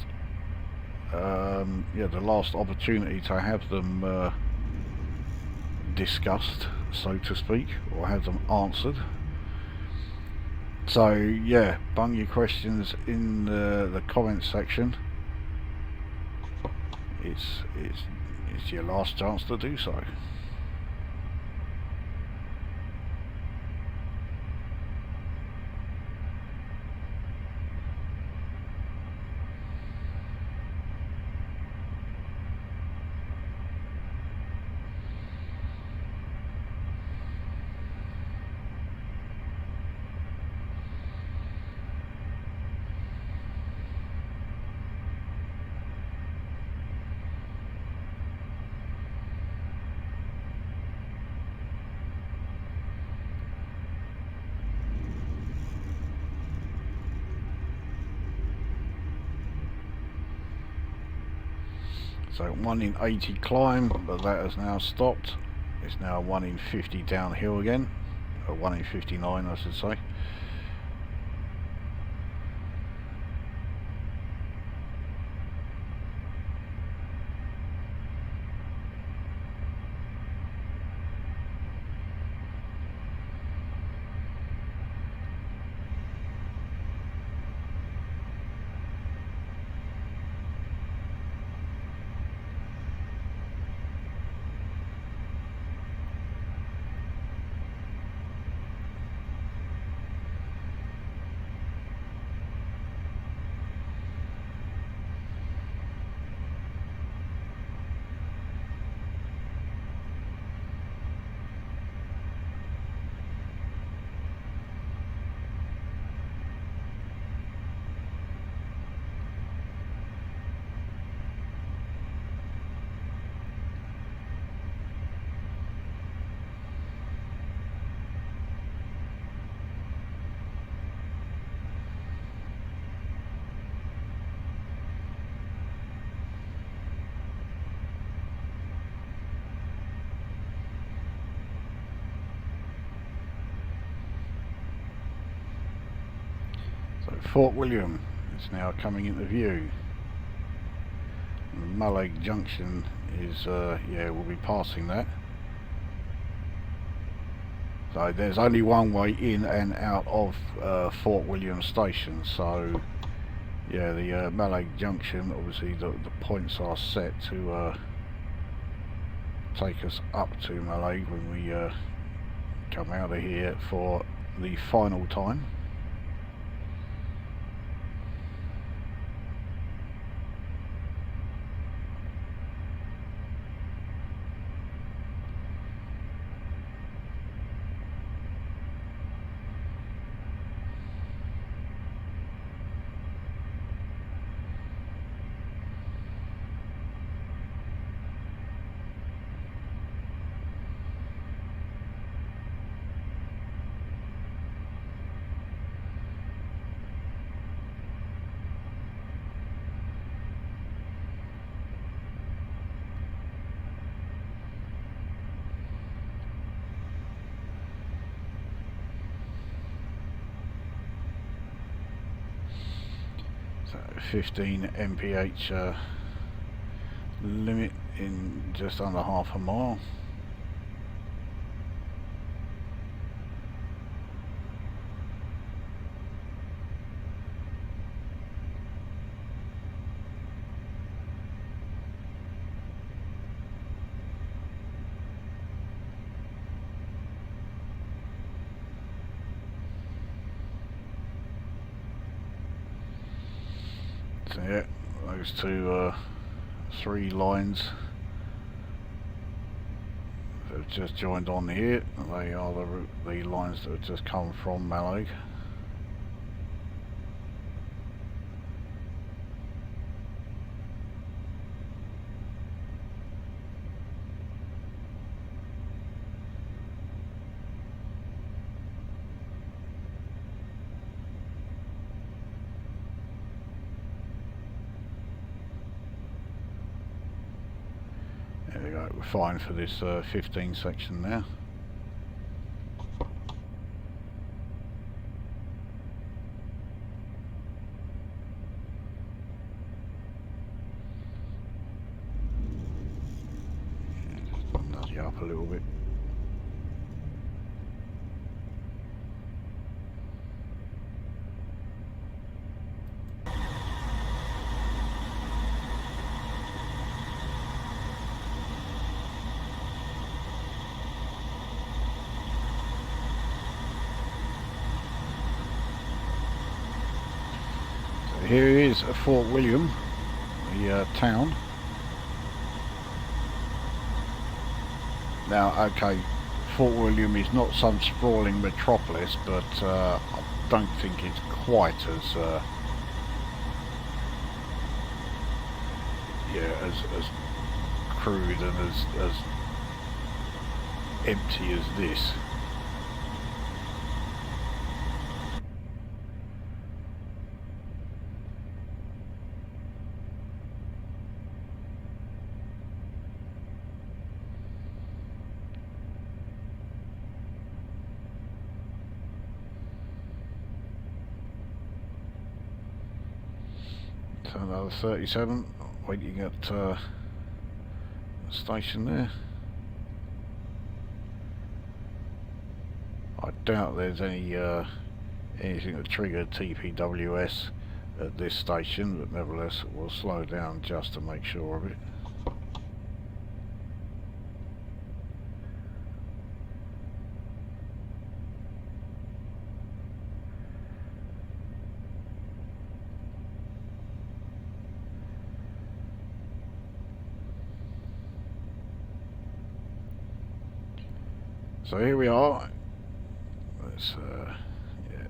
A: the last opportunity to have them discussed, so to speak, or have them answered. So yeah, bung your questions in the comment section. It's your last chance to do so. So 1 in 80 climb, but that has now stopped. It's now 1 in 50 downhill again, or 1 in 59 I should say. Fort William is now coming into view. Mallaig Junction is, yeah, we'll be passing that. So there's only one way in and out of Fort William Station. So yeah, the Mallaig Junction, obviously the points are set to take us up to Mallaig when we come out of here for the final time. So 15 mph limit in just under half a mile. So yeah, those two, three lines that have just joined on here, they are the lines that have just come from Mallaig. There we go, we're fine for this 15 section now. Nudge it up a little bit. Here is Fort William, the town. Now, okay, Fort William is not some sprawling metropolis, but I don't think it's quite as as crude and as empty as this. So another 37, waiting at the station there. I doubt there's any anything that triggered TPWS at this station, but nevertheless we'll slow down just to make sure of it. So here we are. Let's, yeah,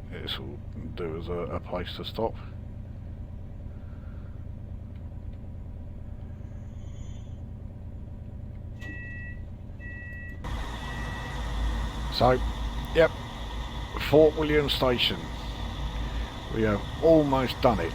A: this will do as a place to stop. So, yep, Fort William Station. We have almost done it.